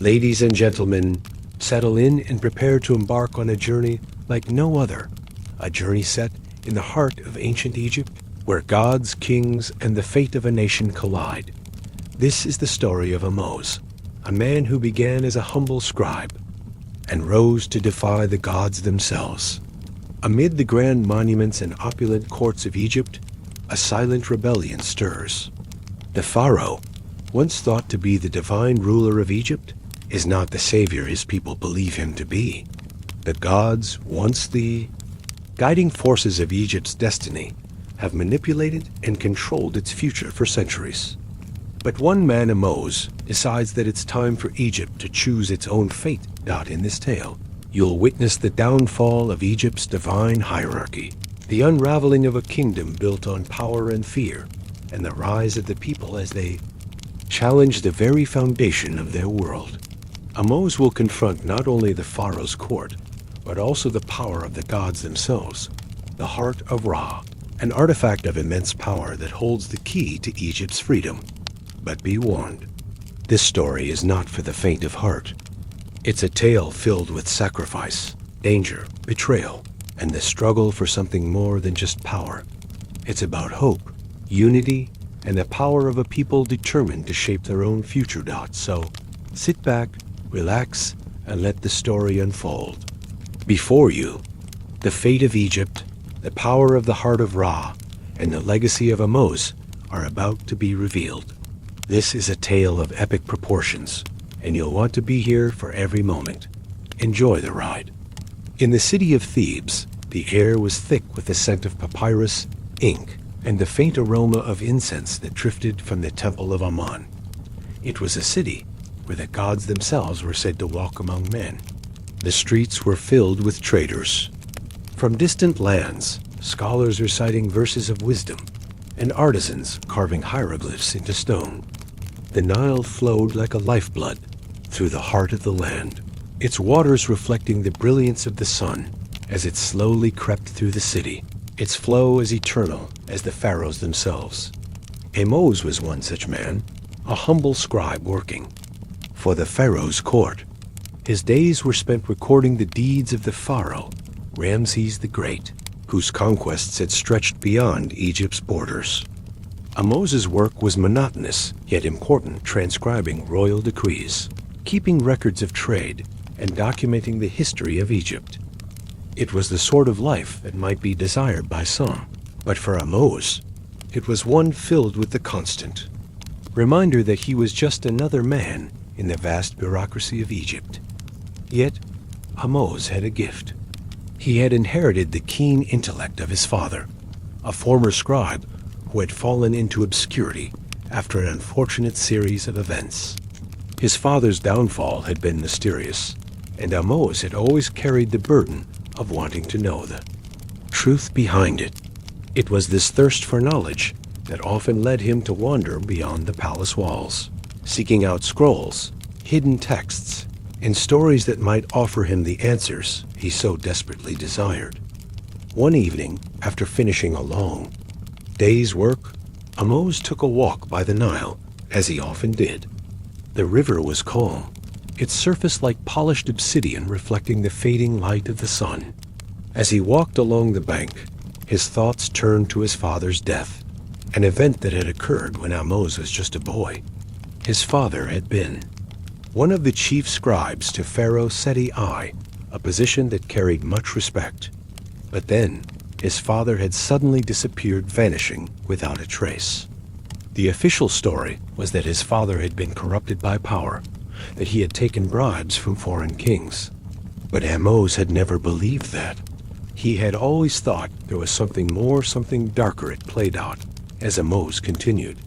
Ladies and gentlemen, settle in and prepare to embark on a journey like no other. A journey set in the heart of ancient Egypt, where gods, kings, and the fate of a nation collide. This is the story of Ahmose, a man who began as a humble scribe and rose to defy the gods themselves. Amid the grand monuments and opulent courts of Egypt, a silent rebellion stirs. The Pharaoh, once thought to be the divine ruler of Egypt, is not the savior his people believe him to be. The gods, once the guiding forces of Egypt's destiny, have manipulated and controlled its future for centuries. But one man, Ahmose, decides that it's time for Egypt to choose its own fate. In this tale, you'll witness the downfall of Egypt's divine hierarchy, the unraveling of a kingdom built on power and fear, and the rise of the people as they challenge the very foundation of their world. Ahmose will confront not only the Pharaoh's court, but also the power of the gods themselves, the heart of Ra, an artifact of immense power that holds the key to Egypt's freedom. But be warned, this story is not for the faint of heart. It's a tale filled with sacrifice, danger, betrayal, and the struggle for something more than just power. It's about hope, unity, and the power of a people determined to shape their own future. So, sit back, relax, and let the story unfold. Before you, the fate of Egypt, the power of the heart of Ra, and the legacy of Ahmose are about to be revealed. This is a tale of epic proportions, and you'll want to be here for every moment. Enjoy the ride. In the city of Thebes, the air was thick with the scent of papyrus, ink, and the faint aroma of incense that drifted from the temple of Ammon. It was a city where the gods themselves were said to walk among men. The streets were filled with traders. From distant lands, scholars reciting verses of wisdom, and artisans carving hieroglyphs into stone. The Nile flowed like a lifeblood through the heart of the land, its waters reflecting the brilliance of the sun as it slowly crept through the city, its flow as eternal as the pharaohs themselves. Ahmose was one such man, a humble scribe working for the pharaoh's court. His days were spent recording the deeds of the pharaoh, Ramses the Great, whose conquests had stretched beyond Egypt's borders. Ahmose's work was monotonous, yet important, transcribing royal decrees, keeping records of trade, and documenting the history of Egypt. It was the sort of life that might be desired by some, but for Ahmose, it was one filled with the constant reminder that he was just another man in the vast bureaucracy of Egypt. Yet, Ahmose had a gift. He had inherited the keen intellect of his father, a former scribe who had fallen into obscurity after an unfortunate series of events. His father's downfall had been mysterious, and Ahmose had always carried the burden of wanting to know the truth behind it. It was this thirst for knowledge that often led him to wander beyond the palace walls, seeking out scrolls, hidden texts, and stories that might offer him the answers he so desperately desired. One evening, after finishing a long day's work, Ahmose took a walk by the Nile, as he often did. The river was calm, its surface like polished obsidian reflecting the fading light of the sun. As he walked along the bank, his thoughts turned to his father's death, an event that had occurred when Ahmose was just a boy. His father had been one of the chief scribes to Pharaoh Seti I, a position that carried much respect. But then, his father had suddenly disappeared, vanishing without a trace. The official story was that his father had been corrupted by power, that he had taken bribes from foreign kings. But Ahmose had never believed that. He had always thought there was something more, something darker at play out. As Ahmose continued,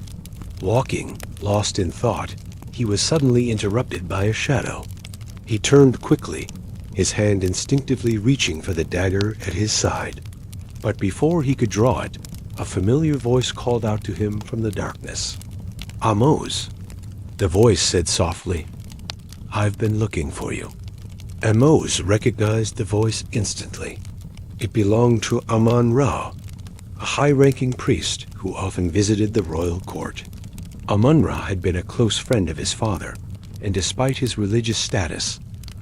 walking, lost in thought, he was suddenly interrupted by a shadow. He turned quickly, his hand instinctively reaching for the dagger at his side. But before he could draw it, a familiar voice called out to him from the darkness. "Ahmose." The voice said softly, "I've been looking for you." Ahmose recognized the voice instantly. It belonged to Amun-Ra, a high-ranking priest who often visited the royal court. Amun-Ra had been a close friend of his father, and despite his religious status,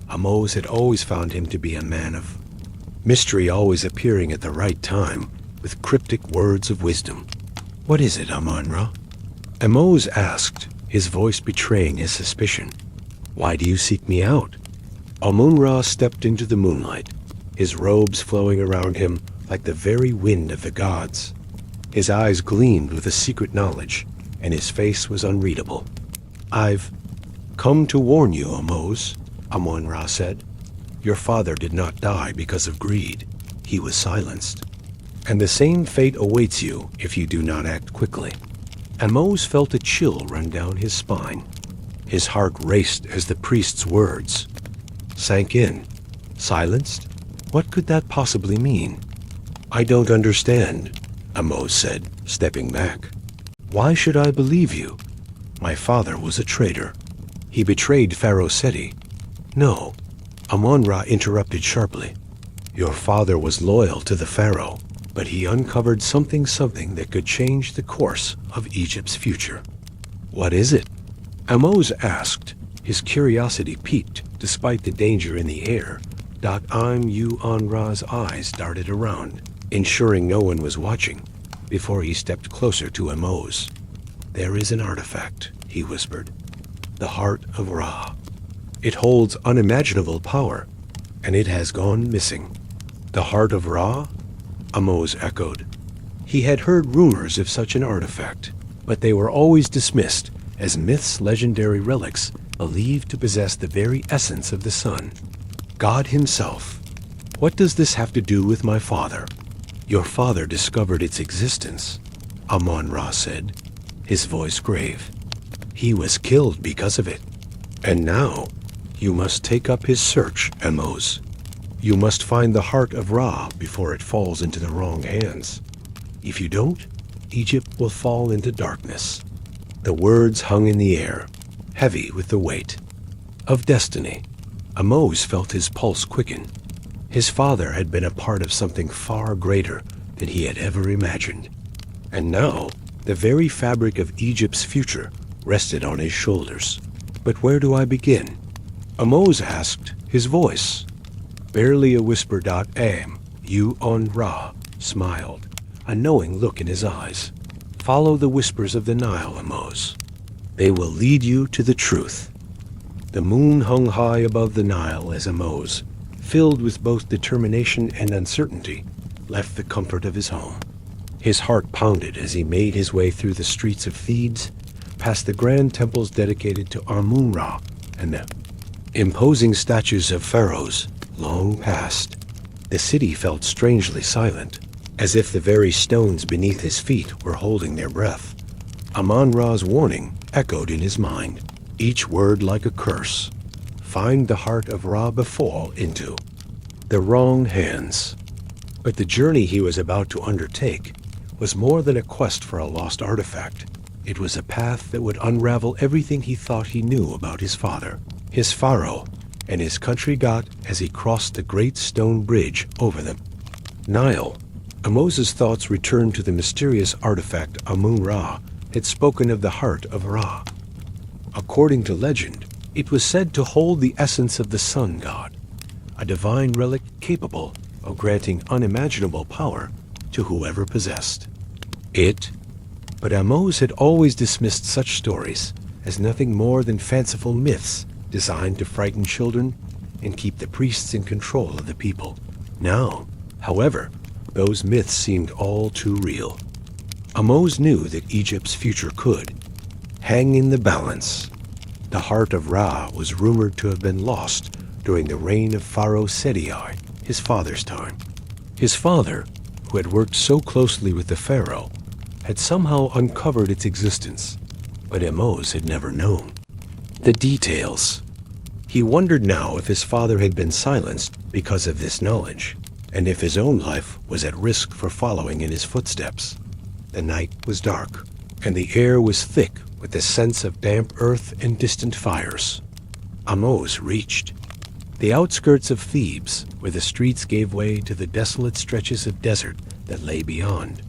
Ahmose had always found him to be a man of mystery, always appearing at the right time with cryptic words of wisdom. "What is it, Amun-Ra?" Ahmose asked, his voice betraying his suspicion. "Why do you seek me out?" Amun-Ra stepped into the moonlight, his robes flowing around him like the very wind of the gods. His eyes gleamed with a secret knowledge, and his face was unreadable. "I've come to warn you, Ahmose," Amun-Ra said. "Your father did not die because of greed. He was silenced. And the same fate awaits you if you do not act quickly." Ahmose felt a chill run down his spine. His heart raced as the priest's words sank in. Silenced? What could that possibly mean? "I don't understand," Ahmose said, stepping back. "Why should I believe you? My father was a traitor. He betrayed Pharaoh Seti." "No," Amun-Ra interrupted sharply. "Your father was loyal to the Pharaoh, but he uncovered something that could change the course of Egypt's future." "What is it?" Ahmose asked, his curiosity piqued despite the danger in the air. Amun-Ra's eyes darted around, ensuring no one was watching, before he stepped closer to Ahmose. "There is an artifact," he whispered. "The heart of Ra. It holds unimaginable power, and it has gone missing." "The heart of Ra?" Ahmose echoed. He had heard rumors of such an artifact, but they were always dismissed as myth's legendary relics believed to possess the very essence of the sun, God himself. "What does this have to do with my father?" "Your father discovered its existence," Amun-Ra said, his voice grave. "He was killed because of it. And now, you must take up his search, Ahmose. You must find the heart of Ra before it falls into the wrong hands. If you don't, Egypt will fall into darkness." The words hung in the air, heavy with the weight of destiny. Ahmose felt his pulse quicken. His father had been a part of something far greater than he had ever imagined. And now, the very fabric of Egypt's future rested on his shoulders. "But where do I begin?" Ahmose asked, his voice barely a whisper. Amun-Ra smiled, a knowing look in his eyes. "Follow the whispers of the Nile, Ahmose. They will lead you to the truth." The moon hung high above the Nile as Ahmose, filled with both determination and uncertainty, left the comfort of his home. His heart pounded as he made his way through the streets of Thebes, past the grand temples dedicated to Amun-Ra and the imposing statues of pharaohs long past. The city felt strangely silent, as if the very stones beneath his feet were holding their breath. Amun-Ra's warning echoed in his mind, each word like a curse. Find the heart of Ra before into the wrong hands. But the journey he was about to undertake was more than a quest for a lost artifact. It was a path that would unravel everything he thought he knew about his father, his Pharaoh, and his country got as he crossed the great stone bridge over the Nile. Ahmose's thoughts returned to the mysterious artifact Amun-Ra had spoken of, the heart of Ra. According to legend, it was said to hold the essence of the sun god, a divine relic capable of granting unimaginable power to whoever possessed it. But Ahmose had always dismissed such stories as nothing more than fanciful myths designed to frighten children and keep the priests in control of the people. Now, however, those myths seemed all too real. Ahmose knew that Egypt's future could hang in the balance. The heart of Ra was rumored to have been lost during the reign of Pharaoh Seti, his father's time. His father, who had worked so closely with the Pharaoh, had somehow uncovered its existence, but Ahmose had never known the details. He wondered now if his father had been silenced because of this knowledge, and if his own life was at risk for following in his footsteps. The night was dark, and the air was thick with the sense of damp earth and distant fires. Ahmose reached the outskirts of Thebes, where the streets gave way to the desolate stretches of desert that lay beyond.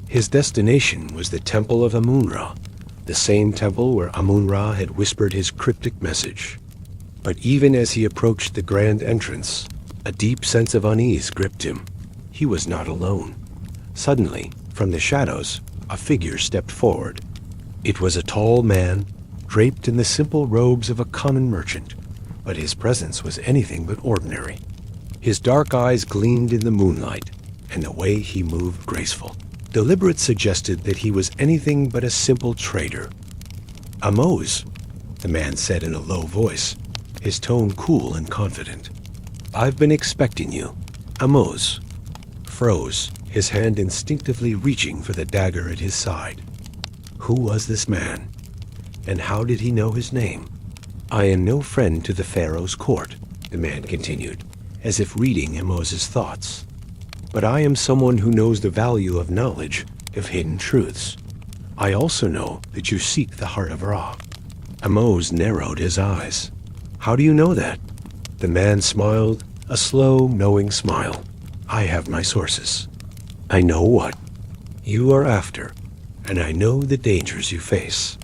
His destination was the Temple of Amun-Ra, the same temple where Amun-Ra had whispered his cryptic message. But even as he approached the grand entrance, a deep sense of unease gripped him. He was not alone. Suddenly, from the shadows, a figure stepped forward. It was a tall man, draped in the simple robes of a common merchant, but his presence was anything but ordinary. His dark eyes gleamed in the moonlight, and the way he moved graceful. Deliberate suggested that he was anything but a simple trader. "Ahmose," the man said in a low voice, his tone cool and confident. "I've been expecting you." Ahmose froze, his hand instinctively reaching for the dagger at his side. Who was this man? And how did he know his name? "I am no friend to the Pharaoh's court," the man continued, as if reading Ahmose's thoughts. "But I am someone who knows the value of knowledge, of hidden truths. I also know that you seek the heart of Ra." Ahmose narrowed his eyes. "How do you know that?" The man smiled, a slow, knowing smile. "I have my sources. I know what you are after, and I know the dangers you face.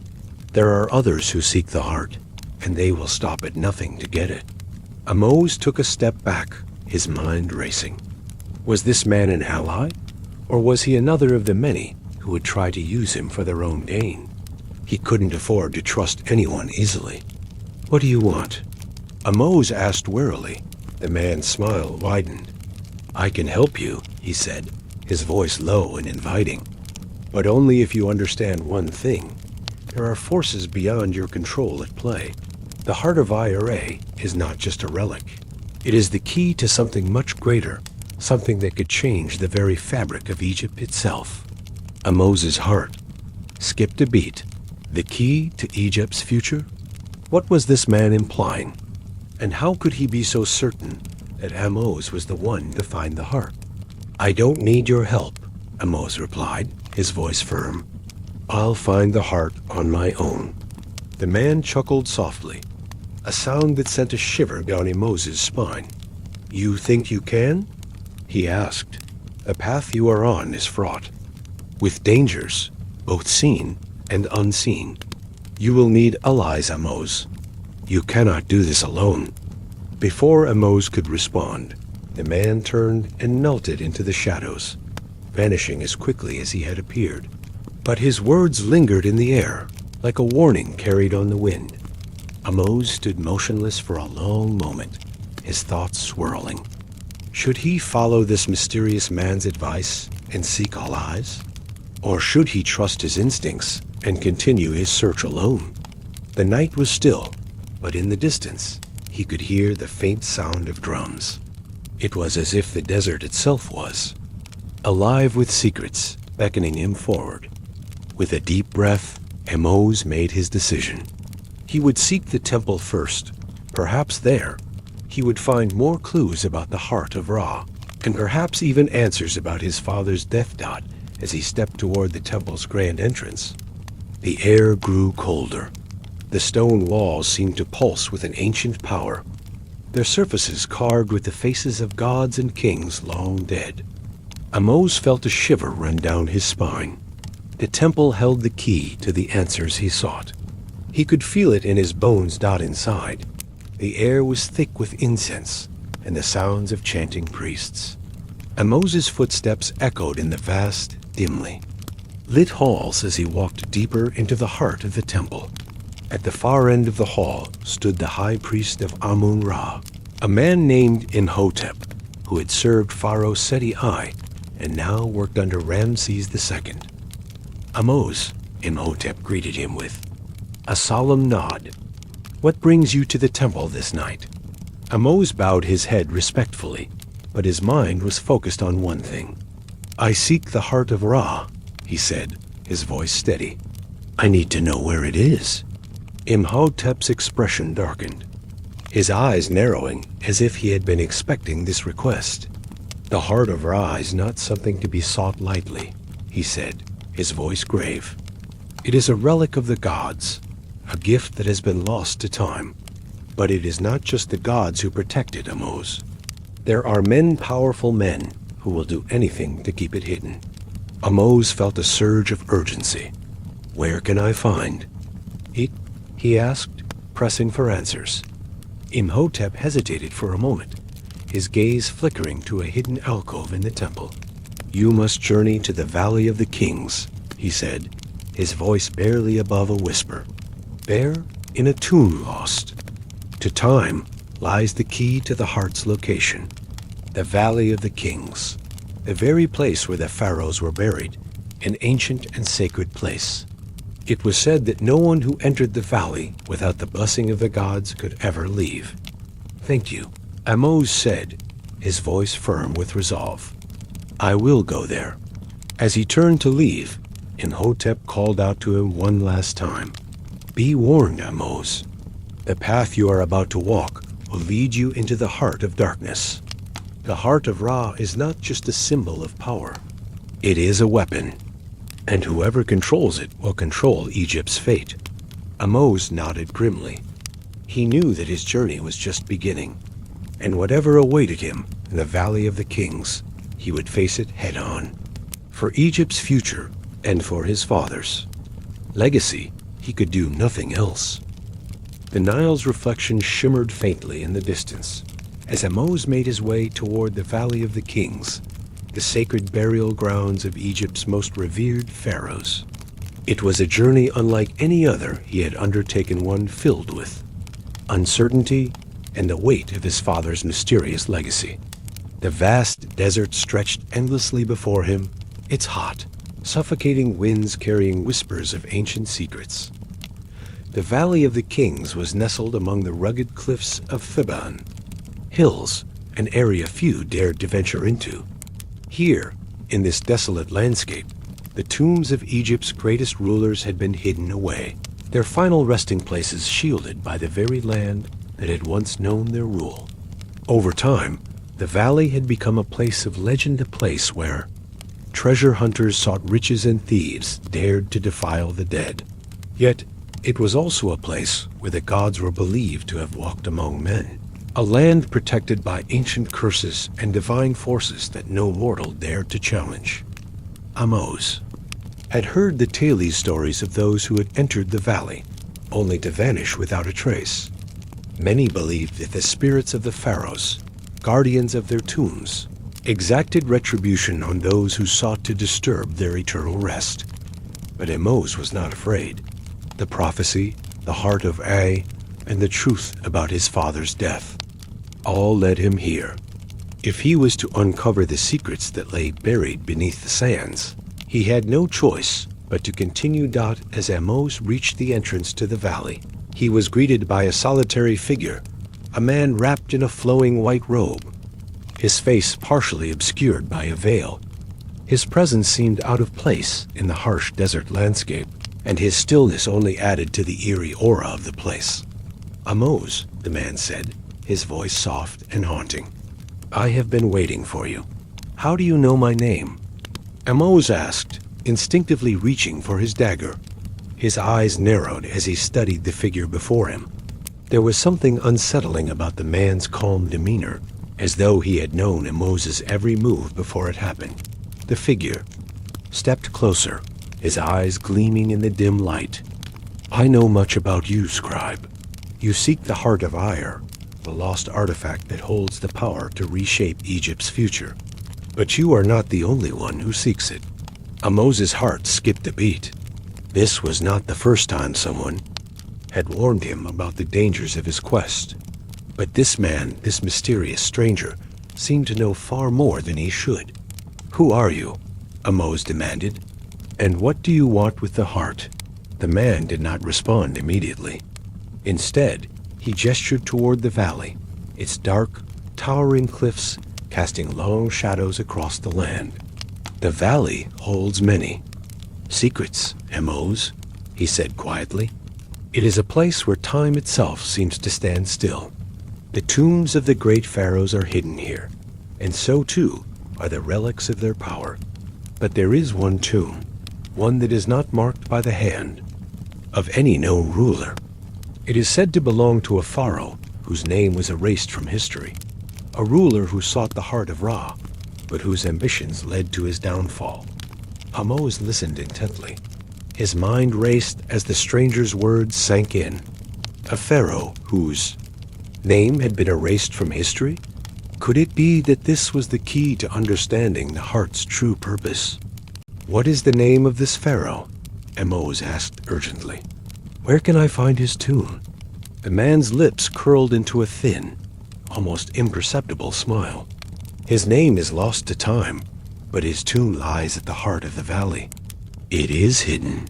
There are others who seek the heart, and they will stop at nothing to get it." Ahmose took a step back, his mind racing. Was this man an ally, or was he another of the many who would try to use him for their own gain? He couldn't afford to trust anyone easily. "What do you want?" Ahmose asked warily. The man's smile widened. "I can help you," he said, his voice low and inviting. "But only if you understand one thing. There are forces beyond your control at play. The heart of Ira is not just a relic. It is the key to something much greater, something that could change the very fabric of Egypt itself." Ahmose's heart skipped a beat. The key to Egypt's future? What was this man implying? And how could he be so certain that Ahmose was the one to find the heart? "I don't need your help," Ahmose replied, his voice firm. "I'll find the heart on my own." The man chuckled softly, a sound that sent a shiver down Ahmose's spine. "You think you can?" he asked. "The path you are on is fraught with dangers, both seen and unseen. You will need allies, Ahmose. You cannot do this alone." Before Ahmose could respond, the man turned and melted into the shadows, vanishing as quickly as he had appeared. But his words lingered in the air, like a warning carried on the wind. Ahmose stood motionless for a long moment, his thoughts swirling. Should he follow this mysterious man's advice and seek allies? Or should he trust his instincts and continue his search alone? The night was still, but in the distance, he could hear the faint sound of drums. It was as if the desert itself was, alive with secrets beckoning him forward. With a deep breath, Ahmose made his decision. He would seek the temple first. Perhaps there, he would find more clues about the heart of Ra, and perhaps even answers about his father's death dot as he stepped toward the temple's grand entrance. The air grew colder. The stone walls seemed to pulse with an ancient power, their surfaces carved with the faces of gods and kings long dead. Ahmose felt a shiver run down his spine. The temple held the key to the answers he sought. He could feel it in his bones inside. The air was thick with incense and the sounds of chanting priests. Ahmose's footsteps echoed in the vast, dimly lit halls as he walked deeper into the heart of the temple. At the far end of the hall stood the high priest of Amun-Ra, a man named Imhotep, who had served Pharaoh Seti I and now worked under Ramses II. "Ahmose," Imhotep greeted him with a solemn nod. "What brings you to the temple this night?" Ahmose bowed his head respectfully, but his mind was focused on one thing. "I seek the heart of Ra," he said, his voice steady. "I need to know where it is." Imhotep's expression darkened, his eyes narrowing as if he had been expecting this request. "The heart of Ra is not something to be sought lightly," he said, his voice grave. "It is a relic of the gods, a gift that has been lost to time. But it is not just the gods who protect it, Ahmose. There are powerful men, who will do anything to keep it hidden." Ahmose felt a surge of urgency. Where can I find it? He asked, pressing for answers. Imhotep hesitated for a moment, his gaze flickering to a hidden alcove in the temple. You must journey to the Valley of the Kings, he said, his voice barely above a whisper. There, in a tomb lost to time, lies the key to the heart's location. The Valley of the Kings, the very place where the pharaohs were buried, an ancient and sacred place. It was said that no one who entered the valley without the blessing of the gods could ever leave. Thank you, Ahmose said, his voice firm with resolve. I will go there. As he turned to leave, Imhotep called out to him one last time. Be warned, Ahmose. The path you are about to walk will lead you into the heart of darkness. The heart of Ra is not just a symbol of power. It is a weapon, and whoever controls it will control Egypt's fate. Ahmose nodded grimly. He knew that his journey was just beginning, and whatever awaited him in the Valley of the Kings, he would face it head-on. For Egypt's future, and for his father's legacy, he could do nothing else. The Nile's reflection shimmered faintly in the distance as Ahmose made his way toward the Valley of the Kings, the sacred burial grounds of Egypt's most revered pharaohs. It was a journey unlike any other he had undertaken, one filled with uncertainty and the weight of his father's mysterious legacy. The vast desert stretched endlessly before him, its hot, suffocating winds carrying whispers of ancient secrets. The Valley of the Kings was nestled among the rugged cliffs of Theban, hills, an area few dared to venture into. Here, in this desolate landscape, the tombs of Egypt's greatest rulers had been hidden away, their final resting places shielded by the very land that had once known their rule. Over time, the valley had become a place of legend, a place where treasure hunters sought riches and thieves dared to defile the dead. Yet, it was also a place where the gods were believed to have walked among men. A land protected by ancient curses and divine forces that no mortal dared to challenge. Ahmose had heard the tale stories of those who had entered the valley, only to vanish without a trace. Many believed that the spirits of the pharaohs, guardians of their tombs, exacted retribution on those who sought to disturb their eternal rest. But Ahmose was not afraid. The prophecy, the heart of A, and the truth about his father's death all led him here. If he was to uncover the secrets that lay buried beneath the sands, he had no choice but to continue. As Ahmose reached the entrance to the valley, he was greeted by a solitary figure, a man wrapped in a flowing white robe, his face partially obscured by a veil. His presence seemed out of place in the harsh desert landscape, and his stillness only added to the eerie aura of the place. Ahmose, the man said, his voice soft and haunting. I have been waiting for you. How do you know my name? Ahmose asked, instinctively reaching for his dagger. His eyes narrowed as he studied the figure before him. There was something unsettling about the man's calm demeanor, as though he had known Ahmose's every move before it happened. The figure stepped closer, his eyes gleaming in the dim light. I know much about you, scribe. You seek the heart of Ire, the lost artifact that holds the power to reshape Egypt's future. But you are not the only one who seeks it. Ahmose's heart skipped a beat. This was not the first time someone had warned him about the dangers of his quest. But this man, this mysterious stranger, seemed to know far more than he should. Who are you? Ahmose demanded. And what do you want with the heart? The man did not respond immediately. Instead, he gestured toward the valley, its dark, towering cliffs casting long shadows across the land. The valley holds many secrets, Ahmose, he said quietly. It is a place where time itself seems to stand still. The tombs of the great pharaohs are hidden here, and so too are the relics of their power. But there is one tomb, one that is not marked by the hand of any known ruler. It is said to belong to a pharaoh whose name was erased from history, a ruler who sought the heart of Ra, but whose ambitions led to his downfall. Ahmose listened intently, His mind raced as the stranger's words sank in. A pharaoh whose name had been erased from history? Could it be that this was the key to understanding the heart's true purpose? "What is the name of this pharaoh?" Ahmose asked urgently. "Where can I find his tomb?" The man's lips curled into a thin, almost imperceptible smile. "His name is lost to time, but his tomb lies at the heart of the valley. It is hidden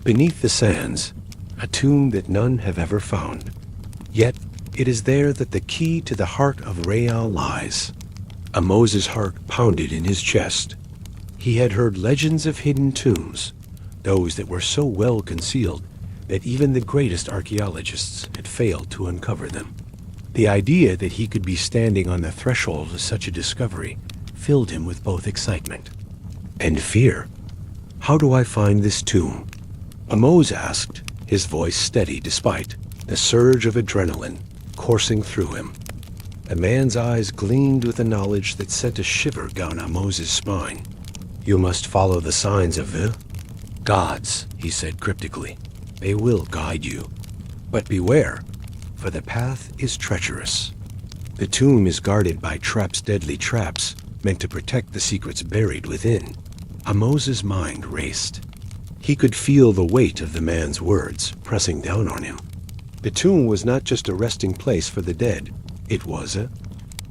beneath the sands, a tomb that none have ever found. Yet it is there that the key to the heart of Real lies." Ahmose's heart pounded in his chest. He had heard legends of hidden tombs, those that were so well concealed that even the greatest archaeologists had failed to uncover them. The idea that he could be standing on the threshold of such a discovery filled him with both excitement and fear. "How do I find this tomb?" Ahmose asked, his voice steady despite the surge of adrenaline coursing through him. The man's eyes gleamed with a knowledge that sent a shiver down Ahmose's spine. "You must follow the signs of the gods," he said cryptically. "They will guide you. But beware, for the path is treacherous. The tomb is guarded by traps, deadly traps, meant to protect the secrets buried within." Ahmose's mind raced. He could feel the weight of the man's words pressing down on him. The tomb was not just a resting place for the dead. It was a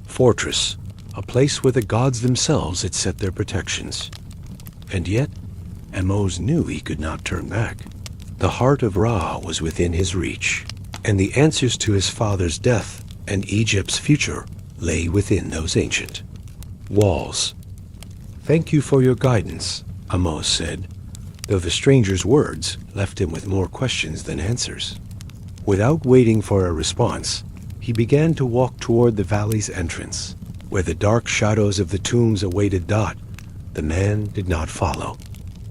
fortress, a place where the gods themselves had set their protections. And yet, Ahmose knew he could not turn back. The heart of Ra was within his reach, and the answers to his father's death and Egypt's future lay within those ancient walls. "Thank you for your guidance," Ahmose said, though the stranger's words left him with more questions than answers. Without waiting for a response, he began to walk toward the valley's entrance, where the dark shadows of the tombs awaited Dot. The man did not follow.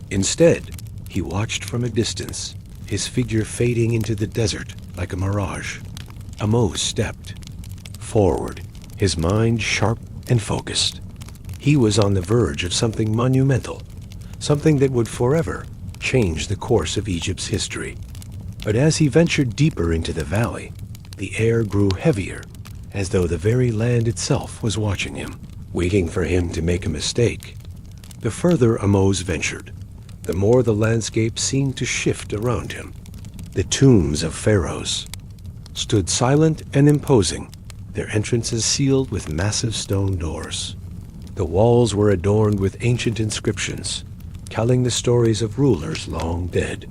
Instead, he watched from a distance, his figure fading into the desert like a mirage. Ahmose stepped forward, his mind sharp and focused. He was on the verge of something monumental, something that would forever change the course of Egypt's history. But as he ventured deeper into the valley, the air grew heavier, as though the very land itself was watching him, waiting for him to make a mistake. The further Ahmose ventured, the more the landscape seemed to shift around him. The tombs of pharaohs stood silent and imposing, their entrances sealed with massive stone doors. The walls were adorned with ancient inscriptions, telling the stories of rulers long dead.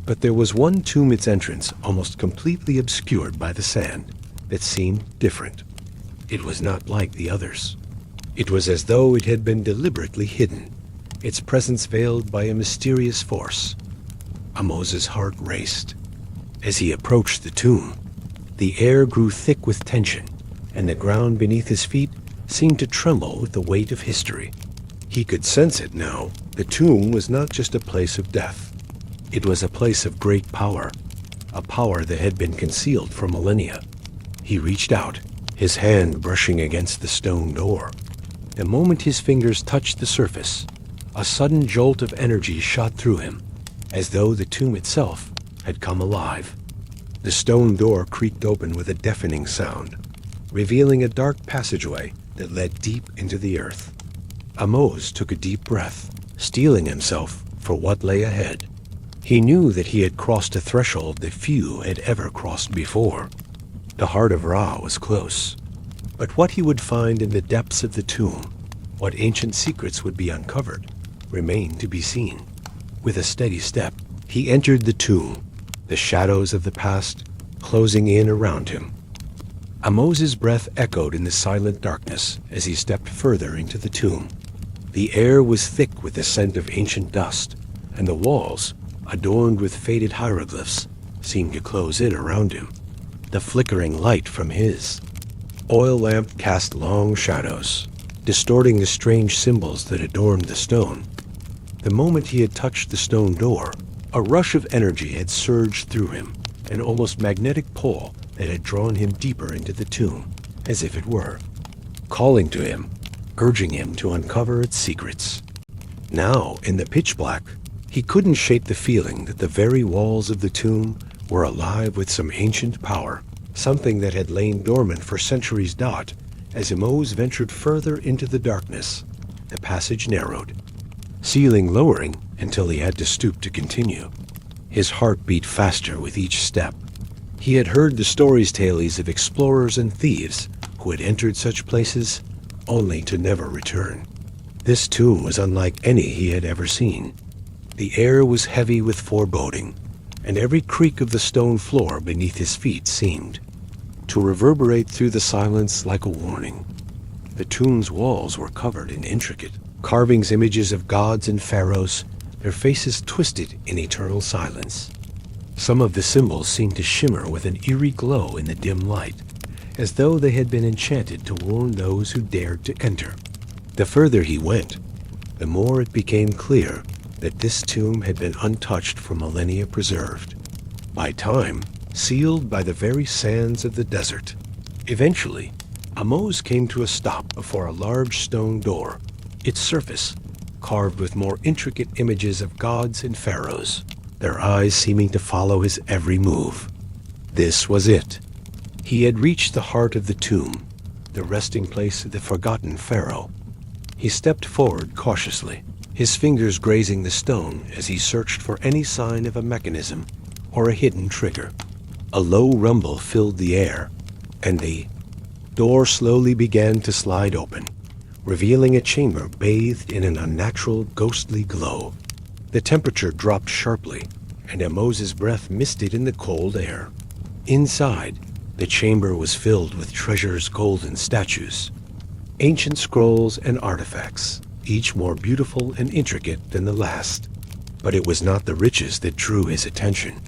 But there was one tomb, its entrance almost completely obscured by the sand, that seemed different. It was not like the others. It was as though it had been deliberately hidden, its presence veiled by a mysterious force. Ahmose's heart raced. As he approached the tomb, the air grew thick with tension, and the ground beneath his feet seemed to tremble with the weight of history. He could sense it now. The tomb was not just a place of death. It was a place of great power, a power that had been concealed for millennia. He reached out, his hand brushing against the stone door. The moment his fingers touched the surface, a sudden jolt of energy shot through him, as though the tomb itself had come alive. The stone door creaked open with a deafening sound, revealing a dark passageway that led deep into the earth. Ahmose took a deep breath, steeling himself for what lay ahead. He knew that he had crossed a threshold that few had ever crossed before. The heart of Ra was close. But what he would find in the depths of the tomb, what ancient secrets would be uncovered, remained to be seen. With a steady step, he entered the tomb, the shadows of the past closing in around him. Ahmose's breath echoed in the silent darkness as he stepped further into the tomb. The air was thick with the scent of ancient dust, and the walls, adorned with faded hieroglyphs, seemed to close in around him. The flickering light from his oil lamp cast long shadows, distorting the strange symbols that adorned the stone. The moment he had touched the stone door, a rush of energy had surged through him, an almost magnetic pull that had drawn him deeper into the tomb, as if it were calling to him, urging him to uncover its secrets. Now, in the pitch black, He couldn't shake the feeling that the very walls of the tomb were alive with some ancient power, something that had lain dormant for centuries. As Ahmose ventured further into the darkness, the passage narrowed, ceiling lowering until he had to stoop to continue. His heart beat faster with each step. He had heard the tales of explorers and thieves who had entered such places only to never return. This tomb was unlike any he had ever seen. The air was heavy with foreboding, and every creak of the stone floor beneath his feet seemed to reverberate through the silence like a warning. The tomb's walls were covered in intricate carvings, images of gods and pharaohs, their faces twisted in eternal silence. Some of the symbols seemed to shimmer with an eerie glow in the dim light, as though they had been enchanted to warn those who dared to enter. The further he went, the more it became clear that this tomb had been untouched for millennia, preserved by time, sealed by the very sands of the desert. Eventually, Ahmose came to a stop before a large stone door, its surface carved with more intricate images of gods and pharaohs, their eyes seeming to follow his every move. This was it. He had reached the heart of the tomb, the resting place of the forgotten pharaoh. He stepped forward cautiously, his fingers grazing the stone as he searched for any sign of a mechanism or a hidden trigger. A low rumble filled the air, and the door slowly began to slide open, revealing a chamber bathed in an unnatural, ghostly glow. The temperature dropped sharply, and Ahmose's breath misted in the cold air. Inside, the chamber was filled with treasures, golden statues, ancient scrolls and artifacts, each more beautiful and intricate than the last. But it was not the riches that drew his attention.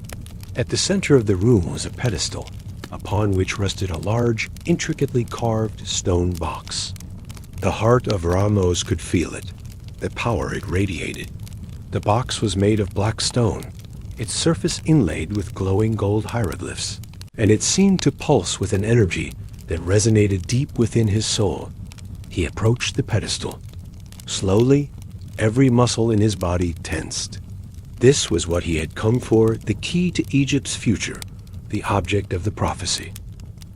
At the center of the room was a pedestal, upon which rested a large, intricately carved stone box. The heart of Ahmose could feel it, the power it radiated. The box was made of black stone, its surface inlaid with glowing gold hieroglyphs, and it seemed to pulse with an energy that resonated deep within his soul. He approached the pedestal. Slowly, every muscle in his body tensed. This was what he had come for, the key to Egypt's future, the object of the prophecy.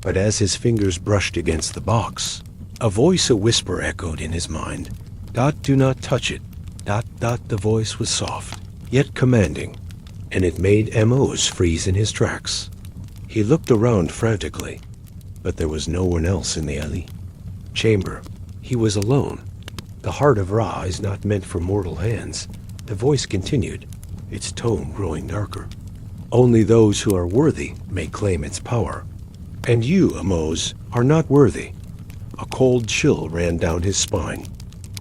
But as his fingers brushed against the box, a whisper echoed in his mind. Do not touch it. The voice was soft, yet commanding, and it made Ahmose freeze in his tracks. He looked around frantically, but there was no one else in the chamber. He was alone. The heart of Ra is not meant for mortal hands. The voice continued, its tone growing darker. Only those who are worthy may claim its power. And you, Ahmose, are not worthy. A cold chill ran down his spine.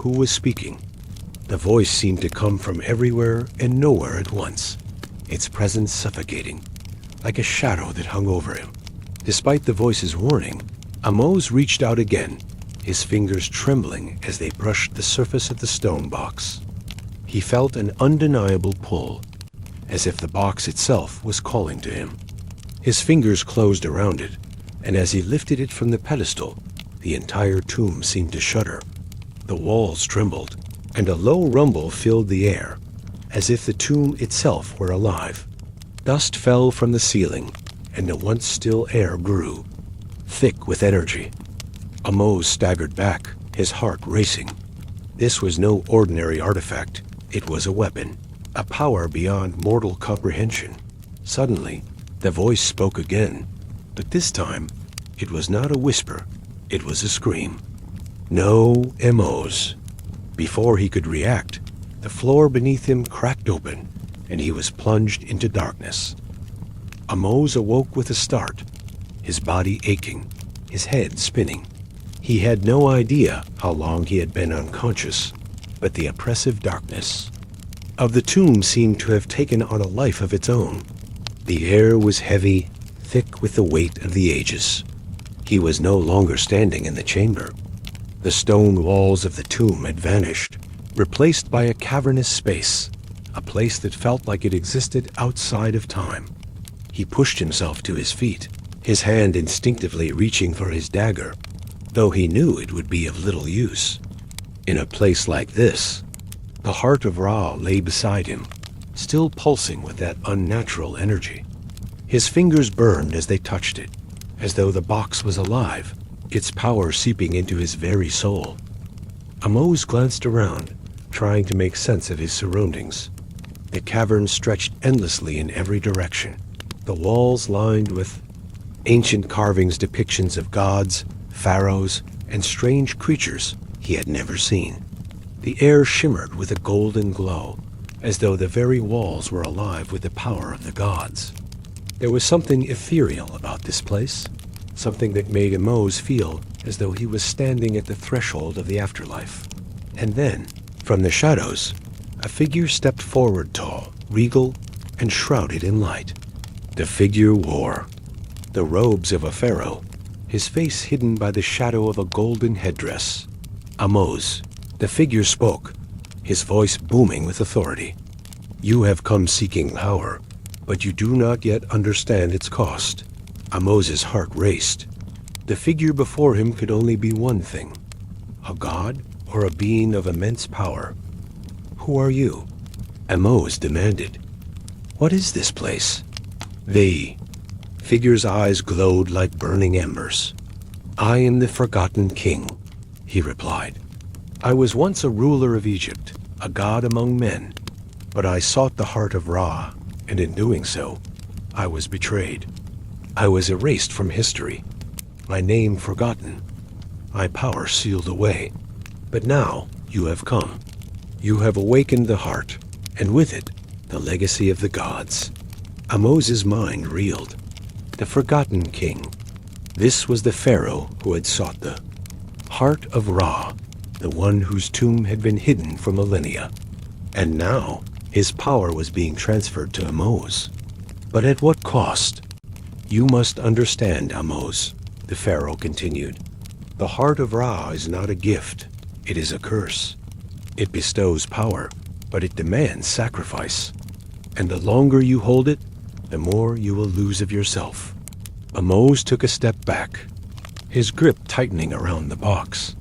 Who was speaking? The voice seemed to come from everywhere and nowhere at once, its presence suffocating, like a shadow that hung over him. Despite the voice's warning, Ahmose reached out again, his fingers trembling as they brushed the surface of the stone box. He felt an undeniable pull, as if the box itself was calling to him. His fingers closed around it, and as he lifted it from the pedestal, the entire tomb seemed to shudder. The walls trembled, and a low rumble filled the air, as if the tomb itself were alive. Dust fell from the ceiling, and the once still air grew, thick with energy. Ahmose staggered back, his heart racing. This was no ordinary artifact. It was a weapon, a power beyond mortal comprehension. Suddenly, the voice spoke again, but this time, it was not a whisper, it was a scream. No, Ahmose. Before he could react, the floor beneath him cracked open, and he was plunged into darkness. Ahmose awoke with a start, his body aching, his head spinning. He had no idea how long he had been unconscious, but the oppressive darkness of the tomb seemed to have taken on a life of its own. The air was heavy, thick with the weight of the ages. He was no longer standing in the chamber. The stone walls of the tomb had vanished, replaced by a cavernous space, a place that felt like it existed outside of time. He pushed himself to his feet, his hand instinctively reaching for his dagger, though he knew it would be of little use. In a place like this, the heart of Ra lay beside him, still pulsing with that unnatural energy. His fingers burned as they touched it, as though the box was alive, its power seeping into his very soul. Ahmose glanced around, trying to make sense of his surroundings. The cavern stretched endlessly in every direction, the walls lined with ancient carvings, depictions of gods, pharaohs, and strange creatures he had never seen. The air shimmered with a golden glow, as though the very walls were alive with the power of the gods. There was something ethereal about this place, something that made Ahmose feel as though he was standing at the threshold of the afterlife. And then, from the shadows, a figure stepped forward, tall, regal, and shrouded in light. The figure wore the robes of a pharaoh, his face hidden by the shadow of a golden headdress. Ahmose, the figure spoke, his voice booming with authority. "You have come seeking power, but you do not yet understand its cost." Ahmose's heart raced. The figure before him could only be one thing: a god or a being of immense power. "Who are you?" Ahmose demanded. "What is this place?" The figure's eyes glowed like burning embers. "I am the forgotten king," he replied. "I was once a ruler of Egypt, a god among men, but I sought the heart of Ra, and in doing so, I was betrayed. I was erased from history, my name forgotten, my power sealed away. But now you have come. You have awakened the heart, and with it, the legacy of the gods." Ahmose's mind reeled. The forgotten king. This was the pharaoh who had sought the heart of Ra, the one whose tomb had been hidden for millennia. And now, his power was being transferred to Ahmose. But at what cost? "You must understand, Ahmose," the pharaoh continued. "The heart of Ra is not a gift, it is a curse. It bestows power, but it demands sacrifice. And the longer you hold it, the more you will lose of yourself." Ahmose took a step back, his grip tightening around the box.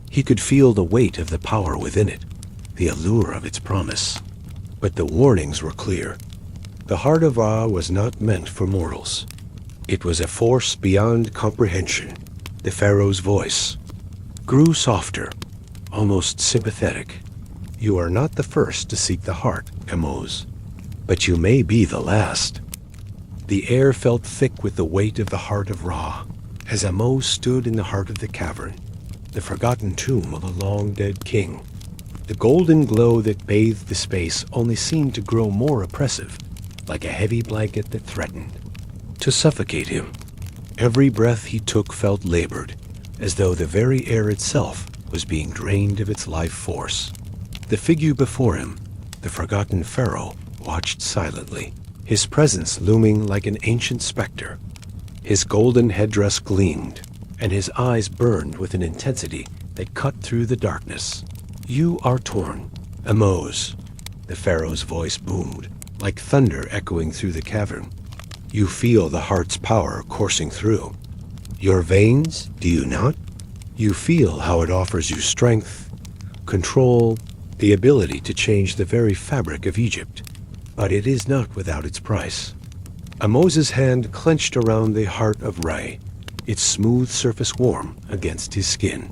He could feel the weight of the power within it, the allure of its promise. But the warnings were clear. The heart of Ra was not meant for mortals. It was a force beyond comprehension. The pharaoh's voice grew softer, almost sympathetic. "You are not the first to seek the heart, Ahmose, but you may be the last." The air felt thick with the weight of the heart of Ra, as Ahmose stood in the heart of the cavern, the forgotten tomb of a long-dead king. The golden glow that bathed the space only seemed to grow more oppressive, like a heavy blanket that threatened to suffocate him. Every breath he took felt labored, as though the very air itself was being drained of its life force. The figure before him, the forgotten pharaoh, watched silently, his presence looming like an ancient specter. His golden headdress gleamed, and his eyes burned with an intensity that cut through the darkness. "You are torn, Ahmose," the pharaoh's voice boomed, like thunder echoing through the cavern. "You feel the heart's power coursing through your veins, do you not? You feel how it offers you strength, control, the ability to change the very fabric of Egypt. But it is not without its price." Ahmose's hand clenched around the heart of Ra, its smooth surface warm against his skin.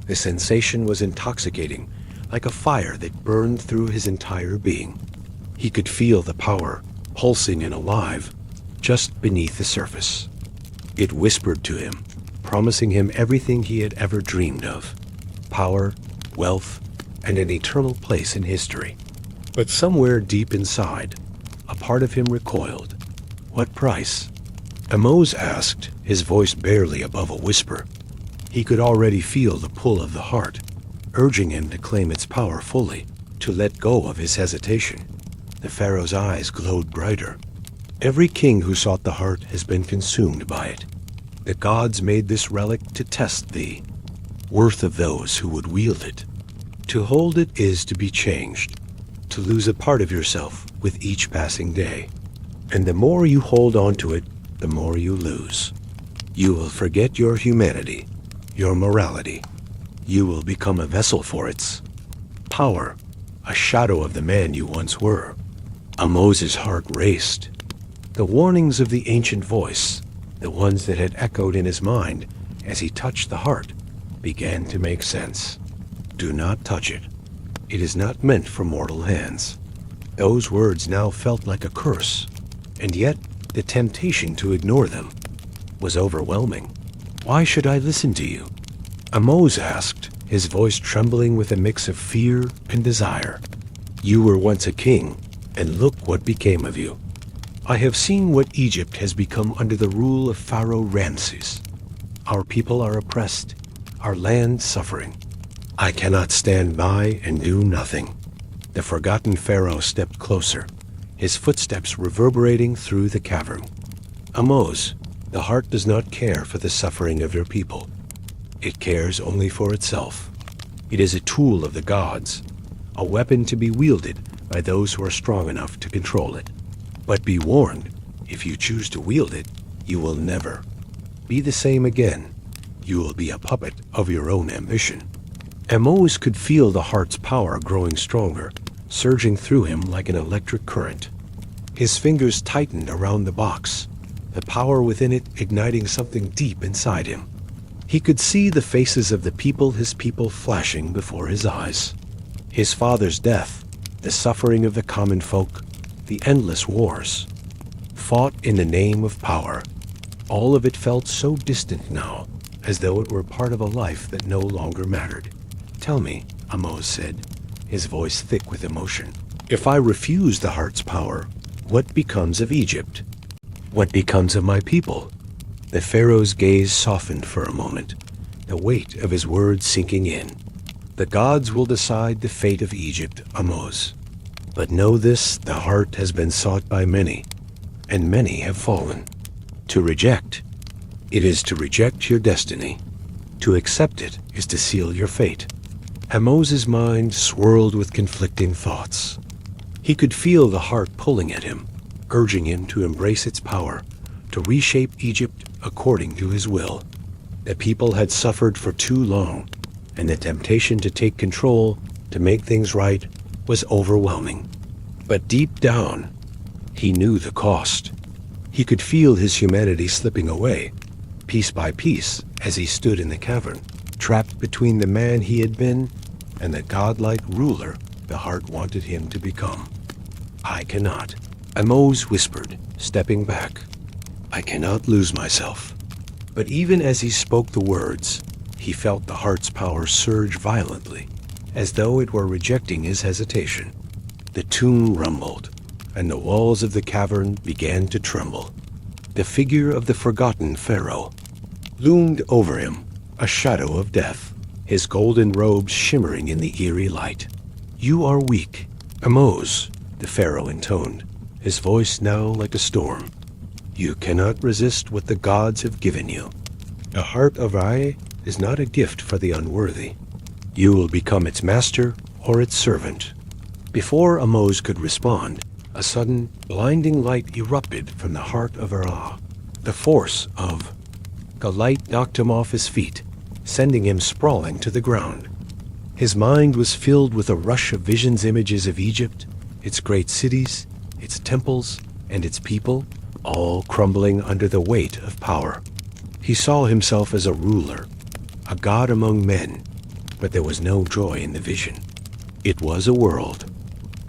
The sensation was intoxicating, like a fire that burned through his entire being. He could feel the power, pulsing and alive, just beneath the surface. It whispered to him, promising him everything he had ever dreamed of: power, wealth, and an eternal place in history. But somewhere deep inside, a part of him recoiled. "What price?" Ahmose asked, his voice barely above a whisper. He could already feel the pull of the heart, urging him to claim its power fully, to let go of his hesitation. The pharaoh's eyes glowed brighter. "Every king who sought the heart has been consumed by it. The gods made this relic to test the worth of those who would wield it. To hold it is to be changed, to lose a part of yourself with each passing day. And the more you hold on to it, the more you lose. You will forget your humanity, your morality. You will become a vessel for its power, a shadow of the man you once were." Ahmose's heart raced. The warnings of the ancient voice, the ones that had echoed in his mind as he touched the heart, began to make sense. Do not touch it. It is not meant for mortal hands. Those words now felt like a curse, and yet the temptation to ignore them was overwhelming. Why should I listen to you? Ahmose asked, his voice trembling with a mix of fear and desire. You were once a king, and look what became of you. I have seen what Egypt has become under the rule of Pharaoh Ramses. Our people are oppressed, our land suffering. I cannot stand by and do nothing. The forgotten Pharaoh stepped closer, his footsteps reverberating through the cavern. Ahmose, the heart does not care for the suffering of your people. It cares only for itself. It is a tool of the gods, a weapon to be wielded by those who are strong enough to control it. But be warned, if you choose to wield it, you will never be the same again. You will be a puppet of your own ambition. Ahmose could feel the heart's power growing stronger, surging through him like an electric current. His fingers tightened around the box, the power within it igniting something deep inside him. He could see the faces of his people flashing before his eyes. His father's death, the suffering of the common folk, the endless wars, fought in the name of power. All of it felt so distant now, as though it were part of a life that no longer mattered. Tell me, Ahmose said, his voice thick with emotion. If I refuse the heart's power, what becomes of Egypt? What becomes of my people? The Pharaoh's gaze softened for a moment, the weight of his words sinking in. The gods will decide the fate of Egypt, Ahmose. But know this, the heart has been sought by many, and many have fallen. To reject, it is to reject your destiny. To accept it is to seal your fate. Ahmose's mind swirled with conflicting thoughts. He could feel the heart pulling at him, urging him to embrace its power, to reshape Egypt according to his will. The people had suffered for too long, and the temptation to take control, to make things right, was overwhelming. But deep down, he knew the cost. He could feel his humanity slipping away, piece by piece, as he stood in the cavern, trapped between the man he had been and the godlike ruler the heart wanted him to become. I cannot, Ahmose whispered, stepping back. I cannot lose myself. But even as he spoke the words, he felt the heart's power surge violently, as though it were rejecting his hesitation. The tomb rumbled, and the walls of the cavern began to tremble. The figure of the forgotten Pharaoh loomed over him, a shadow of death, his golden robes shimmering in the eerie light. You are weak, Ahmose, the Pharaoh intoned, his voice now like a storm. You cannot resist what the gods have given you. The heart of Ra is not a gift for the unworthy. You will become its master or its servant. Before Ahmose could respond, a sudden, blinding light erupted from the heart of Ra. The force of the light knocked him off his feet, sending him sprawling to the ground. His mind was filled with a rush of visions, images of Egypt, its great cities, its temples, and its people, all crumbling under the weight of power. He saw himself as a ruler, a god among men, but there was no joy in the vision. It was a world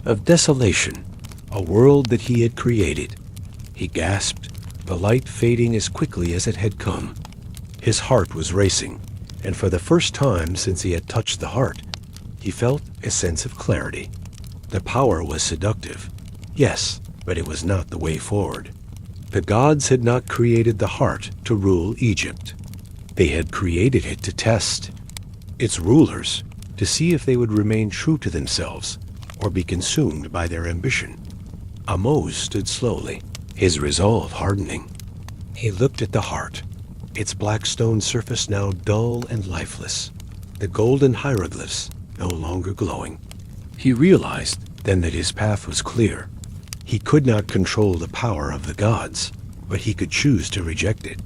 of desolation, a world that he had created. He gasped, the light fading as quickly as it had come. His heart was racing, and for the first time since he had touched the heart, he felt a sense of clarity. The power was seductive, yes, but it was not the way forward. The gods had not created the heart to rule Egypt. They had created it to test its rulers, to see if they would remain true to themselves or be consumed by their ambition. Ahmose stood slowly, his resolve hardening. He looked at the heart, its black stone surface now dull and lifeless, the golden hieroglyphs no longer glowing. He realized then that his path was clear. He could not control the power of the gods, but he could choose to reject it.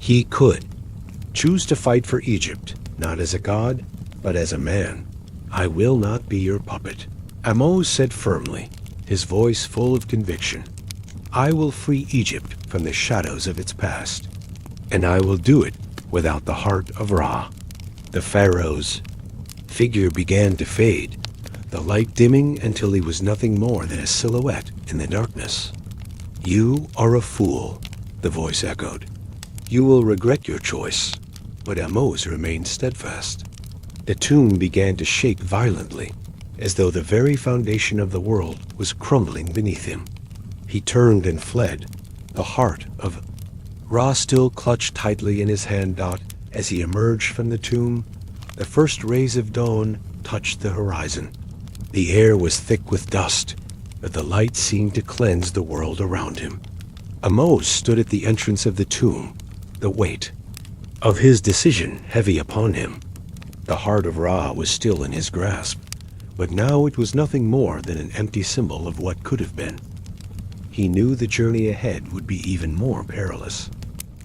He could choose to fight for Egypt, not as a god, but as a man. I will not be your puppet, Ahmose said firmly, his voice full of conviction. "I will free Egypt from the shadows of its past, and I will do it without the heart of Ra." The Pharaoh's figure began to fade, the light dimming until he was nothing more than a silhouette in the darkness. "You are a fool," the voice echoed. "You will regret your choice." But Ahmose remained steadfast. The tomb began to shake violently, as though the very foundation of the world was crumbling beneath him. He turned and fled, the heart of Ra still clutched tightly in his hand. As he emerged from the tomb, the first rays of dawn touched the horizon. The air was thick with dust, but the light seemed to cleanse the world around him. Ahmose stood at the entrance of the tomb, the weight of his decision heavy upon him. The heart of Ra was still in his grasp, but now it was nothing more than an empty symbol of what could have been. He knew the journey ahead would be even more perilous.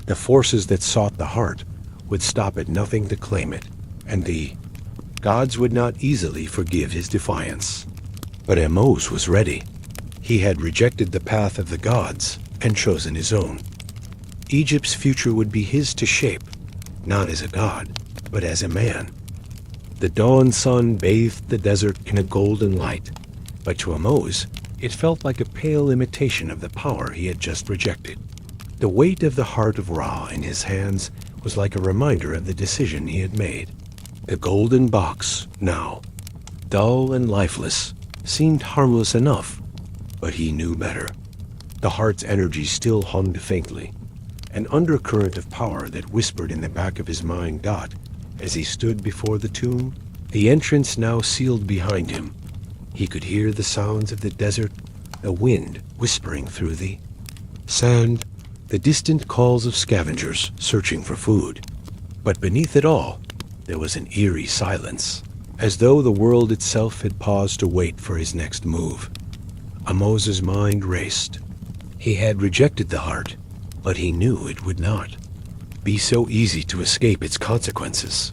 The forces that sought the heart would stop at nothing to claim it, and the gods would not easily forgive his defiance. But Ahmose was ready. He had rejected the path of the gods and chosen his own. Egypt's future would be his to shape, not as a god, but as a man. The dawn sun bathed the desert in a golden light, but to Ahmose it felt like a pale imitation of the power he had just rejected. The weight of the heart of Ra in his hands was like a reminder of the decision he had made. The golden box, now, dull and lifeless, seemed harmless enough, but he knew better. The heart's energy still hummed faintly, an undercurrent of power that whispered in the back of his mind. As he stood before the tomb, the entrance now sealed behind him, he could hear the sounds of the desert, the wind whispering through the sand, the distant calls of scavengers searching for food. But beneath it all, there was an eerie silence, as though the world itself had paused to wait for his next move. Ahmose's mind raced. He had rejected the heart, but he knew it would not be so easy to escape its consequences.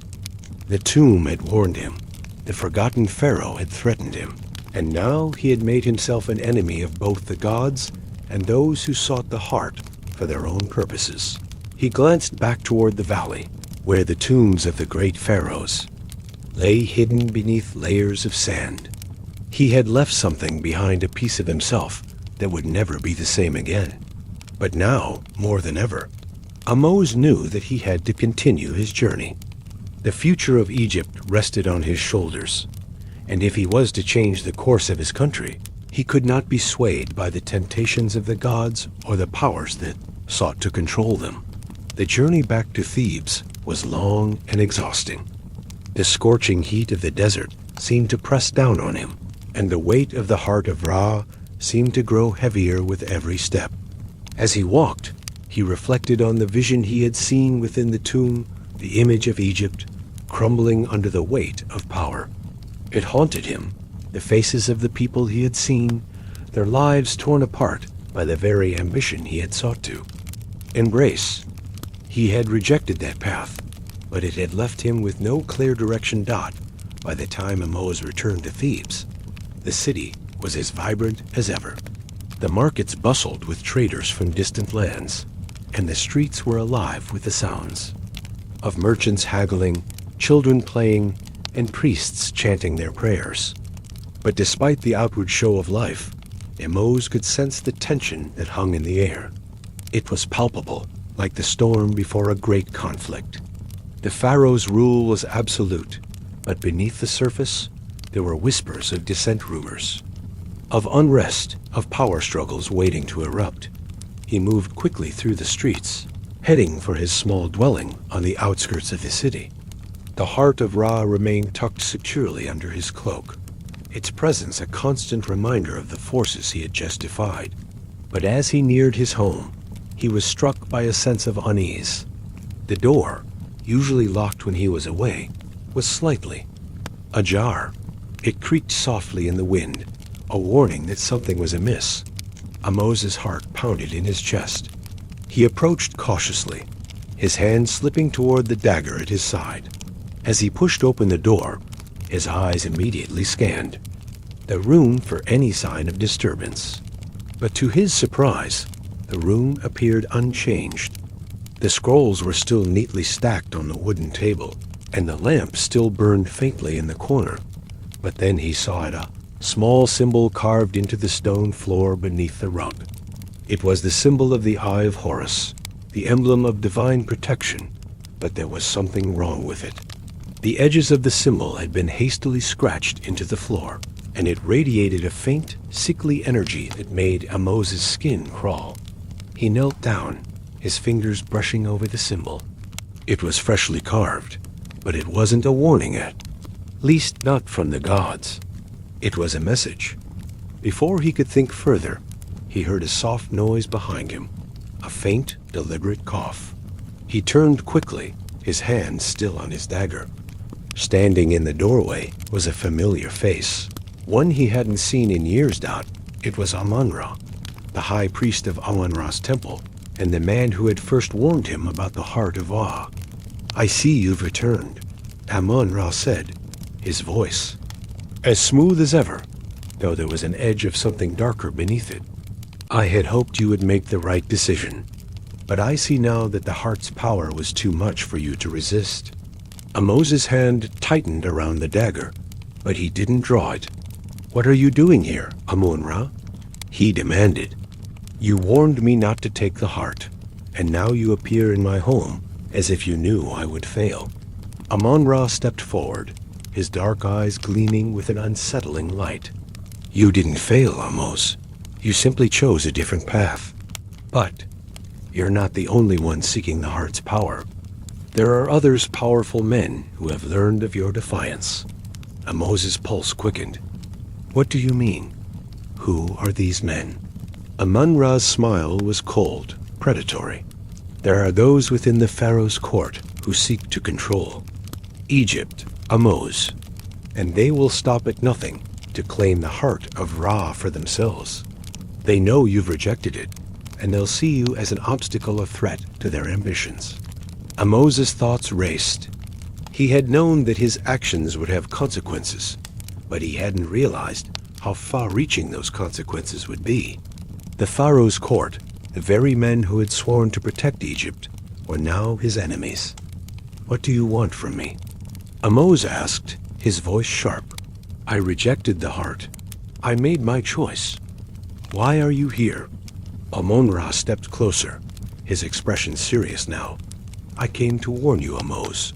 The tomb had warned him. The forgotten Pharaoh had threatened him, and now he had made himself an enemy of both the gods and those who sought the heart for their own purposes. He glanced back toward the valley, where the tombs of the great pharaohs lay hidden beneath layers of sand. He had left something behind, a piece of himself that would never be the same again. But now, more than ever, Ahmose knew that he had to continue his journey. The future of Egypt rested on his shoulders, and if he was to change the course of his country, he could not be swayed by the temptations of the gods or the powers that sought to control them. The journey back to Thebes was long and exhausting. The scorching heat of the desert seemed to press down on him, and the weight of the heart of Ra seemed to grow heavier with every step. As he walked, he reflected on the vision he had seen within the tomb, the image of Egypt crumbling under the weight of power. It haunted him, the faces of the people he had seen, their lives torn apart by the very ambition he had sought to embrace. He had rejected that path, but it had left him with no clear direction. By the time Ahmose returned to Thebes, the city was as vibrant as ever. The markets bustled with traders from distant lands, and the streets were alive with the sounds of merchants haggling, children playing, and priests chanting their prayers. But despite the outward show of life, Ahmose could sense the tension that hung in the air. It was palpable, like the storm before a great conflict. The pharaoh's rule was absolute, but beneath the surface, there were whispers of dissent rumors, of unrest, of power struggles waiting to erupt. He moved quickly through the streets, heading for his small dwelling on the outskirts of the city. The heart of Ra remained tucked securely under his cloak, its presence a constant reminder of the forces he had just defied. But as he neared his home, he was struck by a sense of unease. The door, usually locked when he was away, was slightly ajar. It creaked softly in the wind, a warning that something was amiss. Ahmose's heart pounded in his chest. He approached cautiously, his hand slipping toward the dagger at his side. As he pushed open the door, his eyes immediately scanned the room for any sign of disturbance. But to his surprise, the room appeared unchanged. The scrolls were still neatly stacked on the wooden table, and the lamp still burned faintly in the corner. But then he saw a small symbol carved into the stone floor beneath the rug. It was the symbol of the Eye of Horus, the emblem of divine protection, but there was something wrong with it. The edges of the symbol had been hastily scratched into the floor, and it radiated a faint, sickly energy that made Ahmose's skin crawl. He knelt down, his fingers brushing over the symbol. It was freshly carved, but it wasn't a warning at least not from the gods. It was a message. Before he could think further, he heard a soft noise behind him, a faint, deliberate cough. He turned quickly, his hand still on his dagger. Standing in the doorway was a familiar face, one he hadn't seen in years. It was Amon-Ra, the high priest of Amon-Ra's temple, and the man who had first warned him about the heart of Ra. "I see you've returned," Amon-Ra said, his voice as smooth as ever, though there was an edge of something darker beneath it. "I had hoped you would make the right decision, but I see now that the heart's power was too much for you to resist." Ahmose's hand tightened around the dagger, but he didn't draw it. "What are you doing here, Amon-Ra?" he demanded. "You warned me not to take the heart, and now you appear in my home as if you knew I would fail." Amon-Ra stepped forward, his dark eyes gleaming with an unsettling light. "You didn't fail, Ahmose. You simply chose a different path. But you're not the only one seeking the heart's power. There are others powerful men who have learned of your defiance." Ahmose's pulse quickened. "What do you mean? Who are these men?" Amon-Ra's smile was cold, predatory. "There are those within the Pharaoh's court who seek to control Egypt, Ahmose, and they will stop at nothing to claim the heart of Ra for themselves. They know you've rejected it, and they'll see you as an obstacle or threat to their ambitions." Ahmose's thoughts raced. He had known that his actions would have consequences, but he hadn't realized how far-reaching those consequences would be. The Pharaoh's court, the very men who had sworn to protect Egypt, were now his enemies. "What do you want from me?" Ahmose asked, his voice sharp. "I rejected the heart. I made my choice. Why are you here?" Amon-Ra stepped closer, his expression serious now. "I came to warn you, Ahmose.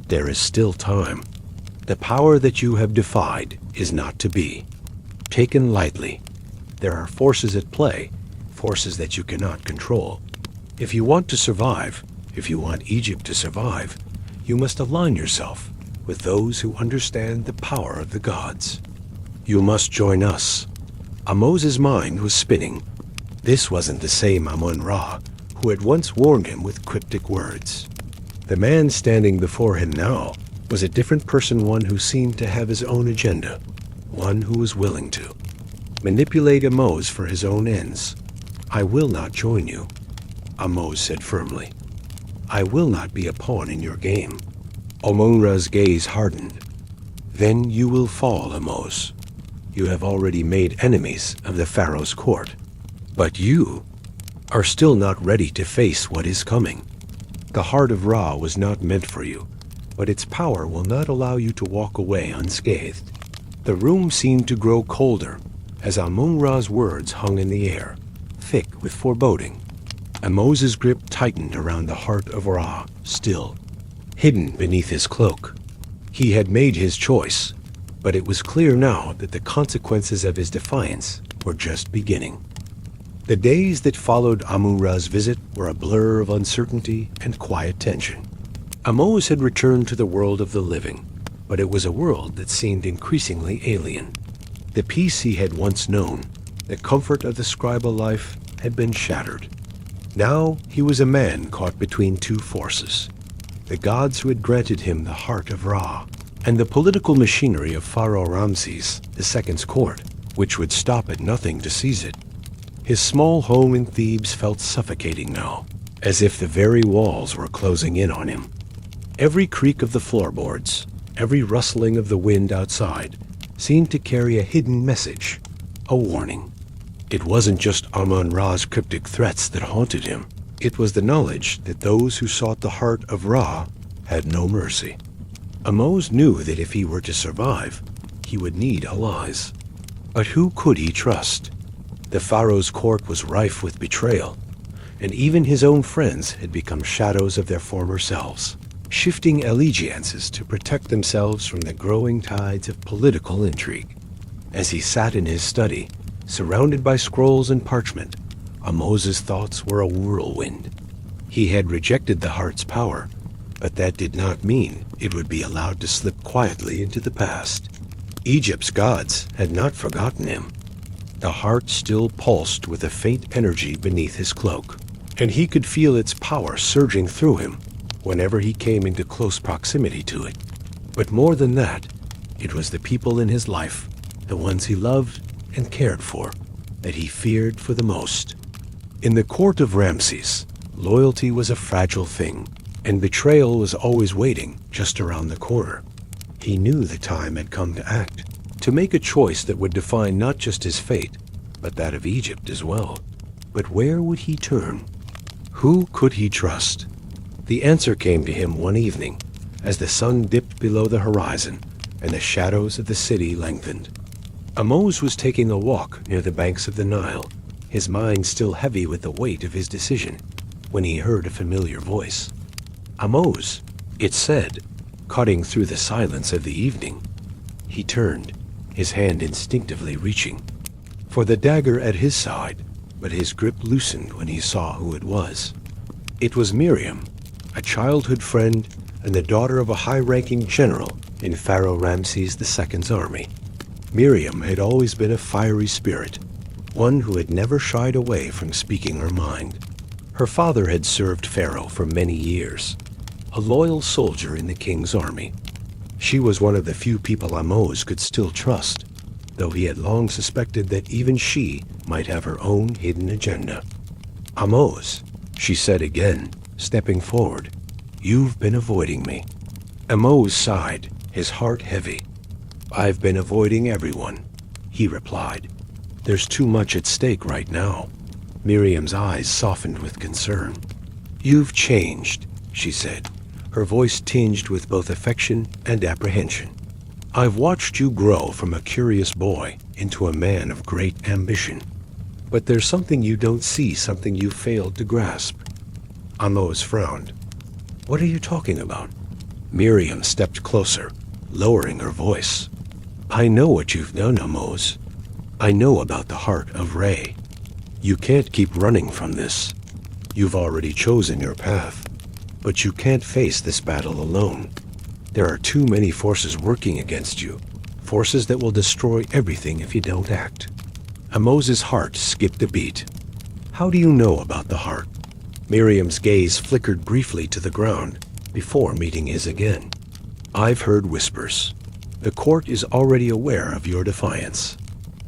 There is still time. The power that you have defied is not to be taken lightly. There are forces at play, forces that you cannot control. If you want to survive, if you want Egypt to survive, you must align yourself with those who understand the power of the gods. You must join us." Ahmose's mind was spinning. This wasn't the same Amon-Ra who had once warned him with cryptic words. The man standing before him now was a different person, one who seemed to have his own agenda, one who was willing to manipulate Ahmose for his own ends. "I will not join you," Ahmose said firmly. "I will not be a pawn in your game." Amon-Ra's gaze hardened. "Then you will fall, Ahmose. You have already made enemies of the Pharaoh's court. But you are still not ready to face what is coming. The heart of Ra was not meant for you, but its power will not allow you to walk away unscathed." The room seemed to grow colder as Amon-Ra's words hung in the air, thick with foreboding. Ahmose's grip tightened around the heart of Ra, still hidden beneath his cloak. He had made his choice, but it was clear now that the consequences of his defiance were just beginning. The days that followed Amon-Ra's visit were a blur of uncertainty and quiet tension. Ahmose had returned to the world of the living, but it was a world that seemed increasingly alien. The peace he had once known, the comfort of the scribal life, had been shattered. Now he was a man caught between two forces: the gods who had granted him the heart of Ra, and the political machinery of Pharaoh Ramses II's court, which would stop at nothing to seize it. His small home in Thebes felt suffocating now, as if the very walls were closing in on him. Every creak of the floorboards, every rustling of the wind outside, seemed to carry a hidden message, a warning. It wasn't just Amun-Ra's cryptic threats that haunted him. It was the knowledge that those who sought the heart of Ra had no mercy. Ahmose knew that if he were to survive, he would need allies. But who could he trust? The Pharaoh's court was rife with betrayal, and even his own friends had become shadows of their former selves, shifting allegiances to protect themselves from the growing tides of political intrigue. As he sat in his study, surrounded by scrolls and parchment, Ahmose's thoughts were a whirlwind. He had rejected the heart's power, but that did not mean it would be allowed to slip quietly into the past. Egypt's gods had not forgotten him. The heart still pulsed with a faint energy beneath his cloak, and he could feel its power surging through him whenever he came into close proximity to it. But more than that, it was the people in his life, the ones he loved and cared for, that he feared for the most. In the court of Ramses, loyalty was a fragile thing, and betrayal was always waiting just around the corner. He knew the time had come to act, to make a choice that would define not just his fate, but that of Egypt as well. But where would he turn? Who could he trust? The answer came to him one evening, as the sun dipped below the horizon and the shadows of the city lengthened. Ahmose was taking a walk near the banks of the Nile, his mind still heavy with the weight of his decision, when he heard a familiar voice. "Ahmose," it said, cutting through the silence of the evening. He turned, his hand instinctively reaching for the dagger at his side, but his grip loosened when he saw who it was. It was Miriam, a childhood friend and the daughter of a high-ranking general in Pharaoh Ramses II's army. Miriam had always been a fiery spirit, one who had never shied away from speaking her mind. Her father had served Pharaoh for many years, a loyal soldier in the king's army. She was one of the few people Ahmose could still trust, though he had long suspected that even she might have her own hidden agenda. "Ahmose," she said again, stepping forward, "you've been avoiding me." Ahmose sighed, his heart heavy. "I've been avoiding everyone," he replied. "There's too much at stake right now." Miriam's eyes softened with concern. "You've changed," she said, her voice tinged with both affection and apprehension. "I've watched you grow from a curious boy into a man of great ambition. But there's something you don't see, something you failed to grasp." Ahmose frowned. "What are you talking about?" Miriam stepped closer, lowering her voice. "I know what you've done, Ahmose. I know about the heart of Ra. You can't keep running from this. You've already chosen your path. But you can't face this battle alone. There are too many forces working against you, forces that will destroy everything if you don't act." Ahmose's heart skipped a beat. "How do you know about the heart?" Miriam's gaze flickered briefly to the ground before meeting his again. "I've heard whispers. The court is already aware of your defiance.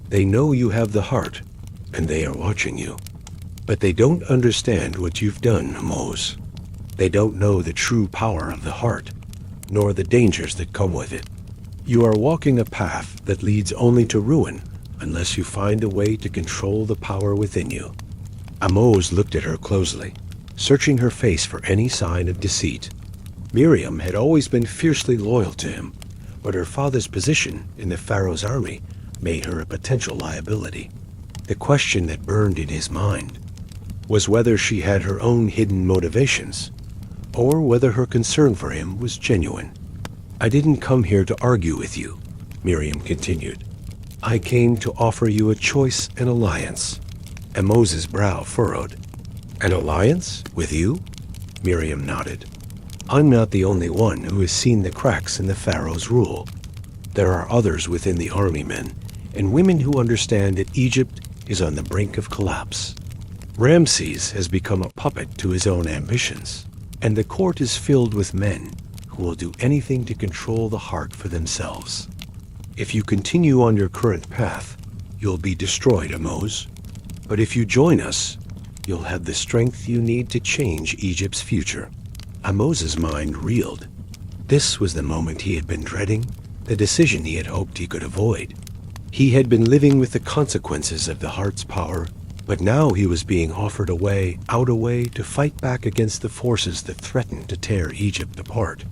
They know you have the heart, and they are watching you. But they don't understand what you've done, Ahmose. They don't know the true power of the heart, nor the dangers that come with it. You are walking a path that leads only to ruin unless you find a way to control the power within you." Ahmose looked at her closely, searching her face for any sign of deceit. Miriam had always been fiercely loyal to him, but her father's position in the Pharaoh's army made her a potential liability. The question that burned in his mind was whether she had her own hidden motivations, or whether her concern for him was genuine. "I didn't come here to argue with you," Miriam continued. "I came to offer you a choice and alliance." Ahmose's brow furrowed. "An alliance? With you?" Miriam nodded. "I'm not the only one who has seen the cracks in the Pharaoh's rule. There are others within the army men and women who understand that Egypt is on the brink of collapse. Ramses has become a puppet to his own ambitions, and the court is filled with men who will do anything to control the heart for themselves. If you continue on your current path, you'll be destroyed, Ahmose. But if you join us, you'll have the strength you need to change Egypt's future." Ahmose's mind reeled. This was the moment he had been dreading, the decision he had hoped he could avoid. He had been living with the consequences of the heart's power, but now he was being offered a way to fight back against the forces that threatened to tear Egypt apart.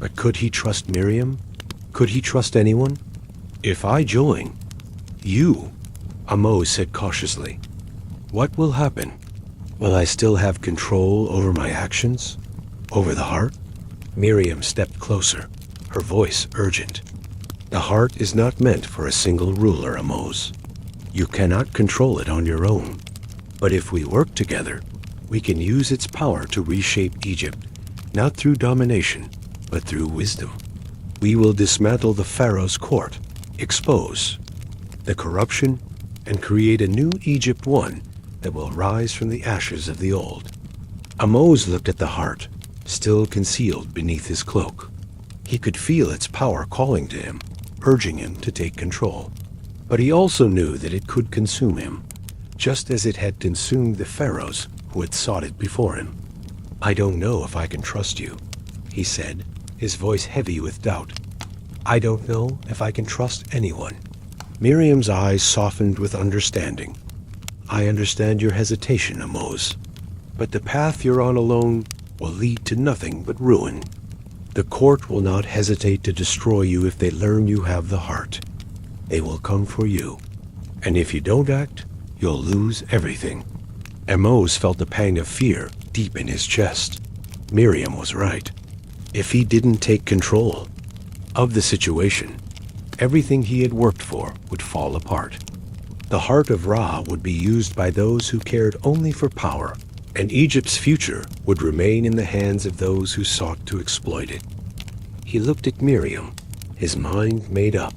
But could he trust Miriam? Could he trust anyone? "If I join, you," Ahmose said cautiously, "what will happen? Will I still have control over my actions? Over the heart?" Miriam stepped closer, her voice urgent. "The heart is not meant for a single ruler, Ahmose. You cannot control it on your own. But if we work together, we can use its power to reshape Egypt, not through domination, but through wisdom. We will dismantle the Pharaoh's court, expose the corruption, and create a new Egypt, one that will rise from the ashes of the old." Ahmose looked at the heart, still concealed beneath his cloak. He could feel its power calling to him, urging him to take control. But he also knew that it could consume him, just as it had consumed the pharaohs who had sought it before him. "I don't know if I can trust you," he said, his voice heavy with doubt. "I don't know if I can trust anyone." Miriam's eyes softened with understanding. "I understand your hesitation, Ahmose, but the path you're on alone will lead to nothing but ruin. The court will not hesitate to destroy you if they learn you have the heart. They will come for you, and if you don't act, you'll lose everything." Ahmose felt a pang of fear deep in his chest. Miriam was right. If he didn't take control of the situation, everything he had worked for would fall apart. The heart of Ra would be used by those who cared only for power, and Egypt's future would remain in the hands of those who sought to exploit it. He looked at Miriam, his mind made up.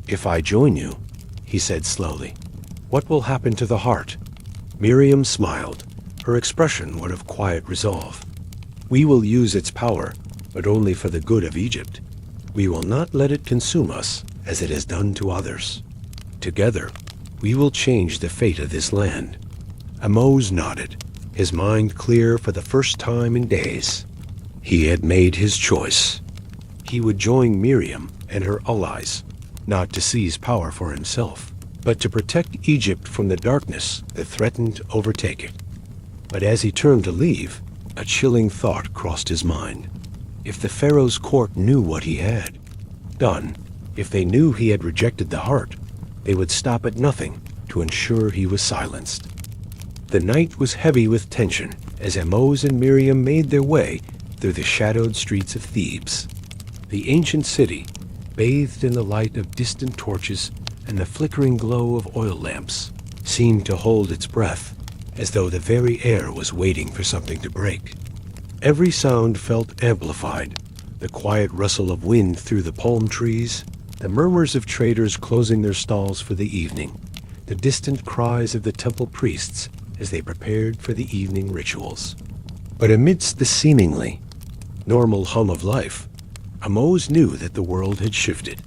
"If I join you," he said slowly, "what will happen to the heart?" Miriam smiled, her expression one of quiet resolve. "We will use its power, but only for the good of Egypt. We will not let it consume us as it has done to others. Together, we will change the fate of this land." Ahmose nodded, his mind clear for the first time in days. He had made his choice. He would join Miriam and her allies, not to seize power for himself, but to protect Egypt from the darkness that threatened to overtake it. But as he turned to leave, a chilling thought crossed his mind. If the Pharaoh's court knew what he had done, if they knew he had rejected the heart, they would stop at nothing to ensure he was silenced. The night was heavy with tension as Ahmose and Miriam made their way through the shadowed streets of Thebes. The ancient city, bathed in the light of distant torches and the flickering glow of oil lamps, seemed to hold its breath, as though the very air was waiting for something to break. Every sound felt amplified, the quiet rustle of wind through the palm trees, the murmurs of traders closing their stalls for the evening, the distant cries of the temple priests as they prepared for the evening rituals. But amidst the seemingly normal hum of life, Ahmose knew that the world had shifted.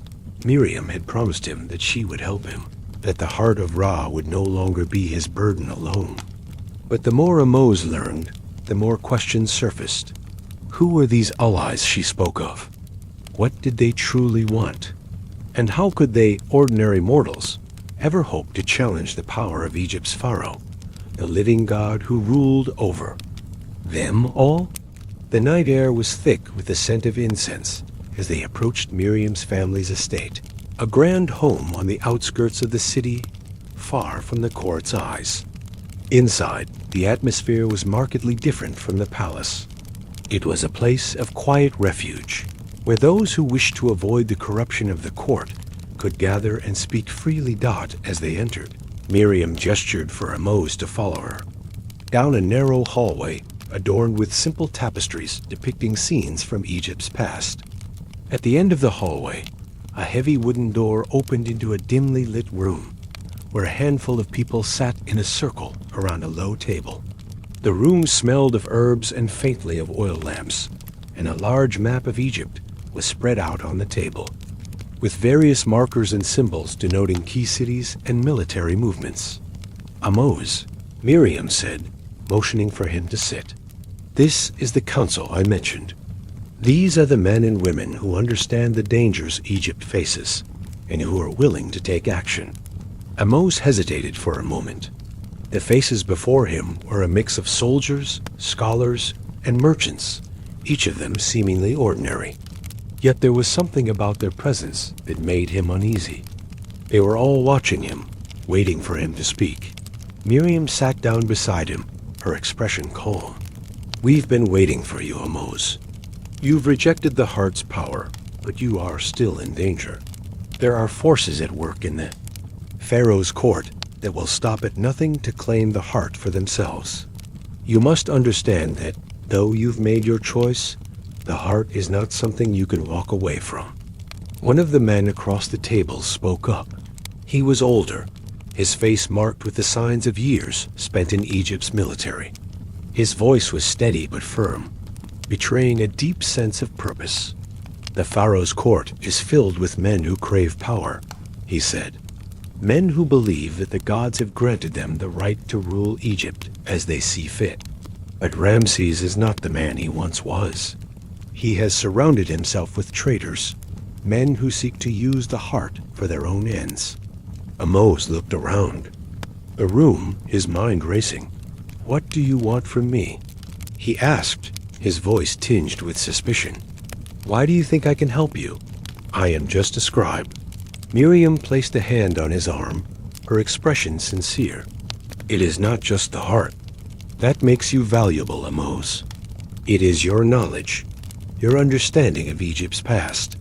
Miriam had promised him that she would help him, that the heart of Ra would no longer be his burden alone. But the more Ahmose learned, the more questions surfaced. Who were these allies she spoke of? What did they truly want? And how could they, ordinary mortals, ever hope to challenge the power of Egypt's Pharaoh, the living god who ruled over them all? The night air was thick with the scent of incense as they approached Miriam's family's estate, a grand home on the outskirts of the city, far from the court's eyes. Inside, the atmosphere was markedly different from the palace. It was a place of quiet refuge, where those who wished to avoid the corruption of the court could gather and speak freely as they entered. Miriam gestured for Ahmose to follow her. Down a narrow hallway, adorned with simple tapestries depicting scenes from Egypt's past. At the end of the hallway, a heavy wooden door opened into a dimly lit room, where a handful of people sat in a circle around a low table. The room smelled of herbs and faintly of oil lamps, and a large map of Egypt was spread out on the table, with various markers and symbols denoting key cities and military movements. "Ahmose," Miriam said, motioning for him to sit. "This is the council I mentioned. These are the men and women who understand the dangers Egypt faces and who are willing to take action. Ahmose hesitated for a moment. The faces before him were a mix of soldiers, scholars, and merchants, each of them seemingly ordinary. Yet there was something about their presence that made him uneasy. They were all watching him, waiting for him to speak. Miriam sat down beside him, her expression calm. "We've been waiting for you, Ahmose. You've rejected the heart's power, but you are still in danger. There are forces at work in the Pharaoh's court that will stop at nothing to claim the heart for themselves. You must understand that, though you've made your choice, the heart is not something you can walk away from." One of the men across the table spoke up. He was older, his face marked with the signs of years spent in Egypt's military. His voice was steady but firm, betraying a deep sense of purpose. "The Pharaoh's court is filled with men who crave power," he said. "Men who believe that the gods have granted them the right to rule Egypt as they see fit. But Ramses is not the man he once was. He has surrounded himself with traitors, men who seek to use the heart for their own ends." Ahmose looked around the room, his mind racing. "What do you want from me?" he asked, his voice tinged with suspicion. "Why do you think I can help you? I am just a scribe." Miriam placed a hand on his arm, her expression sincere. "It is not just the heart. That makes you valuable, Ahmose. It is your knowledge, your understanding of Egypt's past.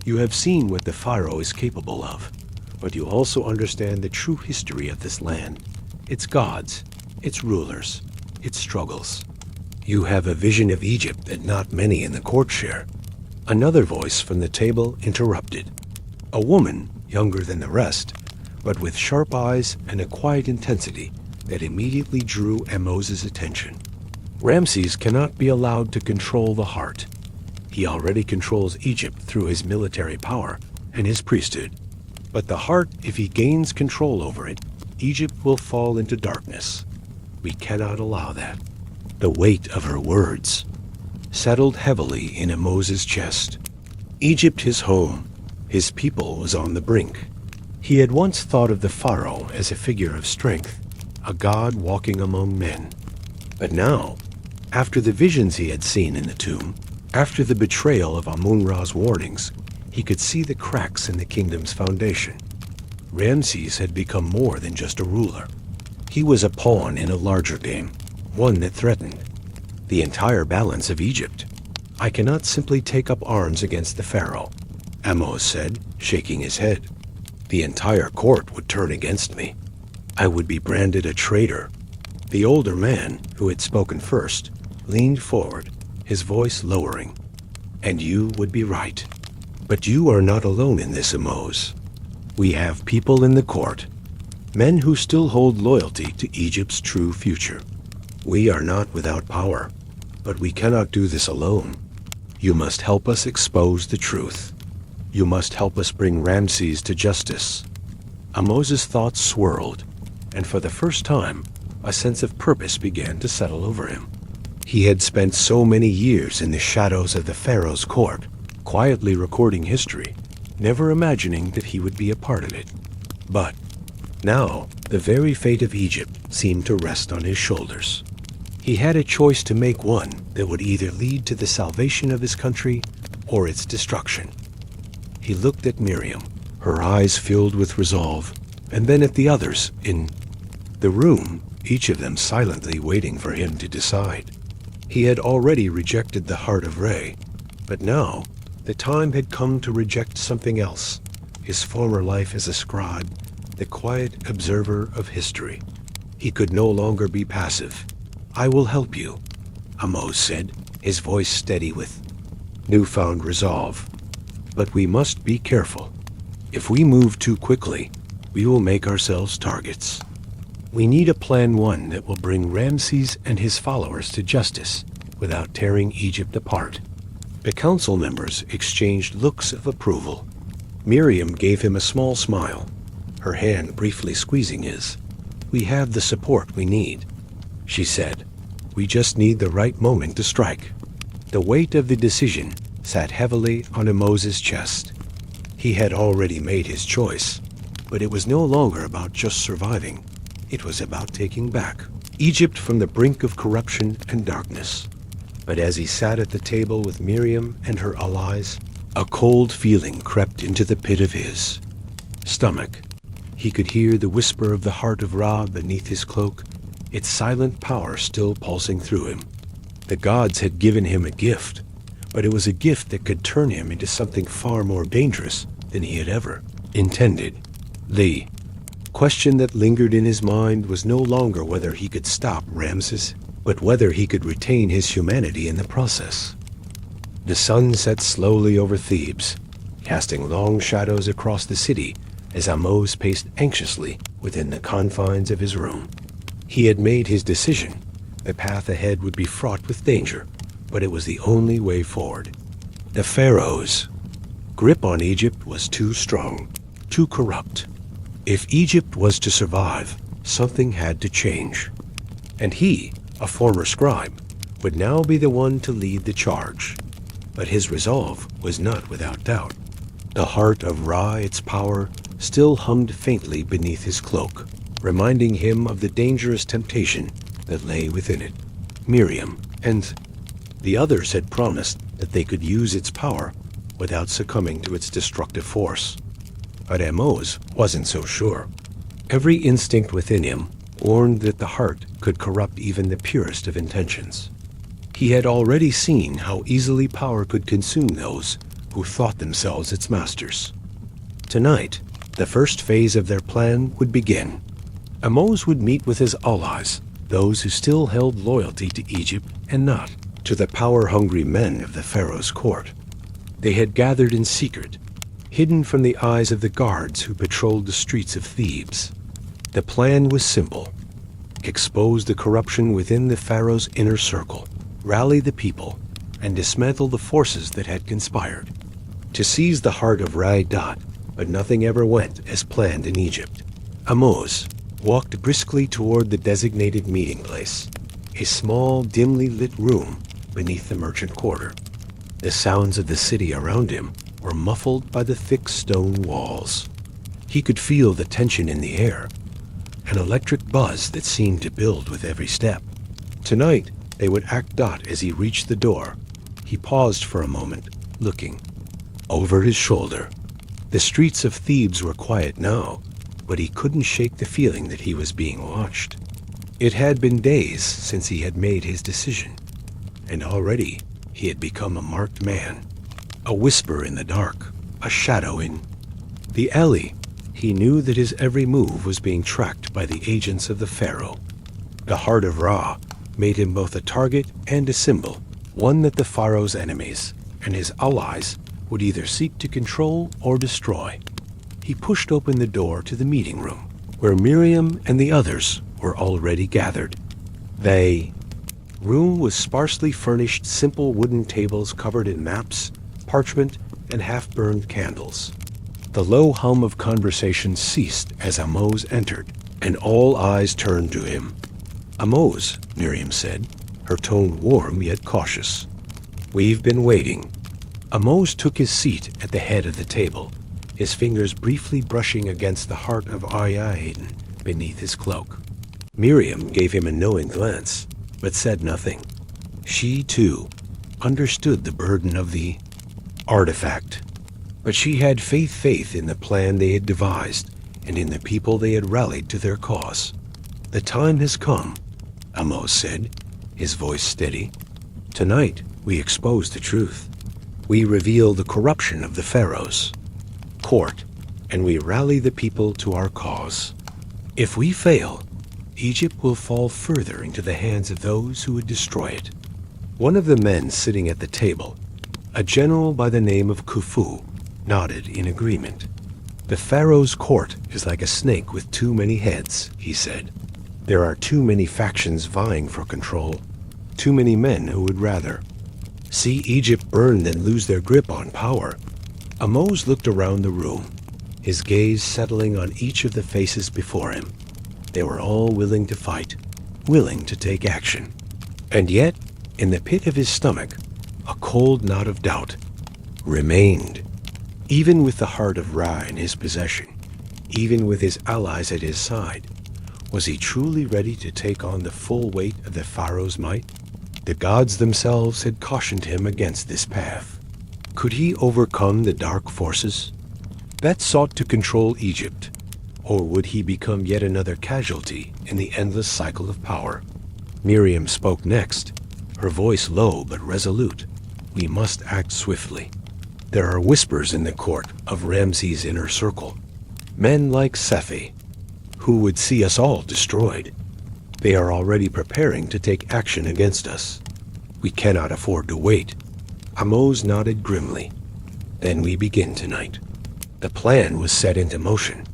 You have seen what the Pharaoh is capable of, but you also understand the true history of this land, its gods, its rulers, its struggles. You have a vision of Egypt that not many in the court share." Another voice from the table interrupted. A woman, younger than the rest, but with sharp eyes and a quiet intensity that immediately drew Ahmose's attention. "Ramses cannot be allowed to control the heart. He already controls Egypt through his military power and his priesthood. But the heart, if he gains control over it, Egypt will fall into darkness. We cannot allow that." The weight of her words settled heavily in Ahmose's chest. Egypt, his home, his people, was on the brink. He had once thought of the Pharaoh as a figure of strength, a god walking among men. But now, after the visions he had seen in the tomb, after the betrayal of Amun-Ra's warnings, he could see the cracks in the kingdom's foundation. Ramses had become more than just a ruler. He was a pawn in a larger game, one that threatened the entire balance of Egypt. "I cannot simply take up arms against the Pharaoh," Ahmose said, shaking his head. "The entire court would turn against me. I would be branded a traitor." The older man, who had spoken first, leaned forward, his voice lowering. "And you would be right. But you are not alone in this, Ahmose. We have people in the court, men who still hold loyalty to Egypt's true future. We are not without power, but we cannot do this alone. You must help us expose the truth. You must help us bring Ramses to justice." Ahmose's thoughts swirled, and for the first time, a sense of purpose began to settle over him. He had spent so many years in the shadows of the Pharaoh's court, quietly recording history, never imagining that he would be a part of it. But now, the very fate of Egypt seemed to rest on his shoulders. He had a choice to make, one that would either lead to the salvation of his country or its destruction. He looked at Miriam, her eyes filled with resolve, and then at the others in the room, each of them silently waiting for him to decide. He had already rejected the heart of Re, but now the time had come to reject something else, his former life as a scribe, the quiet observer of history. He could no longer be passive. "I will help you," Ahmose said, his voice steady with newfound resolve. "But we must be careful. If we move too quickly, we will make ourselves targets. We need a plan, one that will bring Ramses and his followers to justice without tearing Egypt apart." The council members exchanged looks of approval. Miriam gave him a small smile, her hand briefly squeezing his. "We have the support we need," she said. "We just need the right moment to strike." The weight of the decision sat heavily on Ahmose's chest. He had already made his choice, but it was no longer about just surviving. It was about taking back Egypt from the brink of corruption and darkness. But as he sat at the table with Miriam and her allies, a cold feeling crept into the pit of his stomach. He could hear the whisper of the heart of Ra beneath his cloak, its silent power still pulsing through him. The gods had given him a gift, but it was a gift that could turn him into something far more dangerous than he had ever intended. The question that lingered in his mind was no longer whether he could stop Ramses, but whether he could retain his humanity in the process. The sun set slowly over Thebes, casting long shadows across the city as Ahmose paced anxiously within the confines of his room. He had made his decision. The path ahead would be fraught with danger, but it was the only way forward. The Pharaoh's grip on Egypt was too strong, too corrupt. If Egypt was to survive, something had to change. And he, a former scribe, would now be the one to lead the charge. But his resolve was not without doubt. The heart of Ra, its power, still hummed faintly beneath his cloak, reminding him of the dangerous temptation that lay within it. Miriam and the others had promised that they could use its power without succumbing to its destructive force. But Ahmose wasn't so sure. Every instinct within him warned that the heart could corrupt even the purest of intentions. He had already seen how easily power could consume those who thought themselves its masters. Tonight, the first phase of their plan would begin. Ahmose would meet with his allies, those who still held loyalty to Egypt and not to the power-hungry men of the Pharaoh's court. They had gathered in secret, hidden from the eyes of the guards who patrolled the streets of Thebes. The plan was simple: expose the corruption within the Pharaoh's inner circle, rally the people, and dismantle the forces that had conspired to seize the heart of Ra-Dot. But nothing ever went as planned in Egypt. Ahmose walked briskly toward the designated meeting place, a small, dimly lit room beneath the merchant quarter. The sounds of the city around him were muffled by the thick stone walls. He could feel the tension in the air, an electric buzz that seemed to build with every step. Tonight, they would act Dot as he reached the door. He paused for a moment, looking over his shoulder. The streets of Thebes were quiet now, but he couldn't shake the feeling that he was being watched. It had been days since he had made his decision, and already he had become a marked man. A whisper in the dark, a shadow in the alley. He knew that his every move was being tracked by the agents of the Pharaoh. The heart of Ra made him both a target and a symbol, one that the Pharaoh's enemies and his allies would either seek to control or destroy. He pushed open the door to the meeting room, where Miriam and the others were already gathered. The room was sparsely furnished, simple wooden tables covered in maps, parchment, and half-burned candles. The low hum of conversation ceased as Ahmose entered, and all eyes turned to him. "Ahmose," Miriam said, her tone warm yet cautious. "We've been waiting." Ahmose took his seat at the head of the table, his fingers briefly brushing against the heart of Ariadne beneath his cloak. Miriam gave him a knowing glance, but said nothing. She, too, understood the burden of the artifact, but she had faith in the plan they had devised and in the people they had rallied to their cause. "The time has come," Ahmose said, his voice steady. "Tonight we expose the truth. We reveal the corruption of the Pharaoh's court, and we rally the people to our cause. If we fail, Egypt will fall further into the hands of those who would destroy it." One of the men sitting at the table, a general by the name of Khufu, nodded in agreement. "The Pharaoh's court is like a snake with too many heads," he said. "There are too many factions vying for control, too many men who would rather see Egypt burn than lose their grip on power." Ahmose looked around the room, his gaze settling on each of the faces before him. They were all willing to fight, willing to take action. And yet, in the pit of his stomach, a cold knot of doubt remained. Even with the heart of Ra in his possession, even with his allies at his side, was he truly ready to take on the full weight of the Pharaoh's might? The gods themselves had cautioned him against this path. Could he overcome the dark forces that sought to control Egypt? Or would he become yet another casualty in the endless cycle of power? Miriam spoke next, her voice low but resolute. We must act swiftly. There are whispers in the court of Ramses' inner circle. Men like Sethi, who would see us all destroyed. They are already preparing to take action against us. We cannot afford to wait. Ahmose nodded grimly. Then we begin tonight. The plan was set into motion.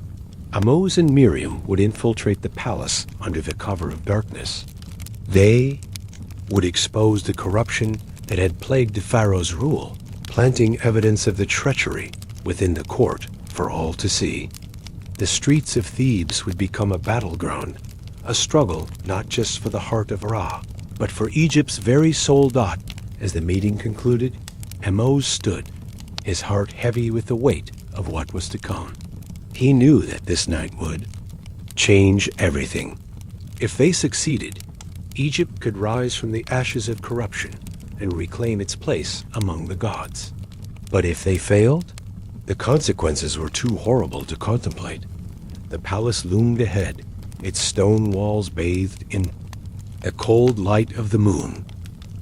Ahmose and Miriam would infiltrate the palace under the cover of darkness. They would expose the corruption that had plagued the Pharaoh's rule, planting evidence of the treachery within the court for all to see. The streets of Thebes would become a battleground, a struggle not just for the heart of Ra, but for Egypt's very soul. As the meeting concluded, Ahmose stood, his heart heavy with the weight of what was to come. He knew that this night would change everything. If they succeeded, Egypt could rise from the ashes of corruption and reclaim its place among the gods. But if they failed, the consequences were too horrible to contemplate. The palace loomed ahead, its stone walls bathed in a cold light of the moon.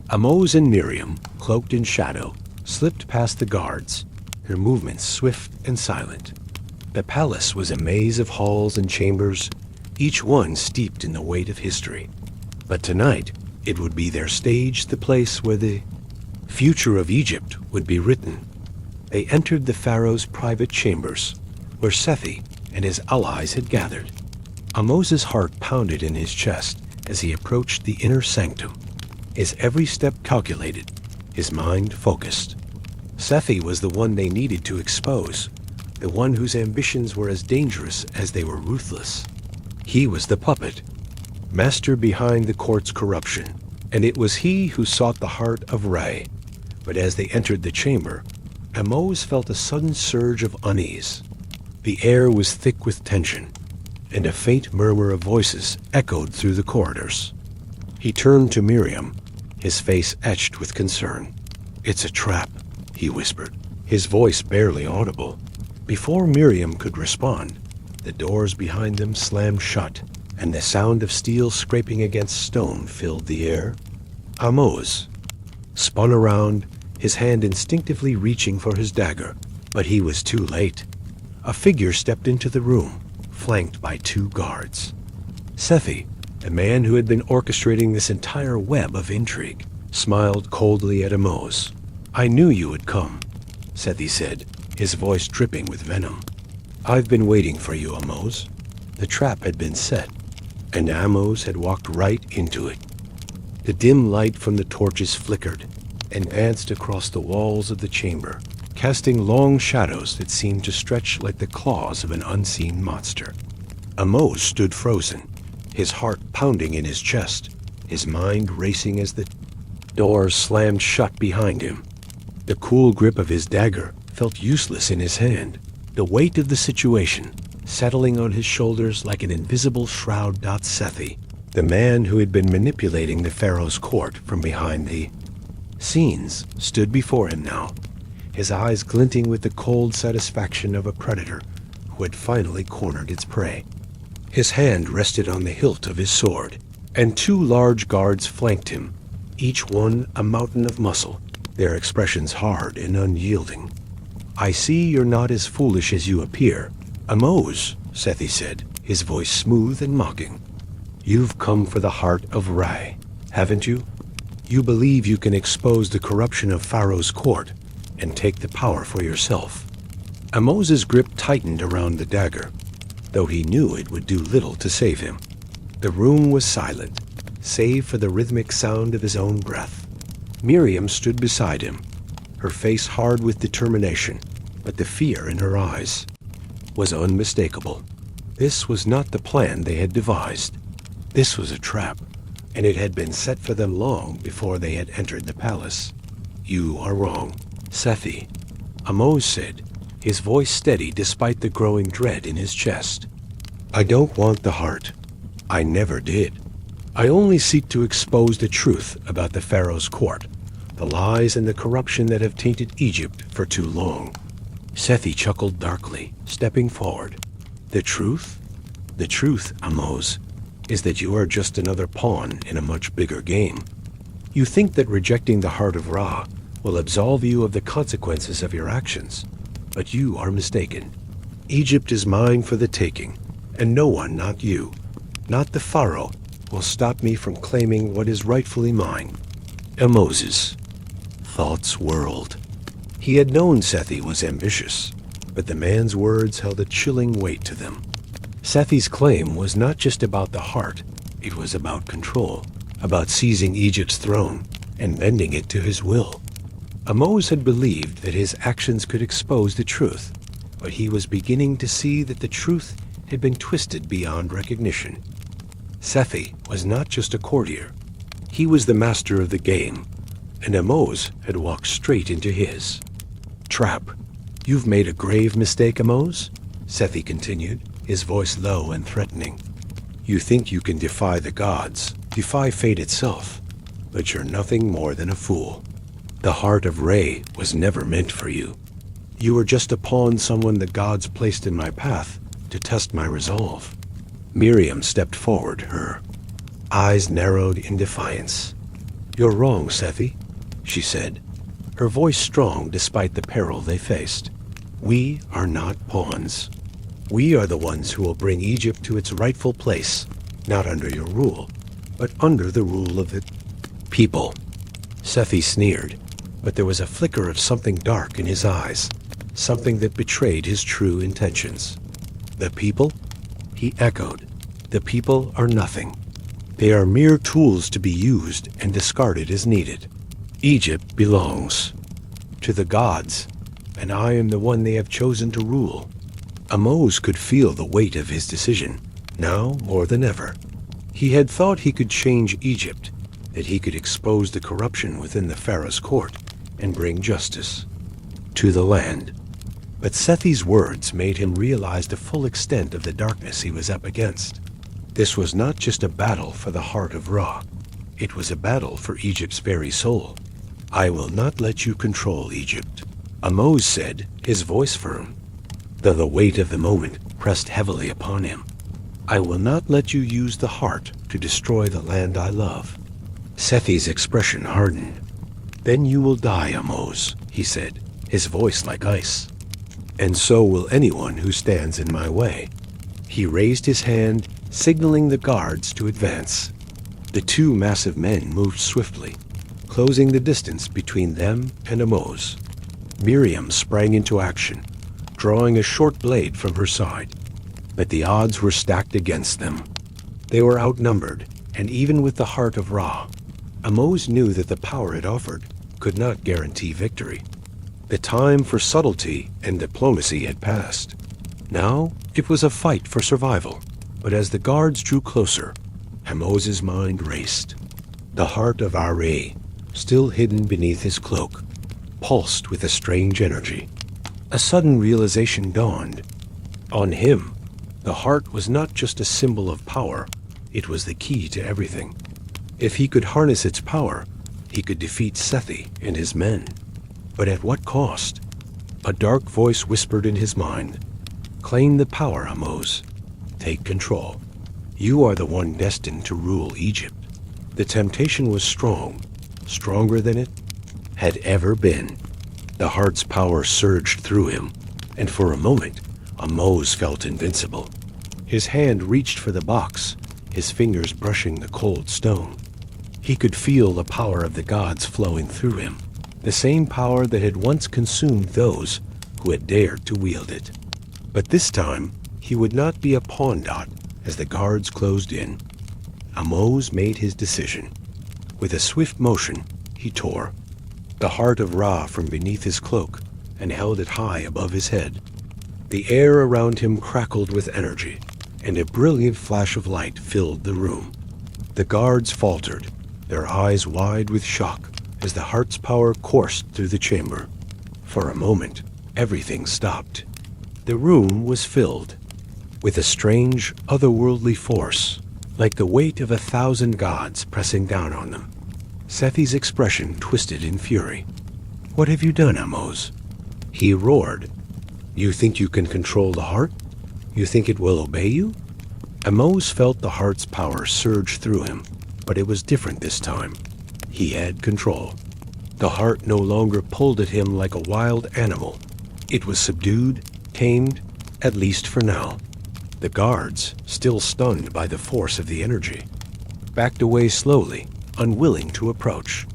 Ahmose and Miriam, cloaked in shadow, slipped past the guards, their movements swift and silent. The palace was a maze of halls and chambers, each one steeped in the weight of history. But tonight, it would be their stage, the place where the future of Egypt would be written. They entered the Pharaoh's private chambers, where Sethi and his allies had gathered. Ahmose's heart pounded in his chest as he approached the inner sanctum, his every step calculated, his mind focused. Sethi was the one they needed to expose, the one whose ambitions were as dangerous as they were ruthless. He was the puppet, master behind the court's corruption, and it was he who sought the heart of Ra. But as they entered the chamber, Ahmose felt a sudden surge of unease. The air was thick with tension, and a faint murmur of voices echoed through the corridors. He turned to Miriam, his face etched with concern. "It's a trap," he whispered, his voice barely audible. Before Miriam could respond, the doors behind them slammed shut, and the sound of steel scraping against stone filled the air. Ahmose spun around, his hand instinctively reaching for his dagger, but he was too late. A figure stepped into the room, flanked by two guards. Sethi, a man who had been orchestrating this entire web of intrigue, smiled coldly at Ahmose. "I knew you would come," Sethi said, his voice dripping with venom. "I've been waiting for you, Ahmose." The trap had been set, and Ahmose had walked right into it. The dim light from the torches flickered and danced across the walls of the chamber, casting long shadows that seemed to stretch like the claws of an unseen monster. Ahmose stood frozen, his heart pounding in his chest, his mind racing as the doors slammed shut behind him. The cool grip of his dagger felt useless in his hand, the weight of the situation settling on his shoulders like an invisible shroud. Sethi, the man who had been manipulating the Pharaoh's court from behind the scenes, stood before him now, his eyes glinting with the cold satisfaction of a predator who had finally cornered its prey. His hand rested on the hilt of his sword, and two large guards flanked him, each one a mountain of muscle, their expressions hard and unyielding. "I see you're not as foolish as you appear, Ahmose," Sethi said, his voice smooth and mocking. "You've come for the heart of Ra, haven't you? You believe you can expose the corruption of Pharaoh's court and take the power for yourself." Ahmose's grip tightened around the dagger, though he knew it would do little to save him. The room was silent, save for the rhythmic sound of his own breath. Miriam stood beside him, her face hard with determination, but the fear in her eyes was unmistakable. This was not the plan they had devised. This was a trap, and it had been set for them long before they had entered the palace. You are wrong. Sethi, Ahmose said, his voice steady despite the growing dread in his chest. I don't want the heart. I never did. I only seek to expose the truth about the Pharaoh's court, the lies and the corruption that have tainted Egypt for too long. Sethi chuckled darkly, stepping forward. The truth? The truth, Ahmose, is that you are just another pawn in a much bigger game. You think that rejecting the heart of Ra will absolve you of the consequences of your actions, but you are mistaken. Egypt is mine for the taking, and no one, not you, not the Pharaoh, will stop me from claiming what is rightfully mine. Ahmose's thoughts whirled. He had known Sethi was ambitious, but the man's words held a chilling weight to them. Sethi's claim was not just about the heart, it was about control, about seizing Egypt's throne and bending it to his will. Ahmose had believed that his actions could expose the truth, but he was beginning to see that the truth had been twisted beyond recognition. Sethi was not just a courtier. He was the master of the game, and Ahmose had walked straight into his trap. You've made a grave mistake, Ahmose, Sethi continued, his voice low and threatening. You think you can defy the gods, defy fate itself, but you're nothing more than a fool. The heart of Re was never meant for you. You were just a pawn someone the gods placed in my path to test my resolve. Miriam stepped forward, her eyes narrowed in defiance. You're wrong, Sethi, she said, her voice strong despite the peril they faced. We are not pawns. We are the ones who will bring Egypt to its rightful place, not under your rule, but under the rule of the people. Sethi sneered, but there was a flicker of something dark in his eyes, something that betrayed his true intentions. The people? He echoed. The people are nothing. They are mere tools to be used and discarded as needed. Egypt belongs to the gods, and I am the one they have chosen to rule. Ahmose could feel the weight of his decision, now more than ever. He had thought he could change Egypt, that he could expose the corruption within the Pharaoh's court and bring justice to the land. But Sethi's words made him realize the full extent of the darkness he was up against. This was not just a battle for the heart of Ra. It was a battle for Egypt's very soul. I will not let you control Egypt, Ahmose said, his voice firm, though the weight of the moment pressed heavily upon him. I will not let you use the heart to destroy the land I love. Sethi's expression hardened. Then you will die, Ahmose, he said, his voice like ice. And so will anyone who stands in my way. He raised his hand, signaling the guards to advance. The two massive men moved swiftly, closing the distance between them and Ahmose. Miriam sprang into action, drawing a short blade from her side. But the odds were stacked against them. They were outnumbered, and even with the heart of Ra, Ahmose knew that the power it offered could not guarantee victory. The time for subtlety and diplomacy had passed. Now it was a fight for survival. But as the guards drew closer, Ahmose's mind raced. The heart of Ra, still hidden beneath his cloak, pulsed with a strange energy. A sudden realization dawned. On him, the heart was not just a symbol of power, it was the key to everything. If he could harness its power, he could defeat Sethi and his men. But at what cost? A dark voice whispered in his mind, Claim the power, Ahmose. Take control. You are the one destined to rule Egypt. The temptation was strong, stronger than it had ever been. The heart's power surged through him, and for a moment, Ahmose felt invincible. His hand reached for the box, his fingers brushing the cold stone. He could feel the power of the gods flowing through him, the same power that had once consumed those who had dared to wield it. But this time, he would not be a pawn dot as the guards closed in. Ahmose made his decision. With a swift motion, he tore the heart of Ra from beneath his cloak and held it high above his head. The air around him crackled with energy, and a brilliant flash of light filled the room. The guards faltered, their eyes wide with shock, as the heart's power coursed through the chamber. For a moment, everything stopped. The room was filled with a strange, otherworldly force, like the weight of 1,000 gods pressing down on them. Sethi's expression twisted in fury. "What have you done, Ahmose?" He roared. "You think you can control the heart? You think it will obey you?" Ahmose felt the heart's power surge through him, but it was different this time. He had control. The heart no longer pulled at him like a wild animal. It was subdued, tamed, at least for now. The guards, still stunned by the force of the energy, backed away slowly, unwilling to approach.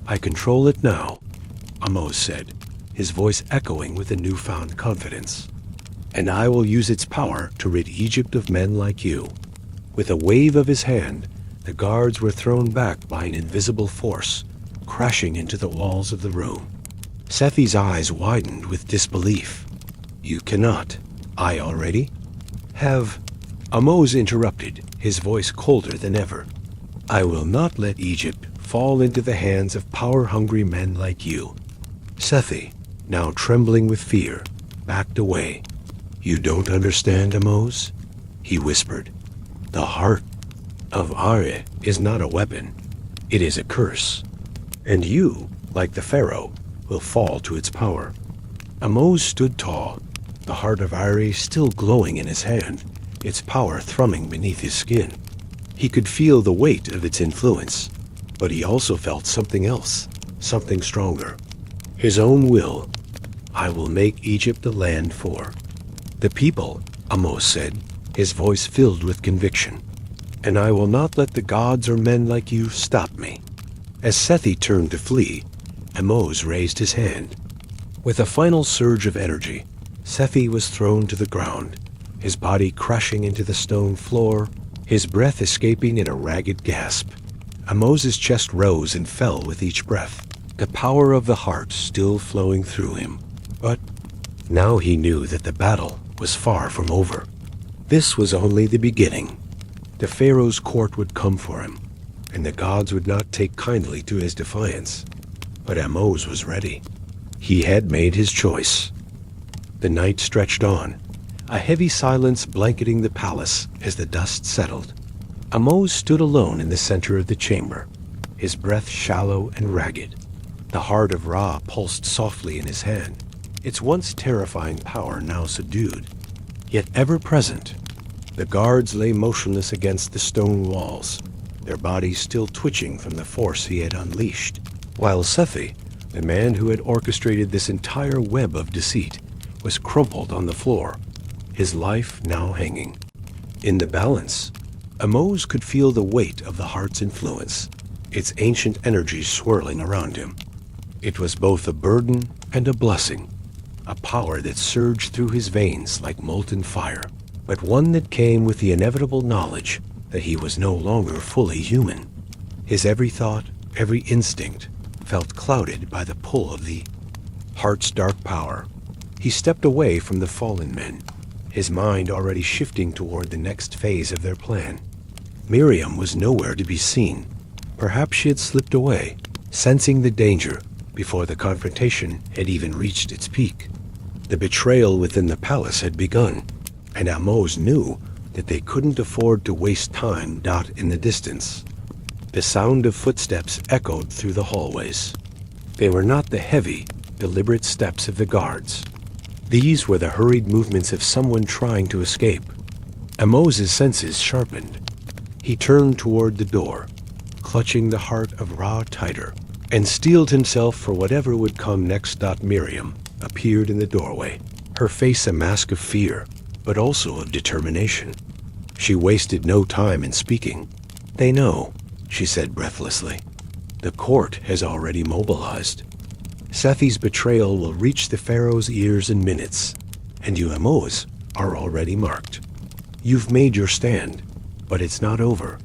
"I control it now," Ahmose said, his voice echoing with a newfound confidence. "And I will use its power to rid Egypt of men like you." With a wave of his hand, the guards were thrown back by an invisible force, crashing into the walls of the room. Sethi's eyes widened with disbelief. "You cannot. I already have..." Ahmose interrupted, his voice colder than ever. "I will not let Egypt fall into the hands of power-hungry men like you." Sethi, now trembling with fear, backed away. "You don't understand, Ahmose," he whispered. "The heart of Are is not a weapon. It is a curse. And you, like the Pharaoh, will fall to its power." Ahmose stood tall, the heart of Are still glowing in his hand, its power thrumming beneath his skin. He could feel the weight of its influence, but he also felt something else, something stronger. His own will. "I will make Egypt a land for the people," Ahmose said, his voice filled with conviction. "And I will not let the gods or men like you stop me." As Sethi turned to flee, Ahmose raised his hand. With a final surge of energy, Sethi was thrown to the ground, his body crashing into the stone floor, his breath escaping in a ragged gasp. Ahmose's chest rose and fell with each breath, the power of the heart still flowing through him. But now he knew that the battle was far from over. This was only the beginning. The Pharaoh's court would come for him, and the gods would not take kindly to his defiance. But Ahmose was ready. He had made his choice. The night stretched on, a heavy silence blanketing the palace as the dust settled. Ahmose stood alone in the center of the chamber, his breath shallow and ragged. The heart of Ra pulsed softly in his hand, its once terrifying power now subdued, yet ever present. The guards lay motionless against the stone walls, their bodies still twitching from the force he had unleashed, while Sethi, the man who had orchestrated this entire web of deceit, was crumpled on the floor, his life now hanging. In the balance, Ahmose could feel the weight of the heart's influence, its ancient energies swirling around him. It was both a burden and a blessing, a power that surged through his veins like molten fire, but one that came with the inevitable knowledge that he was no longer fully human. His every thought, every instinct, felt clouded by the pull of the heart's dark power. He stepped away from the fallen men, his mind already shifting toward the next phase of their plan. Miriam was nowhere to be seen. Perhaps she had slipped away, sensing the danger before the confrontation had even reached its peak. The betrayal within the palace had begun, and Ahmose knew that they couldn't afford to waste time out in the distance. The sound of footsteps echoed through the hallways. They were not the heavy, deliberate steps of the guards. These were the hurried movements of someone trying to escape. Ahmose's senses sharpened. He turned toward the door, clutching the heart of Ra tighter, and steeled himself for whatever would come next. Miriam appeared in the doorway, her face a mask of fear, but also of determination. She wasted no time in speaking. "They know," she said breathlessly. "The court has already mobilized. Sethi's betrayal will reach the Pharaoh's ears in minutes, and you, Ahmose, are already marked. You've made your stand, but it's not over.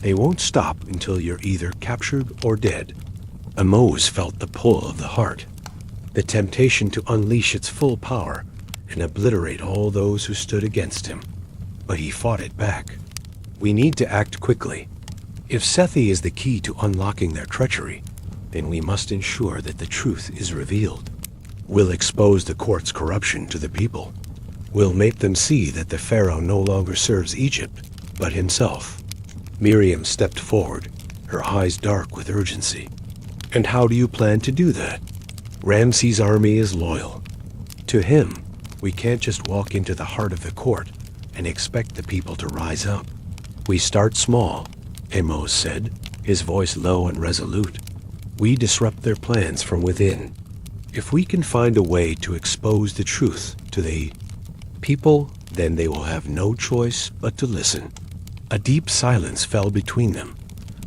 They won't stop until you're either captured or dead." Ahmose felt the pull of the heart, the temptation to unleash its full power and obliterate all those who stood against him. But he fought it back. "We need to act quickly. If Sethi is the key to unlocking their treachery, then we must ensure that the truth is revealed. We'll expose the court's corruption to the people. We'll make them see that the Pharaoh no longer serves Egypt, but himself. Miriam stepped forward, her eyes dark with urgency. And how do you plan to do that? Ramses' army is loyal. To him, we can't just walk into the heart of the court and expect the people to rise up. We start small, Ahmose said, his voice low and resolute. We disrupt their plans from within. If we can find a way to expose the truth to the people, then they will have no choice but to listen. A deep silence fell between them,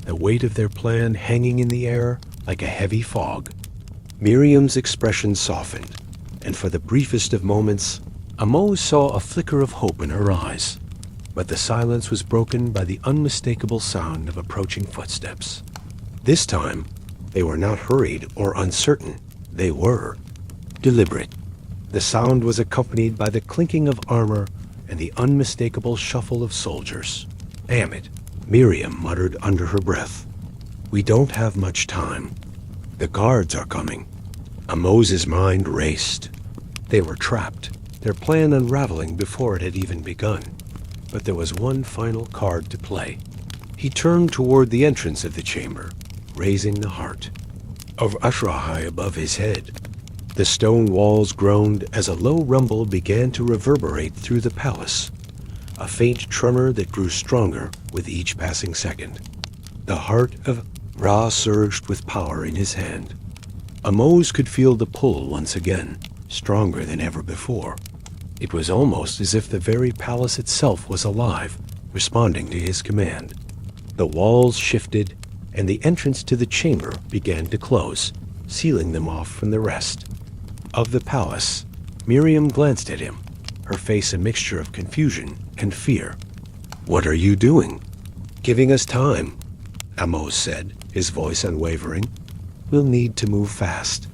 the weight of their plan hanging in the air like a heavy fog. Miriam's expression softened, and for the briefest of moments, Ahmose saw a flicker of hope in her eyes. But the silence was broken by the unmistakable sound of approaching footsteps. This time, they were not hurried or uncertain. They were deliberate. The sound was accompanied by the clinking of armor and the unmistakable shuffle of soldiers. "Damn it," Miriam muttered under her breath. "We don't have much time. The guards are coming." Ahmose's mind raced. They were trapped, their plan unraveling before it had even begun. But there was one final card to play. He turned toward the entrance of the chamber, raising the heart of Ashrahai above his head. The stone walls groaned as a low rumble began to reverberate through the palace, a faint tremor that grew stronger with each passing second. The heart of Ra surged with power in his hand. Ahmose could feel the pull once again, stronger than ever before. It was almost as if the very palace itself was alive, responding to his command. The walls shifted, and the entrance to the chamber began to close, sealing them off from the rest. Of the palace, Miriam glanced at him, her face a mixture of confusion and fear. "What are you doing?" "Giving us time," Ahmose said, his voice unwavering. "We'll need to move fast.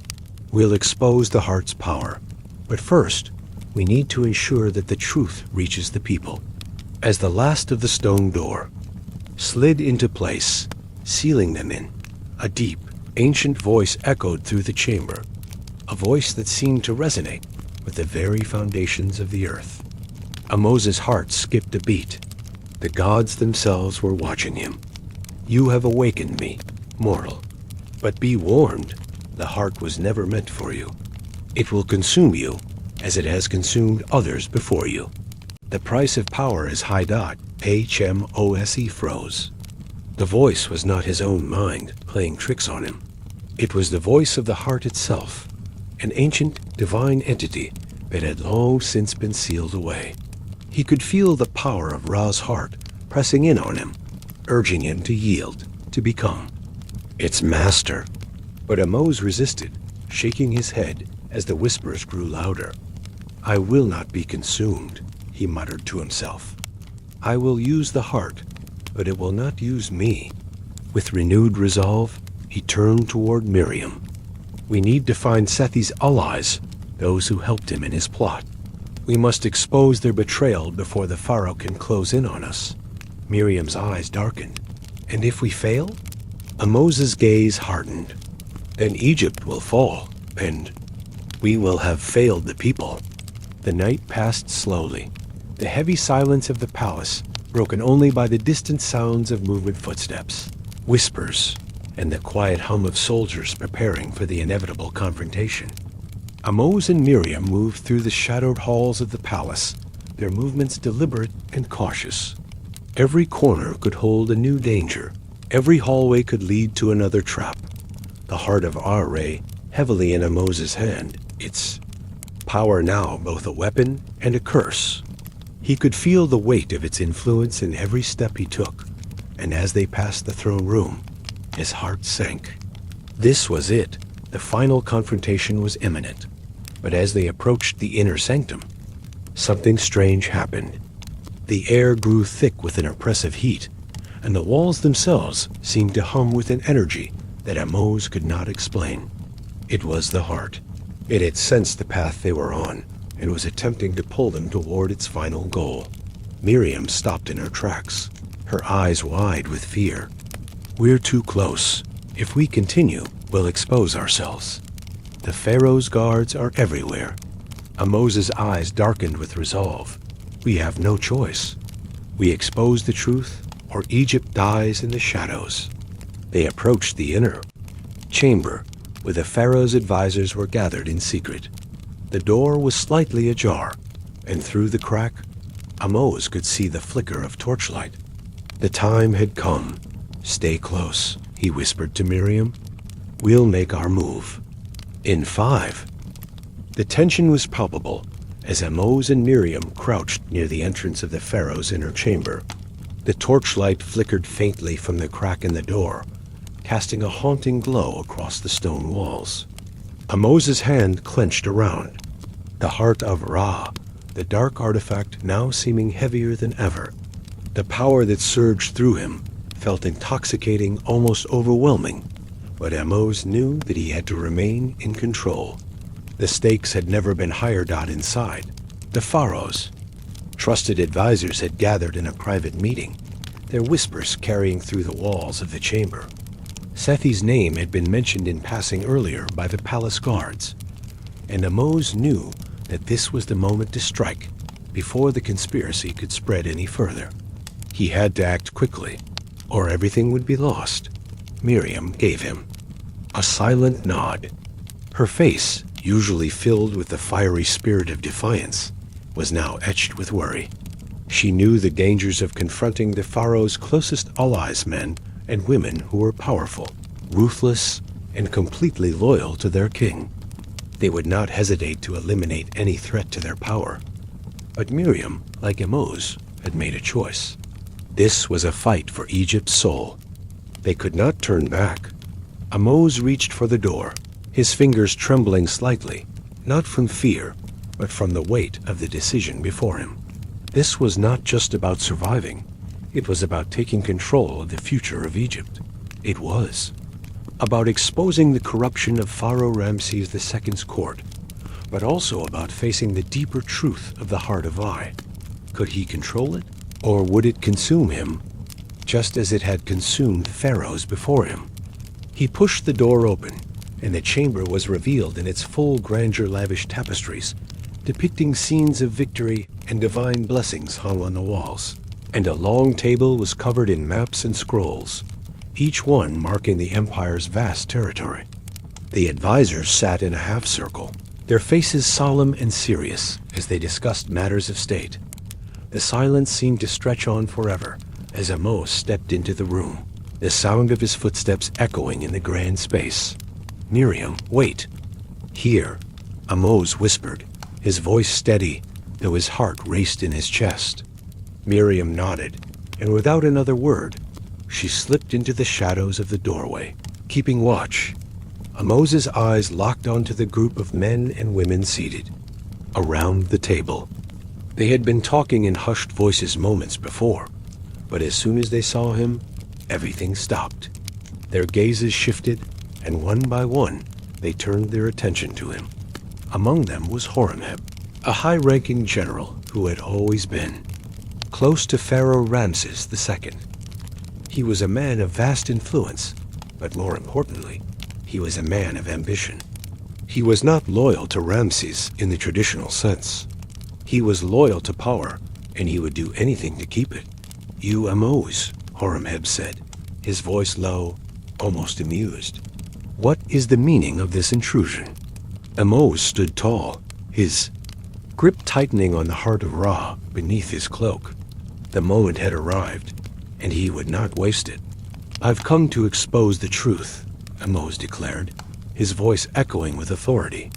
We'll expose the heart's power. But first, we need to ensure that the truth reaches the people." As the last of the stone door slid into place, sealing them in, a deep, ancient voice echoed through the chamber, a voice that seemed to resonate with the very foundations of the earth. Ahmose's heart skipped a beat. The gods themselves were watching him. "You have awakened me, mortal. But be warned, the heart was never meant for you. It will consume you, as it has consumed others before you." The price of power is Haidat, Ahmose froze. The voice was not his own mind playing tricks on him. It was the voice of the heart itself, an ancient divine entity that had long since been sealed away. He could feel the power of Ra's heart pressing in on him, urging him to yield, to become its master. But Ahmose resisted, shaking his head as the whispers grew louder. "I will not be consumed," he muttered to himself. "I will use the heart, but it will not use me." With renewed resolve, he turned toward Miriam. "We need to find Sethi's allies, those who helped him in his plot. We must expose their betrayal before the Pharaoh can close in on us." Miriam's eyes darkened. "And if we fail?" Ahmose's gaze hardened. "Then Egypt will fall, and we will have failed the people." The night passed slowly, the heavy silence of the palace broken only by the distant sounds of moving footsteps, whispers, and the quiet hum of soldiers preparing for the inevitable confrontation. Ahmose and Miriam moved through the shadowed halls of the palace, their movements deliberate and cautious. Every corner could hold a new danger. Every hallway could lead to another trap. The heart of Ra heavily in Ahmose's hand, its power now both a weapon and a curse. He could feel the weight of its influence in every step he took, and as they passed the throne room, his heart sank. This was it. The final confrontation was imminent. But as they approached the inner sanctum, something strange happened. The air grew thick with an oppressive heat, and the walls themselves seemed to hum with an energy that Ahmose could not explain. It was the heart. It had sensed the path they were on, and was attempting to pull them toward its final goal. Miriam stopped in her tracks, her eyes wide with fear. "We're too close. If we continue, we'll expose ourselves. The Pharaoh's guards are everywhere. Ahmose's eyes darkened with resolve. We have no choice. We expose the truth, or Egypt dies in the shadows. They approached the inner chamber, where the Pharaoh's advisors were gathered in secret. The door was slightly ajar, and through the crack, Ahmose could see the flicker of torchlight. The time had come. Stay close, he whispered to Miriam. We'll make our move. In 5. The tension was palpable as Ahmose and Miriam crouched near the entrance of the Pharaoh's inner chamber. The torchlight flickered faintly from the crack in the door, casting a haunting glow across the stone walls. Ahmose's hand clenched around. The heart of Ra, the dark artifact now seeming heavier than ever. The power that surged through him felt intoxicating, almost overwhelming, but Ahmose knew that he had to remain in control. The stakes had never been higher. Inside, the Pharaoh's trusted advisors had gathered in a private meeting, their whispers carrying through the walls of the chamber. Sethi's name had been mentioned in passing earlier by the palace guards, and Ahmose knew that this was the moment to strike before the conspiracy could spread any further. He had to act quickly, or everything would be lost. Miriam gave him a silent nod. Her face, usually filled with the fiery spirit of defiance, was now etched with worry. She knew the dangers of confronting the Pharaoh's closest allies, men and women who were powerful, ruthless, and completely loyal to their king. They would not hesitate to eliminate any threat to their power. But Miriam, like Ahmose, had made a choice. This was a fight for Egypt's soul. They could not turn back. Ahmose reached for the door, his fingers trembling slightly, not from fear, but from the weight of the decision before him. This was not just about surviving. It was about taking control of the future of Egypt. It was about exposing the corruption of Pharaoh Ramses II's court, but also about facing the deeper truth of the heart of I. Could he control it, or would it consume him, just as it had consumed pharaohs before him? He pushed the door open, and the chamber was revealed in its full grandeur. Lavish tapestries, depicting scenes of victory and divine blessings, hung on the walls, and a long table was covered in maps and scrolls, each one marking the empire's vast territory. The advisors sat in a half-circle, their faces solemn and serious as they discussed matters of state. The silence seemed to stretch on forever as Ahmose stepped into the room, the sound of his footsteps echoing in the grand space. Miriam, wait. Here, Ahmose whispered, his voice steady, though his heart raced in his chest. Miriam nodded, and without another word, she slipped into the shadows of the doorway, keeping watch. Ahmose's eyes locked onto the group of men and women seated around the table. They had been talking in hushed voices moments before, but as soon as they saw him, everything stopped. Their gazes shifted, and one by one, they turned their attention to him. Among them was Horemheb, a high-ranking general who had always been close to Pharaoh Ramses II. He was a man of vast influence, but more importantly, he was a man of ambition. He was not loyal to Ramses in the traditional sense. He was loyal to power, and he would do anything to keep it. "You Ahmose," Horemheb said, his voice low, almost amused. "What is the meaning of this intrusion?" Ahmose stood tall, his grip tightening on the heart of Ra beneath his cloak. The moment had arrived, and he would not waste it. "I've come to expose the truth," Ahmose declared, his voice echoing with authority.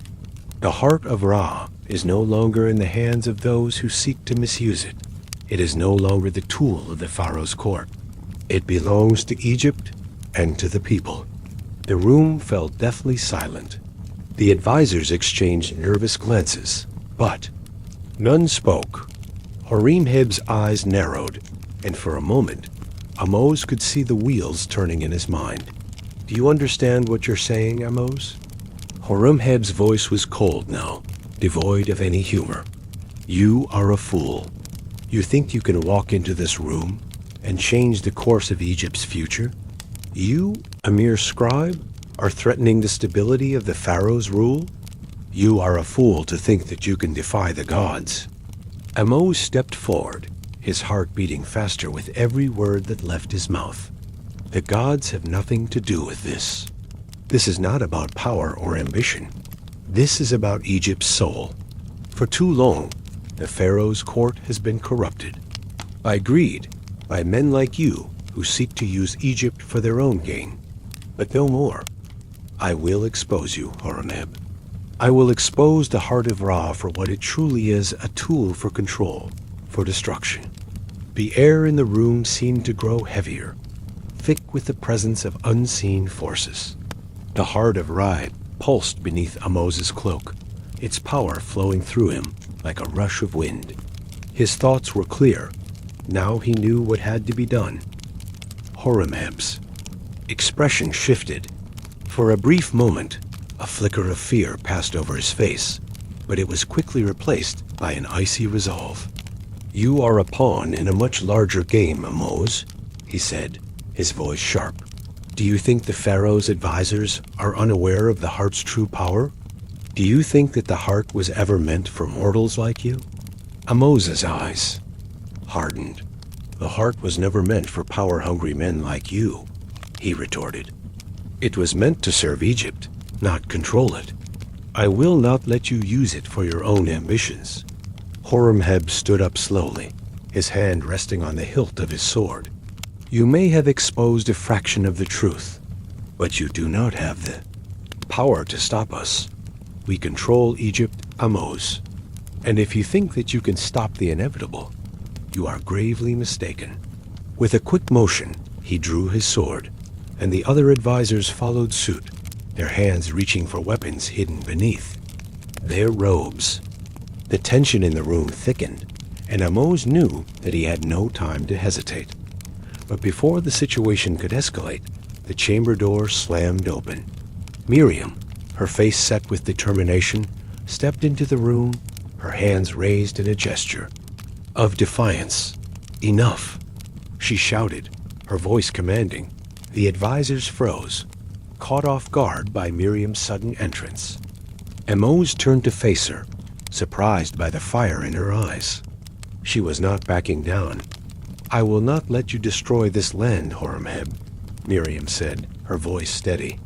"The heart of Ra is no longer in the hands of those who seek to misuse it. It is no longer the tool of the Pharaoh's court. It belongs to Egypt and to the people." The room fell deathly silent. The advisors exchanged nervous glances, but none spoke. Horemheb's eyes narrowed, and for a moment, Ahmose could see the wheels turning in his mind. "Do you understand what you're saying, Ahmose?" Horemheb's voice was cold now, devoid of any humor. "You are a fool. You think you can walk into this room and change the course of Egypt's future? You, a mere scribe, are threatening the stability of the Pharaoh's rule? You are a fool to think that you can defy the gods." Ahmose stepped forward, his heart beating faster with every word that left his mouth. "The gods have nothing to do with this. This is not about power or ambition. This is about Egypt's soul. For too long, the Pharaoh's court has been corrupted by greed, by men like you who seek to use Egypt for their own gain. But no more. I will expose you, Horemheb. I will expose the heart of Ra for what it truly is, a tool for control, for destruction." The air in the room seemed to grow heavier, thick with the presence of unseen forces. The heart of Ra pulsed beneath Ahmose's cloak, its power flowing through him like a rush of wind. His thoughts were clear. Now he knew what had to be done. Horemheb's expression shifted. For a brief moment, a flicker of fear passed over his face, but it was quickly replaced by an icy resolve. "You are a pawn in a much larger game, Ahmose," he said, his voice sharp. "Do you think the Pharaoh's advisors are unaware of the heart's true power? Do you think that the heart was ever meant for mortals like you?" Ahmose's eyes hardened. "The heart was never meant for power-hungry men like you," he retorted. "It was meant to serve Egypt, not control it. I will not let you use it for your own ambitions." Horemheb stood up slowly, his hand resting on the hilt of his sword. "You may have exposed a fraction of the truth, but you do not have the power to stop us. We control Egypt, Ahmose. And if you think that you can stop the inevitable, you are gravely mistaken." With a quick motion, he drew his sword, and the other advisors followed suit, their hands reaching for weapons hidden beneath their robes. The tension in the room thickened, and Ahmose knew that he had no time to hesitate. But before the situation could escalate, the chamber door slammed open. Miriam, her face set with determination, stepped into the room, her hands raised in a gesture of defiance. "Enough!" she shouted, her voice commanding. The advisors froze, caught off guard by Miriam's sudden entrance. Ahmose turned to face her, surprised by the fire in her eyes. She was not backing down. "I will not let you destroy this land, Horemheb," Miriam said, her voice steady.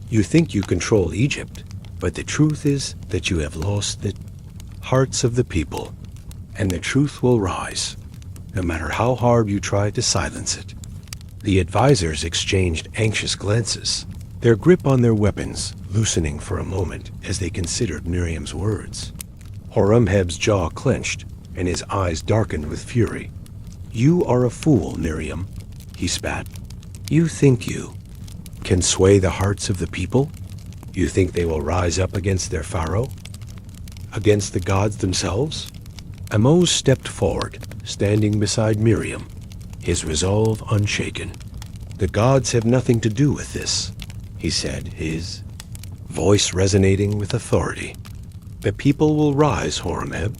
"You think you control Egypt, but the truth is that you have lost the hearts of the people, and the truth will rise, no matter how hard you try to silence it." The advisors exchanged anxious glances, their grip on their weapons loosening for a moment as they considered Miriam's words. Horemheb's jaw clenched, and his eyes darkened with fury. "You are a fool, Miriam," he spat. "You think you can sway the hearts of the people? You think they will rise up against their Pharaoh? Against the gods themselves?" Ahmose stepped forward, standing beside Miriam, his resolve unshaken. "The gods have nothing to do with this," he said, his voice resonating with authority. "The people will rise, Horemheb.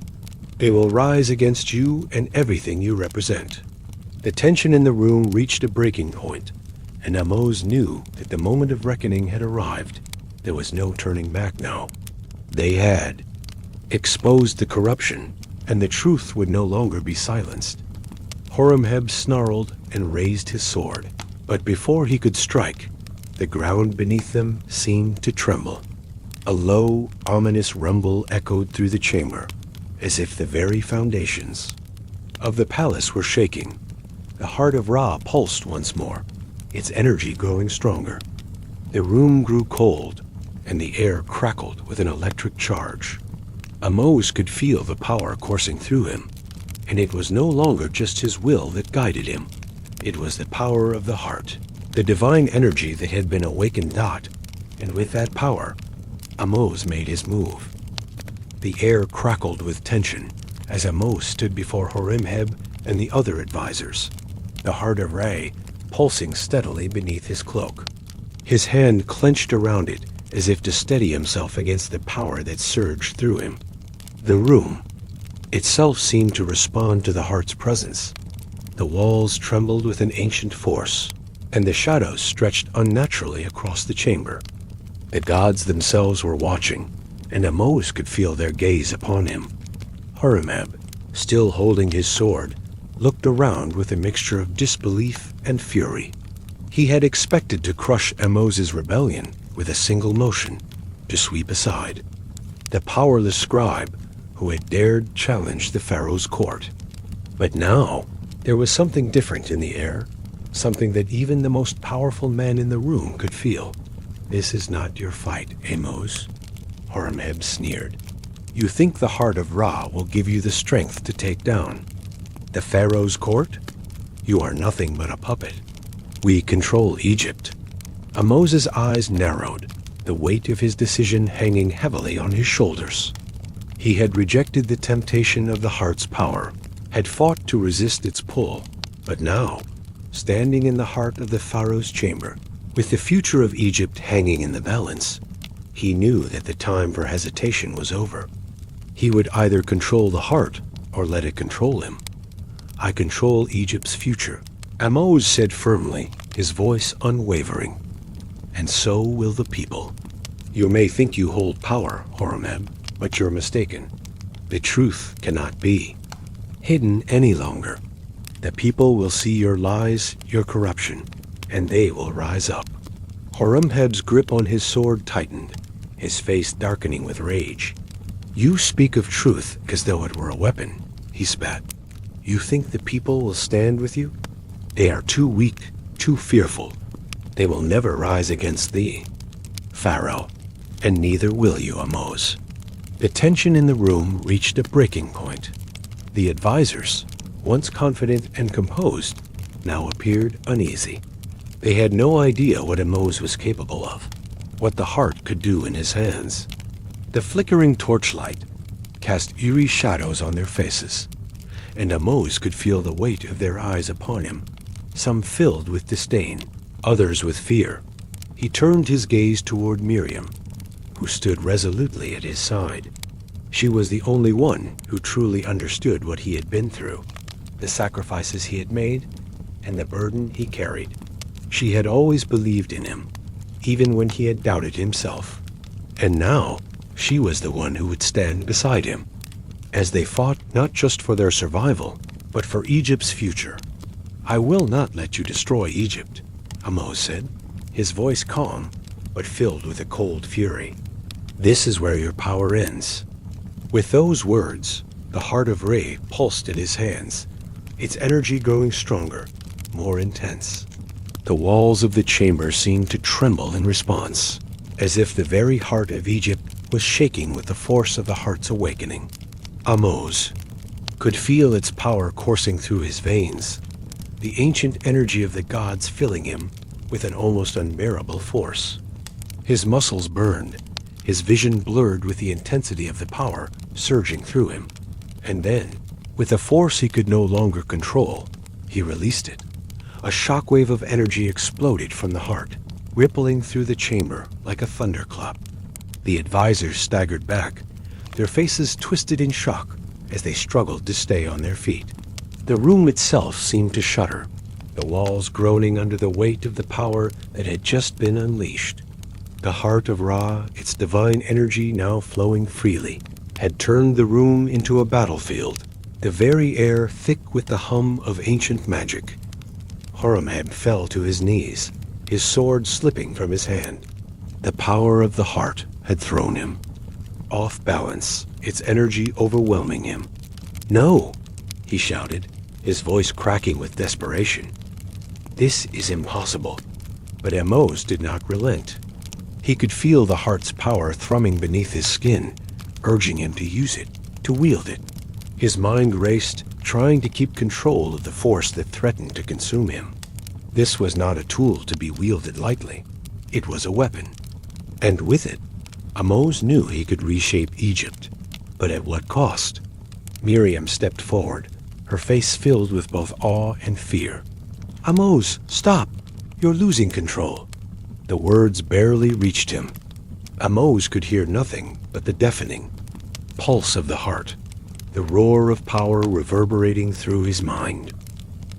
They will rise against you and everything you represent." The tension in the room reached a breaking point, and Ahmose knew that the moment of reckoning had arrived. There was no turning back now. They had exposed the corruption, and the truth would no longer be silenced. Horemheb snarled and raised his sword, but before he could strike, the ground beneath them seemed to tremble. A low, ominous rumble echoed through the chamber, as if the very foundations of the palace were shaking. The heart of Ra pulsed once more, its energy growing stronger. The room grew cold, and the air crackled with an electric charge. Ahmose could feel the power coursing through him, and it was no longer just his will that guided him. It was the power of the heart, the divine energy that had been awakened Dot, and with that power, Ahmose made his move. The air crackled with tension as Ahmose stood before Horemheb and the other advisors, the heart of Ra pulsing steadily beneath his cloak. His hand clenched around it as if to steady himself against the power that surged through him. The room itself seemed to respond to the heart's presence. The walls trembled with an ancient force, and the shadows stretched unnaturally across the chamber. The gods themselves were watching, and Ahmose could feel their gaze upon him. Horemheb, still holding his sword, looked around with a mixture of disbelief and fury. He had expected to crush Ahmose's rebellion with a single motion, to sweep aside the powerless scribe who had dared challenge the Pharaoh's court. But now there was something different in the air, something that even the most powerful man in the room could feel. "This is not your fight, Ahmose," Horemheb sneered. "You think the heart of Ra will give you the strength to take down the Pharaoh's court? You are nothing but a puppet. We control Egypt." Ahmose's eyes narrowed, the weight of his decision hanging heavily on his shoulders. He had rejected the temptation of the heart's power, had fought to resist its pull, but now, standing in the heart of the Pharaoh's chamber, with the future of Egypt hanging in the balance, he knew that the time for hesitation was over. He would either control the heart or let it control him. "I control Egypt's future," Ahmose said firmly, his voice unwavering. "And so will the people." "You may think you hold power, Horemheb, but you're mistaken. The truth cannot be hidden any longer. The people will see your lies, your corruption, and they will rise up." Horemheb's grip on his sword tightened, his face darkening with rage. "You speak of truth as though it were a weapon," he spat. "You think the people will stand with you? They are too weak, too fearful. They will never rise against thee, Pharaoh, and neither will you, Ahmose." The tension in the room reached a breaking point. The advisors, once confident and composed, now appeared uneasy. They had no idea what Ahmose was capable of, what the heart could do in his hands. The flickering torchlight cast eerie shadows on their faces, and Ahmose could feel the weight of their eyes upon him, some filled with disdain, others with fear. He turned his gaze toward Miriam, who stood resolutely at his side. She was the only one who truly understood what he had been through, the sacrifices he had made, and the burden he carried. She had always believed in him, even when he had doubted himself. And now, she was the one who would stand beside him, as they fought not just for their survival, but for Egypt's future. "I will not let you destroy Egypt," Ahmose said, his voice calm, but filled with a cold fury. "This is where your power ends." With those words, the heart of Re pulsed in his hands, its energy growing stronger, more intense. The walls of the chamber seemed to tremble in response, as if the very heart of Egypt was shaking with the force of the heart's awakening. Ahmose could feel its power coursing through his veins, the ancient energy of the gods filling him with an almost unbearable force. His muscles burned, his vision blurred with the intensity of the power surging through him. And then, with a force he could no longer control, he released it. A shockwave of energy exploded from the heart, rippling through the chamber like a thunderclap. The advisors staggered back, their faces twisted in shock as they struggled to stay on their feet. The room itself seemed to shudder, the walls groaning under the weight of the power that had just been unleashed. The heart of Ra, its divine energy now flowing freely, had turned the room into a battlefield, the very air thick with the hum of ancient magic. Horemheb fell to his knees, his sword slipping from his hand. The power of the heart had thrown him off balance, its energy overwhelming him. "No!" he shouted, his voice cracking with desperation. "This is impossible." But Ahmose did not relent. He could feel the heart's power thrumming beneath his skin, urging him to use it, to wield it. His mind raced, trying to keep control of the force that threatened to consume him. This was not a tool to be wielded lightly. It was a weapon. And with it, Ahmose knew he could reshape Egypt. But at what cost? Miriam stepped forward, her face filled with both awe and fear. "Ahmose, stop! You're losing control." The words barely reached him. Ahmose could hear nothing but the deafening pulse of the heart, the roar of power reverberating through his mind.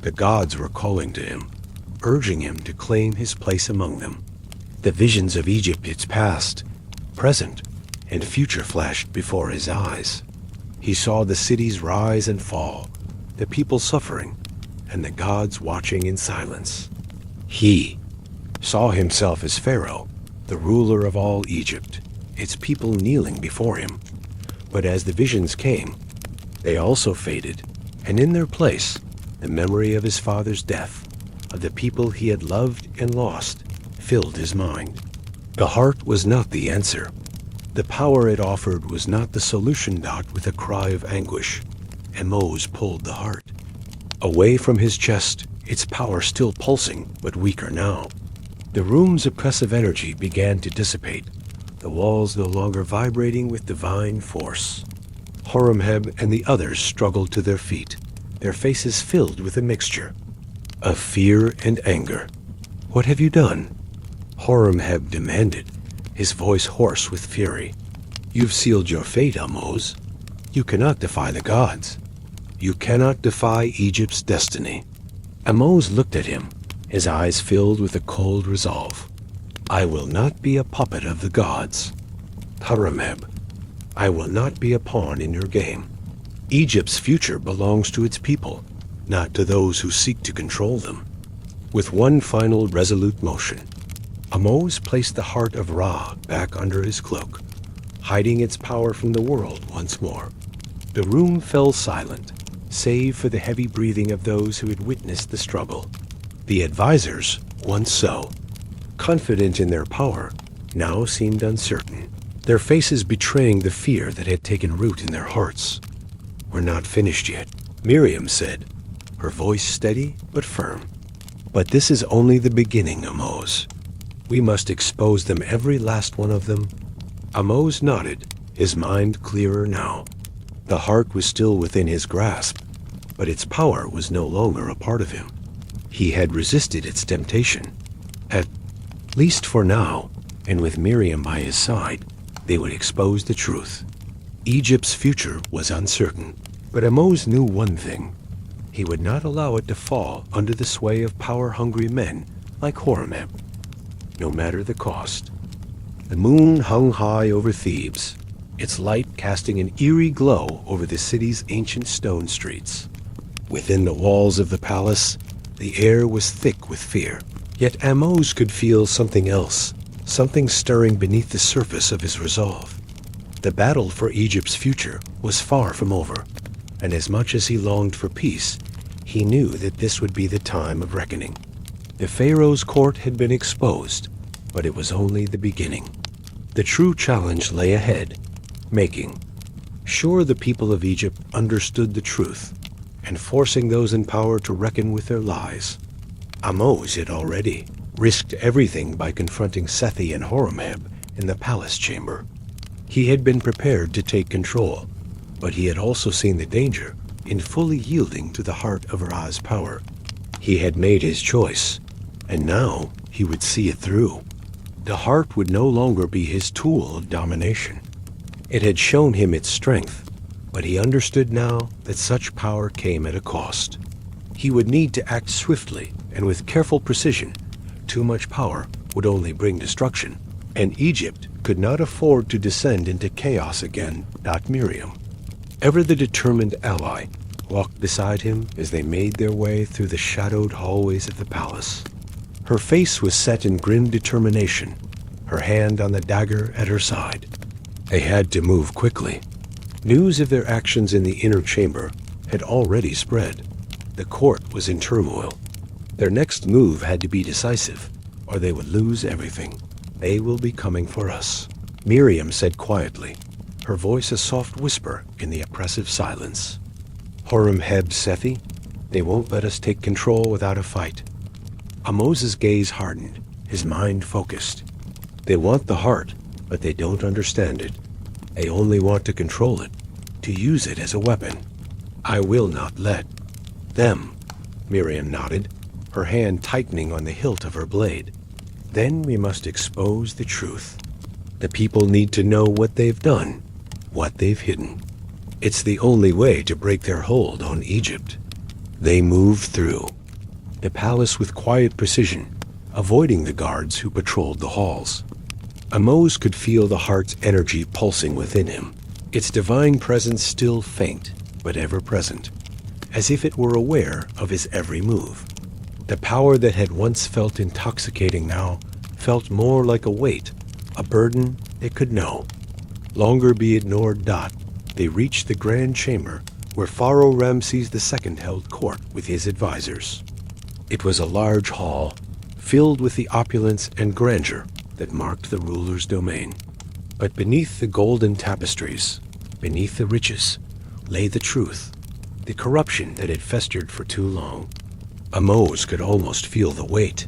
The gods were calling to him, urging him to claim his place among them. The visions of Egypt, its past, present, and future flashed before his eyes. He saw the cities rise and fall, the people suffering, and the gods watching in silence. He saw himself as Pharaoh, the ruler of all Egypt, its people kneeling before him. But as the visions came, they also faded, and in their place, the memory of his father's death, of the people he had loved and lost, filled his mind. The heart was not the answer. The power it offered was not the solution. With a cry of anguish, Ahmose pulled the heart away from his chest, its power still pulsing, but weaker now. The room's oppressive energy began to dissipate, the walls no longer vibrating with divine force. Horemheb and the others struggled to their feet, their faces filled with a mixture of fear and anger. "What have you done?" Horemheb demanded, his voice hoarse with fury. "You've sealed your fate, Ahmose. You cannot defy the gods. You cannot defy Egypt's destiny." Ahmose looked at him, his eyes filled with a cold resolve. "I will not be a puppet of the gods. Horemheb, I will not be a pawn in your game. Egypt's future belongs to its people, not to those who seek to control them." With one final resolute motion, Ahmose placed the heart of Ra back under his cloak, hiding its power from the world once more. The room fell silent, save for the heavy breathing of those who had witnessed the struggle. The advisors, once so confident in their power, now seemed uncertain, their faces betraying the fear that had taken root in their hearts. "We're not finished yet," Miriam said, her voice steady but firm. "But this is only the beginning, Ahmose. We must expose them, every last one of them." Ahmose nodded, his mind clearer now. The heart was still within his grasp, but its power was no longer a part of him. He had resisted its temptation. At least for now, and with Miriam by his side, they would expose the truth. Egypt's future was uncertain, but Ahmose knew one thing. He would not allow it to fall under the sway of power-hungry men like Horemheb, no matter the cost. The moon hung high over Thebes, its light casting an eerie glow over the city's ancient stone streets. Within the walls of the palace, the air was thick with fear. Yet Ahmose could feel something else, something stirring beneath the surface of his resolve. The battle for Egypt's future was far from over, and as much as he longed for peace, he knew that this would be the time of reckoning. The Pharaoh's court had been exposed, but it was only the beginning. The true challenge lay ahead, making sure the people of Egypt understood the truth, and forcing those in power to reckon with their lies. Ahmose had already risked everything by confronting Sethi and Horemheb in the palace chamber. He had been prepared to take control, but he had also seen the danger in fully yielding to the heart of Ra's power. He had made his choice, and now he would see it through. The heart would no longer be his tool of domination. It had shown him its strength, but he understood now that such power came at a cost. He would need to act swiftly and with careful precision. Too much power would only bring destruction, and Egypt could not afford to descend into chaos again. Miriam, ever the determined ally, walked beside him as they made their way through the shadowed hallways of the palace. Her face was set in grim determination, her hand on the dagger at her side. They had to move quickly. News of their actions in the inner chamber had already spread. The court was in turmoil. Their next move had to be decisive, or they would lose everything. "They will be coming for us," Miriam said quietly, her voice a soft whisper in the oppressive silence. "Horemheb, Sethi, they won't let us take control without a fight." Ahmose's gaze hardened, his mind focused. "They want the heart, but they don't understand it. They only want to control it, to use it as a weapon. I will not let them." Miriam nodded, her hand tightening on the hilt of her blade. "Then we must expose the truth. The people need to know what they've done, what they've hidden. It's the only way to break their hold on Egypt." They moved through the palace with quiet precision, avoiding the guards who patrolled the halls. Ahmose could feel the heart's energy pulsing within him, its divine presence still faint, but ever present, as if it were aware of his every move. The power that had once felt intoxicating now felt more like a weight, a burden it could know. Longer be ignored. They reached the grand chamber where Pharaoh Ramses II held court with his advisors. It was a large hall, filled with the opulence and grandeur that marked the ruler's domain. But beneath the golden tapestries, beneath the riches, lay the truth, the corruption that had festered for too long. Ahmose could almost feel the weight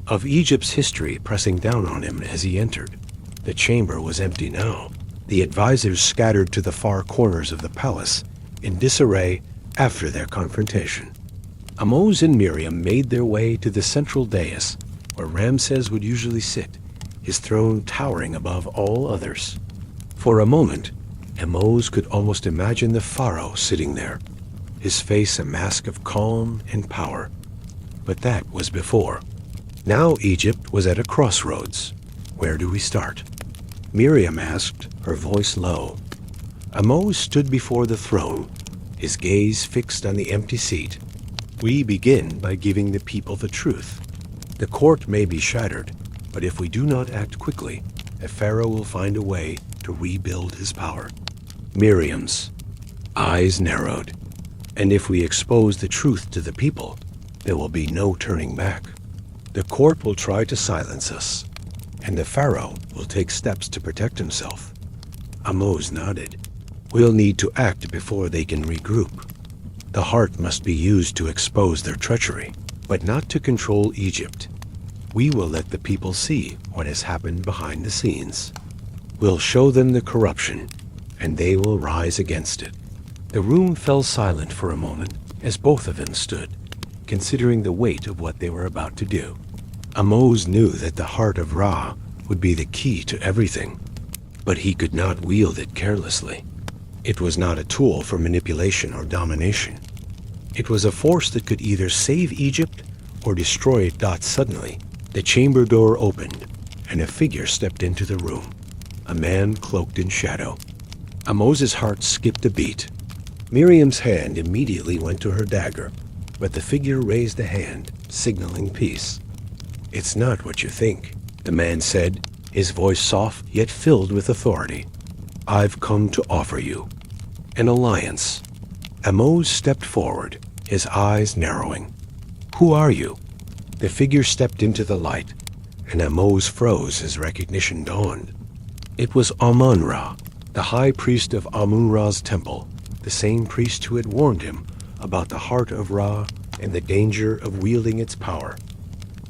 of Egypt's history pressing down on him as he entered. The chamber was empty now, the advisors scattered to the far corners of the palace in disarray after their confrontation. Ahmose and Miriam made their way to the central dais where Ramses would usually sit, his throne towering above all others. For a moment, Ahmose could almost imagine the pharaoh sitting there, his face a mask of calm and power. But that was before. Now Egypt was at a crossroads. Where do we start? Miriam asked, her voice low. Ahmose stood before the throne, his gaze fixed on the empty seat. We begin by giving the people the truth. The court may be shattered, but if we do not act quickly, the pharaoh will find a way to rebuild his power. Miriam's eyes narrowed. And if we expose the truth to the people, there will be no turning back. The court will try to silence us, and the pharaoh will take steps to protect himself. Ahmose nodded. We'll need to act before they can regroup. The heart must be used to expose their treachery, but not to control Egypt. We will let the people see what has happened behind the scenes. We'll show them the corruption, and they will rise against it. The room fell silent for a moment as both of them stood, considering the weight of what they were about to do. Ahmose knew that the heart of Ra would be the key to everything, but he could not wield it carelessly. It was not a tool for manipulation or domination. It was a force that could either save Egypt or destroy it. Suddenly, the chamber door opened, and a figure stepped into the room, a man cloaked in shadow. Ahmose's heart skipped a beat. Miriam's hand immediately went to her dagger, but the figure raised a hand, signaling peace. It's not what you think, the man said, his voice soft yet filled with authority. I've come to offer you an alliance. Ahmose stepped forward, his eyes narrowing. Who are you? The figure stepped into the light, and Ahmose froze as recognition dawned. It was Amun-Ra, the high priest of Amun-Ra's temple, the same priest who had warned him about the heart of Ra and the danger of wielding its power.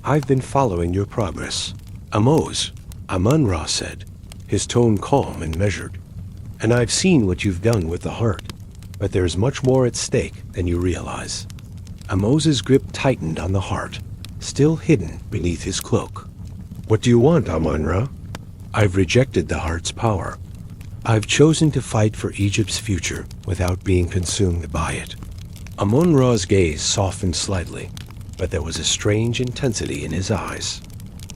I've been following your progress. Ahmose, Amun-Ra said, his tone calm and measured. And I've seen what you've done with the heart, but there's much more at stake than you realize. Ahmose's grip tightened on the heart, still hidden beneath his cloak. What do you want, Amun-Ra? I've rejected the heart's power. I've chosen to fight for Egypt's future without being consumed by it. Amun-Ra's gaze softened slightly, but there was a strange intensity in his eyes.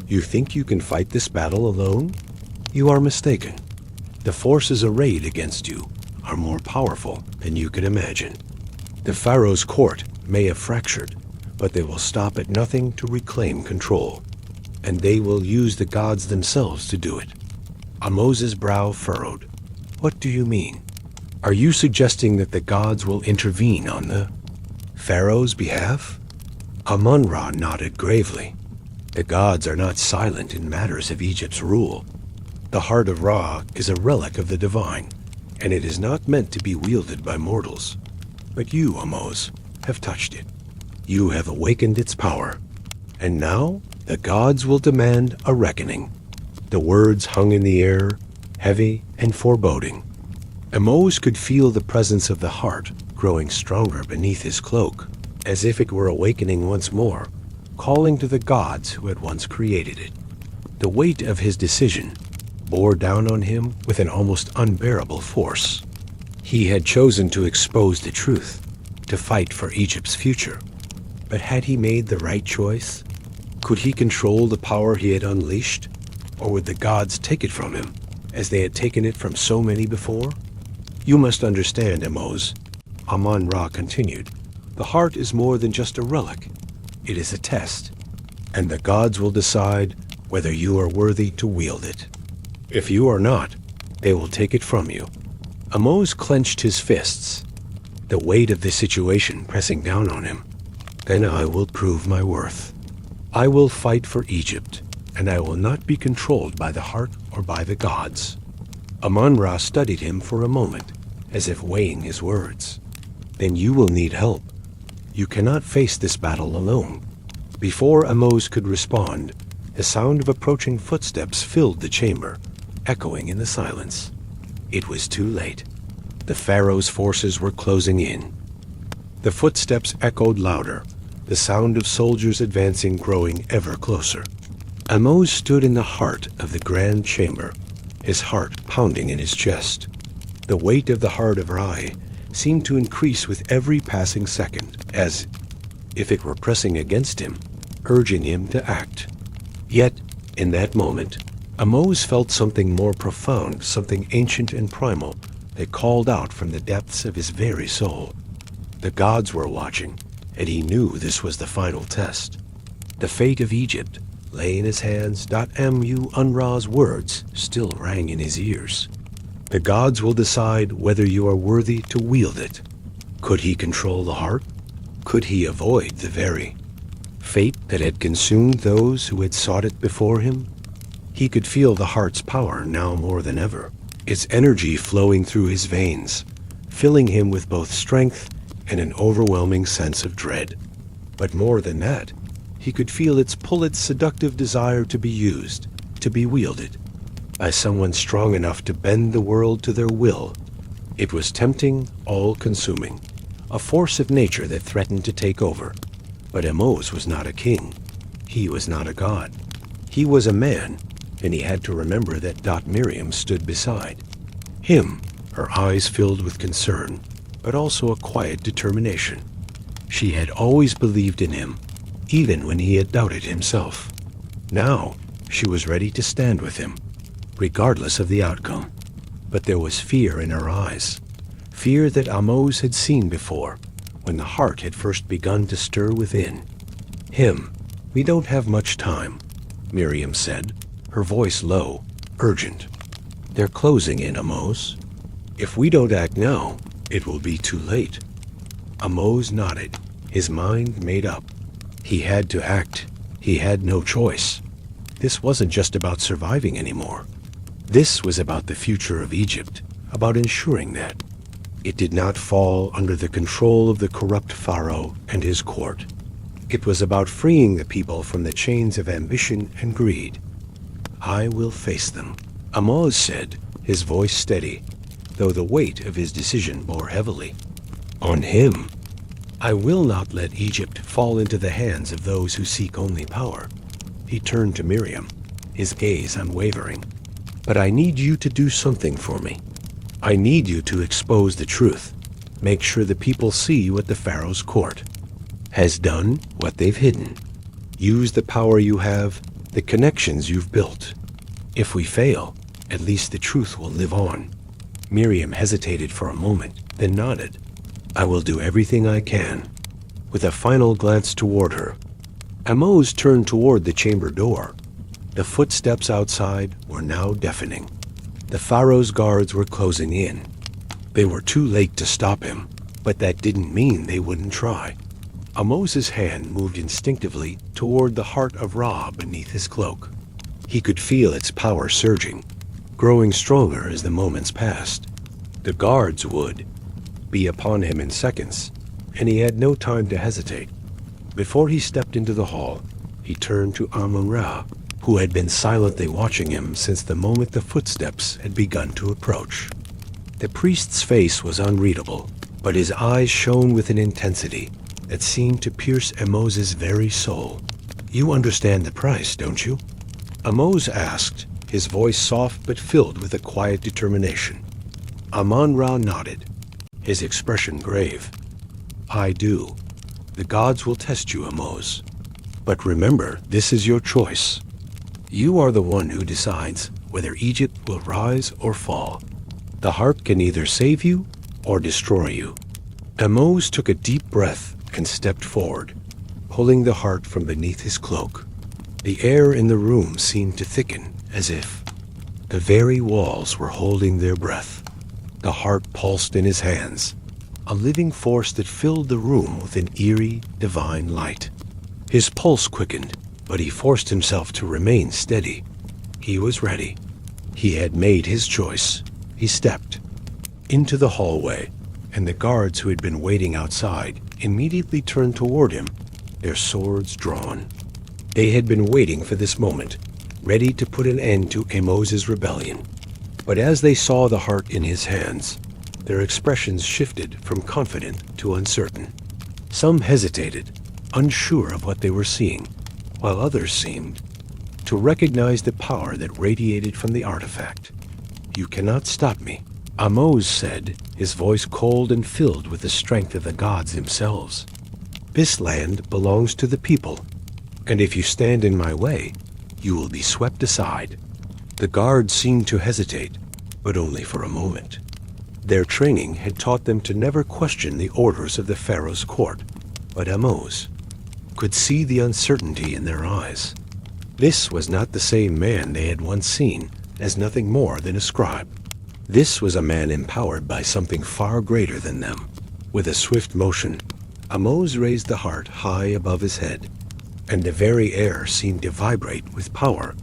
You think you can fight this battle alone? You are mistaken. The forces arrayed against you are more powerful than you could imagine. The pharaoh's court may have fractured, but they will stop at nothing to reclaim control, and they will use the gods themselves to do it. Ahmose's brow furrowed. What do you mean? Are you suggesting that the gods will intervene on the pharaoh's behalf? Amun-Ra nodded gravely. The gods are not silent in matters of Egypt's rule. The heart of Ra is a relic of the divine, and it is not meant to be wielded by mortals. But you, Ahmose, have touched it. You have awakened its power. And now the gods will demand a reckoning. The words hung in the air, heavy and foreboding. Ahmose could feel the presence of the heart growing stronger beneath his cloak, as if it were awakening once more, calling to the gods who had once created it. The weight of his decision bore down on him with an almost unbearable force. He had chosen to expose the truth, to fight for Egypt's future. But had he made the right choice? Could he control the power he had unleashed? Or would the gods take it from him, as they had taken it from so many before? You must understand, Ahmose, Amon-Ra continued. The heart is more than just a relic. It is a test, and the gods will decide whether you are worthy to wield it. If you are not, they will take it from you. Ahmose clenched his fists, the weight of the situation pressing down on him. Then I will prove my worth. I will fight for Egypt, and I will not be controlled by the heart or by the gods. Amon-Ra studied him for a moment, as if weighing his words. Then you will need help. You cannot face this battle alone. Before Ahmose could respond, the sound of approaching footsteps filled the chamber, echoing in the silence. It was too late. The Pharaoh's forces were closing in. The footsteps echoed louder, the sound of soldiers advancing growing ever closer. Ahmose stood in the heart of the grand chamber, his heart pounding in his chest. The weight of the heart of Ra seemed to increase with every passing second, as if it were pressing against him, urging him to act. Yet, in that moment, Ahmose felt something more profound, something ancient and primal, that called out from the depths of his very soul. The gods were watching, and he knew this was the final test. The fate of Egypt lay in his hands. Unra's words still rang in his ears. The gods will decide whether you are worthy to wield it. Could he control the heart? Could he avoid the very fate that had consumed those who had sought it before him? He could feel the heart's power now more than ever, its energy flowing through his veins, filling him with both strength and an overwhelming sense of dread. But more than that, he could feel its seductive desire to be used, to be wielded, by someone strong enough to bend the world to their will. It was tempting, all-consuming, a force of nature that threatened to take over. But Ahmose was not a king. He was not a god. He was a man, and he had to remember that Miriam stood beside him, her eyes filled with concern, but also a quiet determination. She had always believed in him, even when he had doubted himself. Now, she was ready to stand with him, regardless of the outcome. But there was fear in her eyes, fear that Ahmose had seen before, when the heart had first begun to stir within him. We don't have much time, Miriam said, her voice low, urgent. They're closing in, Ahmose. If we don't act now, it will be too late. Ahmose nodded, his mind made up. He had to act. He had no choice. This wasn't just about surviving anymore. This was about the future of Egypt, about ensuring that it did not fall under the control of the corrupt Pharaoh and his court. It was about freeing the people from the chains of ambition and greed. I will face them, Ahmose said, his voice steady, though the weight of his decision bore heavily on him. I will not let Egypt fall into the hands of those who seek only power. He turned to Miriam, his gaze unwavering. But I need you to do something for me. I need you to expose the truth. Make sure the people see what the Pharaoh's court has done, what they've hidden. Use the power you have, the connections you've built. If we fail, at least the truth will live on. Miriam hesitated for a moment, then nodded. I will do everything I can. With a final glance toward her, Ahmose turned toward the chamber door. The footsteps outside were now deafening. The Pharaoh's guards were closing in. They were too late to stop him, but that didn't mean they wouldn't try. Ahmose's hand moved instinctively toward the heart of Ra beneath his cloak. He could feel its power surging, growing stronger as the moments passed. The guards would be upon him in seconds, and he had no time to hesitate. Before he stepped into the hall, he turned to Amon-Ra, who had been silently watching him since the moment the footsteps had begun to approach. The priest's face was unreadable, but his eyes shone with an intensity that seemed to pierce Ahmose's very soul. You understand the price, don't you? Ahmose asked, his voice soft but filled with a quiet determination. Amon-Ra nodded, his expression grave. I do. The gods will test you, Ahmose. But remember, this is your choice. You are the one who decides whether Egypt will rise or fall. The heart can either save you or destroy you. Ahmose took a deep breath and stepped forward, pulling the heart from beneath his cloak. The air in the room seemed to thicken, as if the very walls were holding their breath. The heart pulsed in his hands, a living force that filled the room with an eerie, divine light. His pulse quickened, but he forced himself to remain steady. He was ready. He had made his choice. He stepped into the hallway, and the guards who had been waiting outside immediately turned toward him, their swords drawn. They had been waiting for this moment, ready to put an end to Ahmose's rebellion. But as they saw the heart in his hands, their expressions shifted from confident to uncertain. Some hesitated, unsure of what they were seeing, while others seemed to recognize the power that radiated from the artifact. "You cannot stop me," Ahmose said, his voice cold and filled with the strength of the gods themselves. "This land belongs to the people, and if you stand in my way, you will be swept aside." The guards seemed to hesitate, but only for a moment. Their training had taught them to never question the orders of the Pharaoh's court, but Ahmose could see the uncertainty in their eyes. This was not the same man they had once seen as nothing more than a scribe. This was a man empowered by something far greater than them. With a swift motion, Ahmose raised the heart high above his head, and the very air seemed to vibrate with power.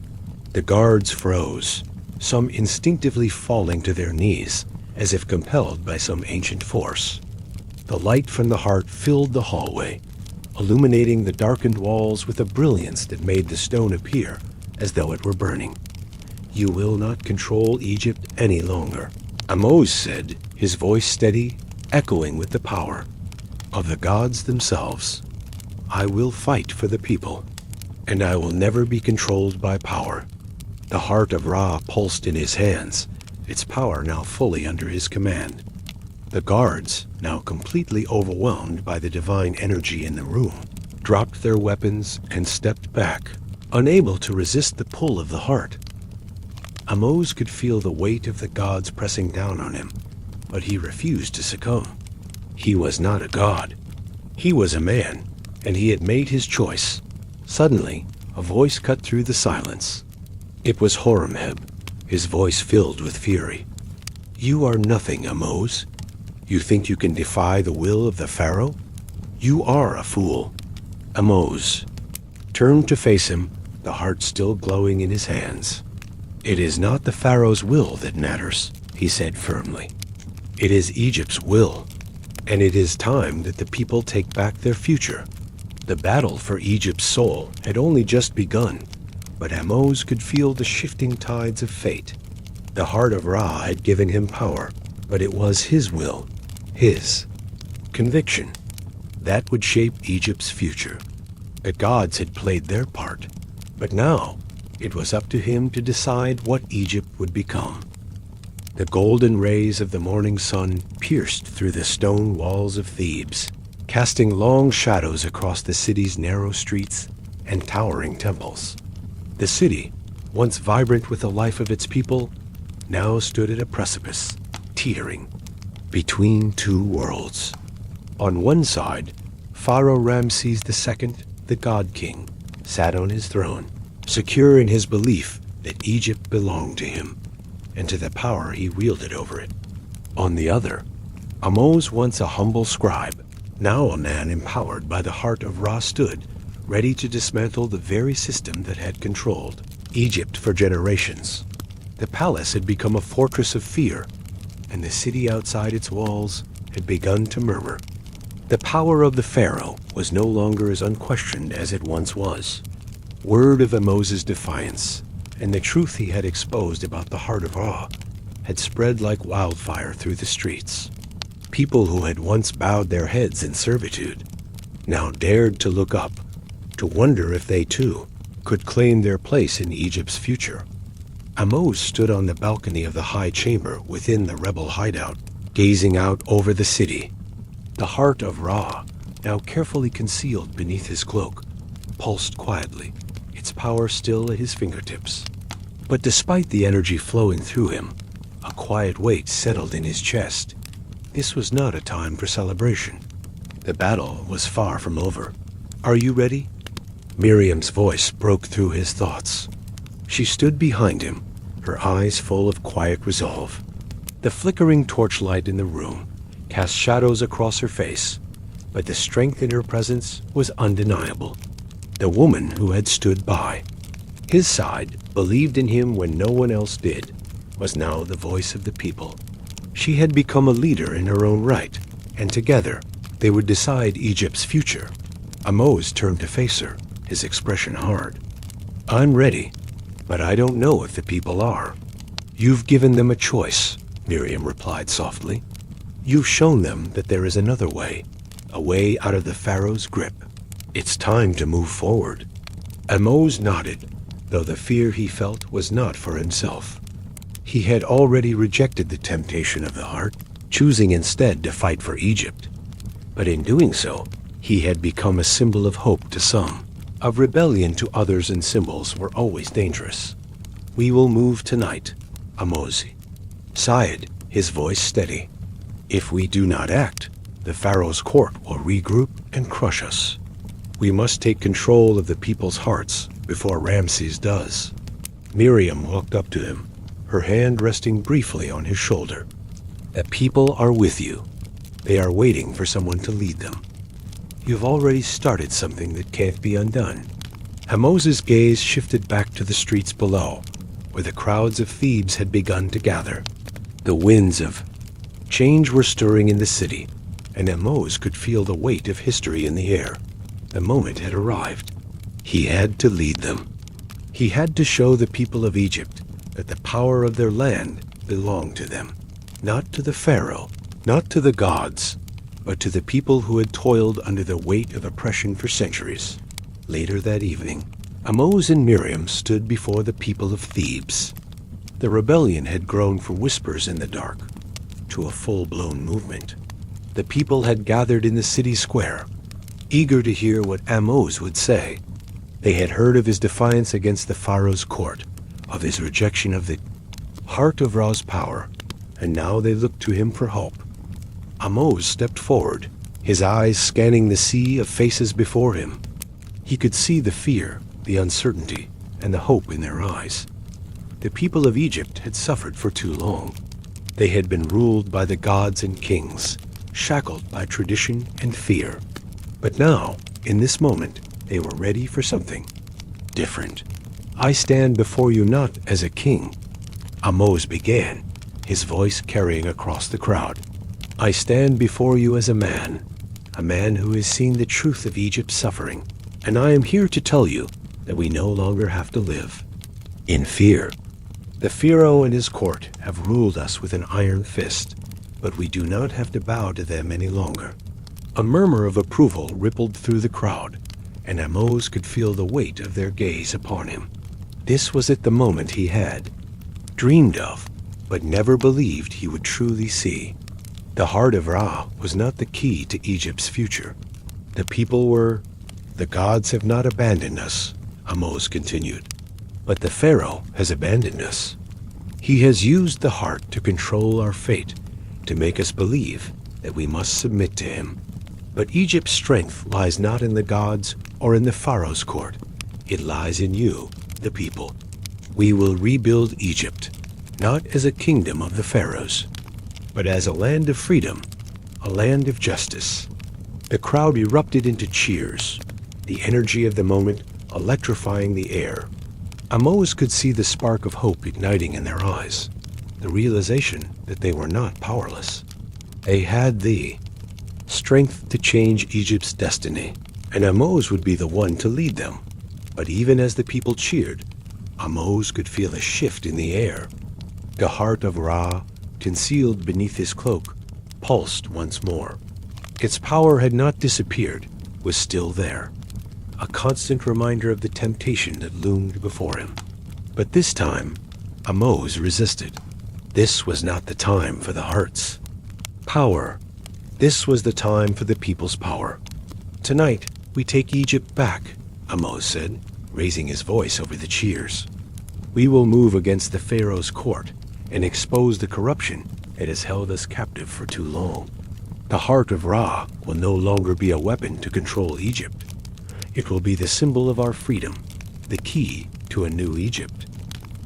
The guards froze, some instinctively falling to their knees, as if compelled by some ancient force. The light from the heart filled the hallway, illuminating the darkened walls with a brilliance that made the stone appear as though it were burning. "You will not control Egypt any longer," Ahmose said, his voice steady, echoing with the power of the gods themselves. "I will fight for the people, and I will never be controlled by power." The heart of Ra pulsed in his hands, its power now fully under his command. The guards, now completely overwhelmed by the divine energy in the room, dropped their weapons and stepped back, unable to resist the pull of the heart. Ahmose could feel the weight of the gods pressing down on him, but he refused to succumb. He was not a god. He was a man, and he had made his choice. Suddenly, a voice cut through the silence. It was Horemheb, his voice filled with fury. "You are nothing, Ahmose. You think you can defy the will of the Pharaoh? You are a fool." Ahmose turned to face him, the heart still glowing in his hands. "It is not the Pharaoh's will that matters," he said firmly. "It is Egypt's will, and it is time that the people take back their future." The battle for Egypt's soul had only just begun, but Ahmose could feel the shifting tides of fate. The heart of Ra had given him power, but it was his will, his conviction, that would shape Egypt's future. The gods had played their part, but now it was up to him to decide what Egypt would become. The golden rays of the morning sun pierced through the stone walls of Thebes, casting long shadows across the city's narrow streets and towering temples. The city, once vibrant with the life of its people, now stood at a precipice, teetering between two worlds. On one side, Pharaoh Ramses II, the God King, sat on his throne, secure in his belief that Egypt belonged to him, and to the power he wielded over it. On the other, Ahmose, once a humble scribe, now a man empowered by the heart of Ra, stood, ready to dismantle the very system that had controlled Egypt for generations. The palace had become a fortress of fear, and the city outside its walls had begun to murmur. The power of the Pharaoh was no longer as unquestioned as it once was. Word of Ahmose's defiance, and the truth he had exposed about the heart of Ra, had spread like wildfire through the streets. People who had once bowed their heads in servitude now dared to look up, to wonder if they too could claim their place in Egypt's future. Ahmose stood on the balcony of the high chamber within the rebel hideout, gazing out over the city. The heart of Ra, now carefully concealed beneath his cloak, pulsed quietly, its power still at his fingertips. But despite the energy flowing through him, a quiet weight settled in his chest. This was not a time for celebration. The battle was far from over. "Are you ready?" Miriam's voice broke through his thoughts. She stood behind him, her eyes full of quiet resolve. The flickering torchlight in the room cast shadows across her face, but the strength in her presence was undeniable. The woman who had stood by his side, believed in him when no one else did, was now the voice of the people. She had become a leader in her own right, and together they would decide Egypt's future. Ahmose turned to face her, his expression hard. "I'm ready, but I don't know if the people are." "You've given them a choice," Miriam replied softly. "You've shown them that there is another way, a way out of the Pharaoh's grip. It's time to move forward." Ahmose nodded, though the fear he felt was not for himself. He had already rejected the temptation of the heart, choosing instead to fight for Egypt. But in doing so, he had become a symbol of hope to some, of rebellion to others, and symbols were always dangerous. "We will move tonight," Ahmose sighed, his voice steady. "If we do not act, the Pharaoh's court will regroup and crush us. We must take control of the people's hearts before Ramses does." Miriam walked up to him, her hand resting briefly on his shoulder. "The people are with you. They are waiting for someone to lead them. You've already started something that can't be undone." Ahmose's gaze shifted back to the streets below, where the crowds of Thebes had begun to gather. The winds of change were stirring in the city, and Ahmose could feel the weight of history in the air. The moment had arrived. He had to lead them. He had to show the people of Egypt that the power of their land belonged to them, not to the Pharaoh, not to the gods, but to the people who had toiled under the weight of oppression for centuries. Later that evening, Ahmose and Miriam stood before the people of Thebes. The rebellion had grown from whispers in the dark to a full-blown movement. The people had gathered in the city square, eager to hear what Ahmose would say. They had heard of his defiance against the Pharaoh's court, of his rejection of the heart of Ra's power, and now they looked to him for hope. Ahmose stepped forward, his eyes scanning the sea of faces before him. He could see the fear, the uncertainty, and the hope in their eyes. The people of Egypt had suffered for too long. They had been ruled by the gods and kings, shackled by tradition and fear. But now, in this moment, they were ready for something different. "I stand before you not as a king," Ahmose began, his voice carrying across the crowd. "I stand before you as a man who has seen the truth of Egypt's suffering, and I am here to tell you that we no longer have to live in fear. The Pharaoh and his court have ruled us with an iron fist, but we do not have to bow to them any longer." A murmur of approval rippled through the crowd, and Ahmose could feel the weight of their gaze upon him. This was at the moment he had dreamed of, but never believed he would truly see. The heart of Ra was not the key to Egypt's future. The people were. "The gods have not abandoned us," Ahmose continued, "but the Pharaoh has abandoned us. He has used the heart to control our fate, to make us believe that we must submit to him. But Egypt's strength lies not in the gods or in the Pharaoh's court. It lies in you, the people. We will rebuild Egypt, not as a kingdom of the pharaohs, but as a land of freedom, a land of justice." The crowd erupted into cheers, the energy of the moment electrifying the air. Ahmose could see the spark of hope igniting in their eyes, the realization that they were not powerless. They had the strength to change Egypt's destiny, and Ahmose would be the one to lead them. But even as the people cheered, Ahmose could feel a shift in the air. The heart of Ra, concealed beneath his cloak, pulsed once more. Its power had not disappeared, was still there, a constant reminder of the temptation that loomed before him. But this time, Ahmose resisted. This was not the time for the heart's power. This was the time for the people's power. "Tonight, we take Egypt back," Ahmose said, raising his voice over the cheers. "We will move against the Pharaoh's court and expose the corruption that has held us captive for too long. The heart of Ra will no longer be a weapon to control Egypt. It will be the symbol of our freedom, the key to a new Egypt."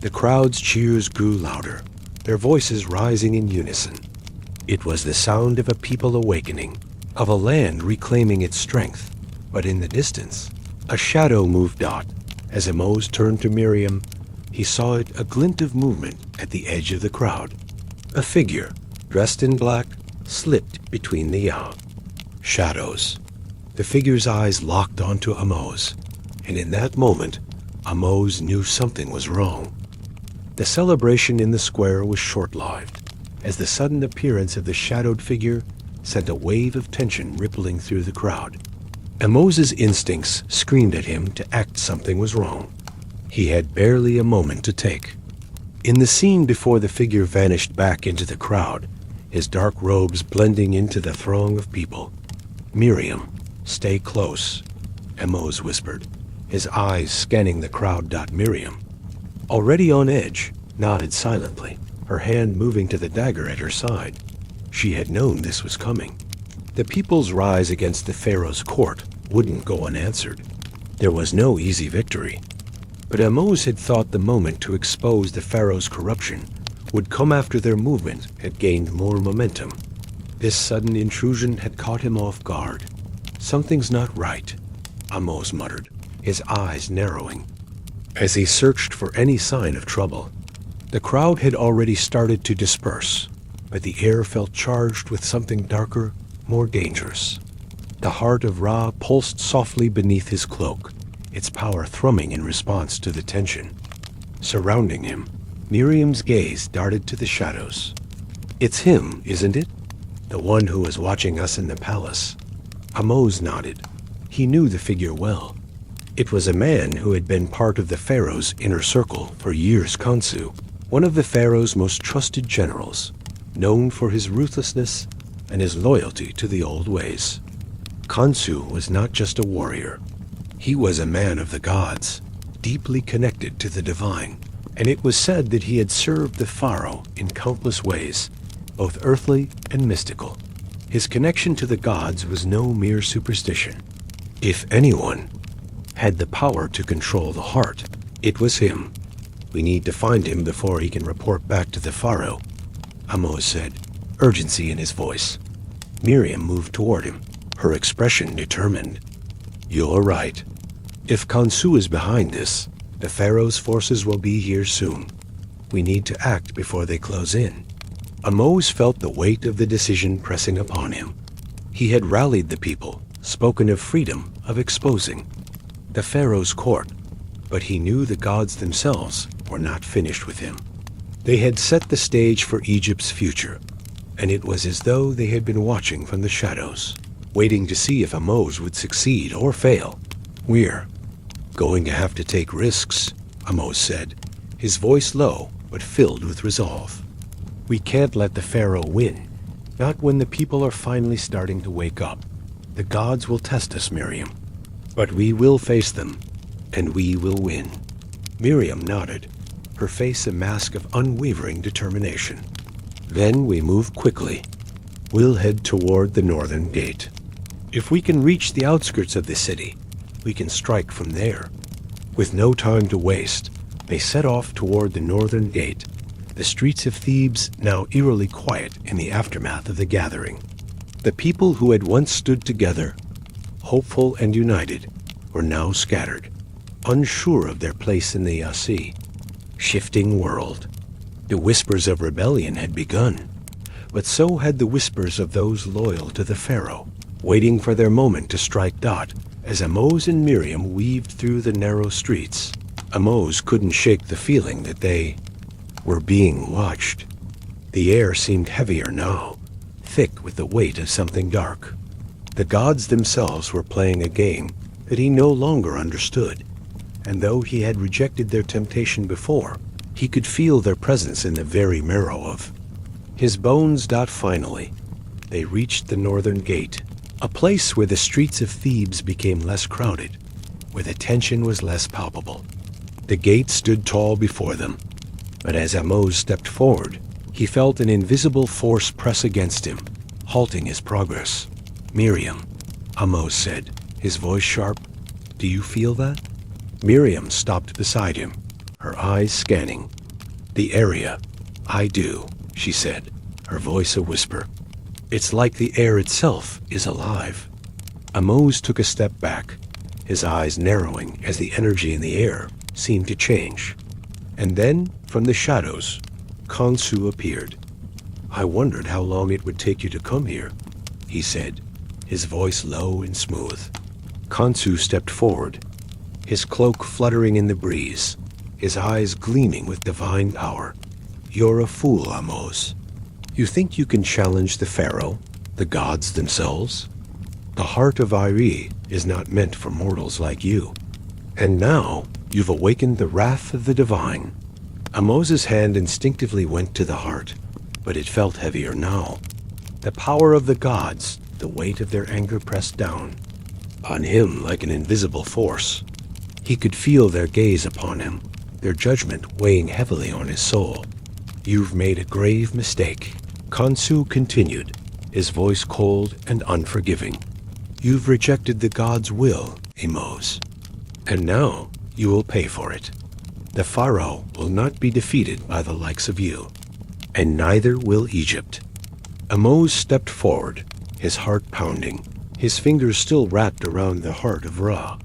The crowd's cheers grew louder, their voices rising in unison. It was the sound of a people awakening, of a land reclaiming its strength. But in the distance, a shadow moved out. As Ahmose turned to Miriam, he saw it, a glint of movement at the edge of the crowd. A figure, dressed in black, slipped between the shadows. The figure's eyes locked onto Ahmose, and in that moment, Ahmose knew something was wrong. The celebration in the square was short-lived, as the sudden appearance of the shadowed figure sent a wave of tension rippling through the crowd. Ahmose's instincts screamed at him to act. Something was wrong. He had barely a moment to take. In the scene before the figure vanished back into the crowd, his dark robes blending into the throng of people. "Miriam, stay close," Ahmose whispered, his eyes scanning the crowd. Miriam, already on edge, nodded silently, her hand moving to the dagger at her side. She had known this was coming. The people's rise against the Pharaoh's court wouldn't go unanswered. There was no easy victory. But Ahmose had thought the moment to expose the Pharaoh's corruption would come after their movement had gained more momentum. This sudden intrusion had caught him off guard. "Something's not right," Ahmose muttered, his eyes narrowing, as he searched for any sign of trouble. The crowd had already started to disperse, but the air felt charged with something darker, more dangerous. The heart of Ra pulsed softly beneath his cloak, its power thrumming in response to the tension. Surrounding him, Miriam's gaze darted to the shadows. "It's him, isn't it? The one who was watching us in the palace." Ahmose nodded. He knew the figure well. It was a man who had been part of the Pharaoh's inner circle for years. Khonsu, one of the Pharaoh's most trusted generals, known for his ruthlessness and his loyalty to the old ways. Khonsu was not just a warrior. He was a man of the gods, deeply connected to the divine, and it was said that he had served the Pharaoh in countless ways, both earthly and mystical. His connection to the gods was no mere superstition. If anyone had the power to control the heart, it was him. "We need to find him before he can report back to the Pharaoh," Ahmose said, urgency in his voice. Miriam moved toward him, her expression determined. "You're right. If Khonsu is behind this, the Pharaoh's forces will be here soon. We need to act before they close in." Ahmose felt the weight of the decision pressing upon him. He had rallied the people, spoken of freedom, of exposing the Pharaoh's court, but he knew the gods themselves were not finished with him. They had set the stage for Egypt's future, and it was as though they had been watching from the shadows, waiting to see if Ahmose would succeed or fail. "We're going to have to take risks," Ahmose said, his voice low but filled with resolve. "We can't let the Pharaoh win, not when the people are finally starting to wake up. The gods will test us, Miriam, but we will face them, and we will win." Miriam nodded, her face a mask of unwavering determination. "Then we move quickly. We'll head toward the northern gate. If we can reach the outskirts of the city, we can strike from there." With no time to waste, they set off toward the northern gate, the streets of Thebes now eerily quiet in the aftermath of the gathering. The people who had once stood together, hopeful and united, were now scattered, unsure of their place in the shifting world. The whispers of rebellion had begun, but so had the whispers of those loyal to the Pharaoh, waiting for their moment to strike. As Ahmose and Miriam weaved through the narrow streets, Ahmose couldn't shake the feeling that they were being watched. The air seemed heavier now, thick with the weight of something dark. The gods themselves were playing a game that he no longer understood, and though he had rejected their temptation before, he could feel their presence in the very marrow of his bones. Finally, they reached the northern gate, a place where the streets of Thebes became less crowded, where the tension was less palpable. The gate stood tall before them, but as Ahmose stepped forward, he felt an invisible force press against him, halting his progress. "Miriam," Ahmose said, his voice sharp, "do you feel that?" Miriam stopped beside him, her eyes scanning. "The area. I do," she said, her voice a whisper. "It's like the air itself is alive." Ahmose took a step back, his eyes narrowing as the energy in the air seemed to change. And then, from the shadows, Khonsu appeared. "I wondered how long it would take you to come here," he said, his voice low and smooth. Khonsu stepped forward, his cloak fluttering in the breeze, his eyes gleaming with divine power. "You're a fool, Ahmose. You think you can challenge the Pharaoh, the gods themselves? The heart of Irie is not meant for mortals like you. And now you've awakened the wrath of the divine." Ahmose's hand instinctively went to the heart, but it felt heavier now. The power of the gods, the weight of their anger pressed down on him like an invisible force. He could feel their gaze upon him, their judgment weighing heavily on his soul. "You've made a grave mistake," Khonsu continued, his voice cold and unforgiving. "You've rejected the god's will, Ahmose, and now you will pay for it. The Pharaoh will not be defeated by the likes of you, and neither will Egypt." Ahmose stepped forward, his heart pounding, his fingers still wrapped around the heart of Ra.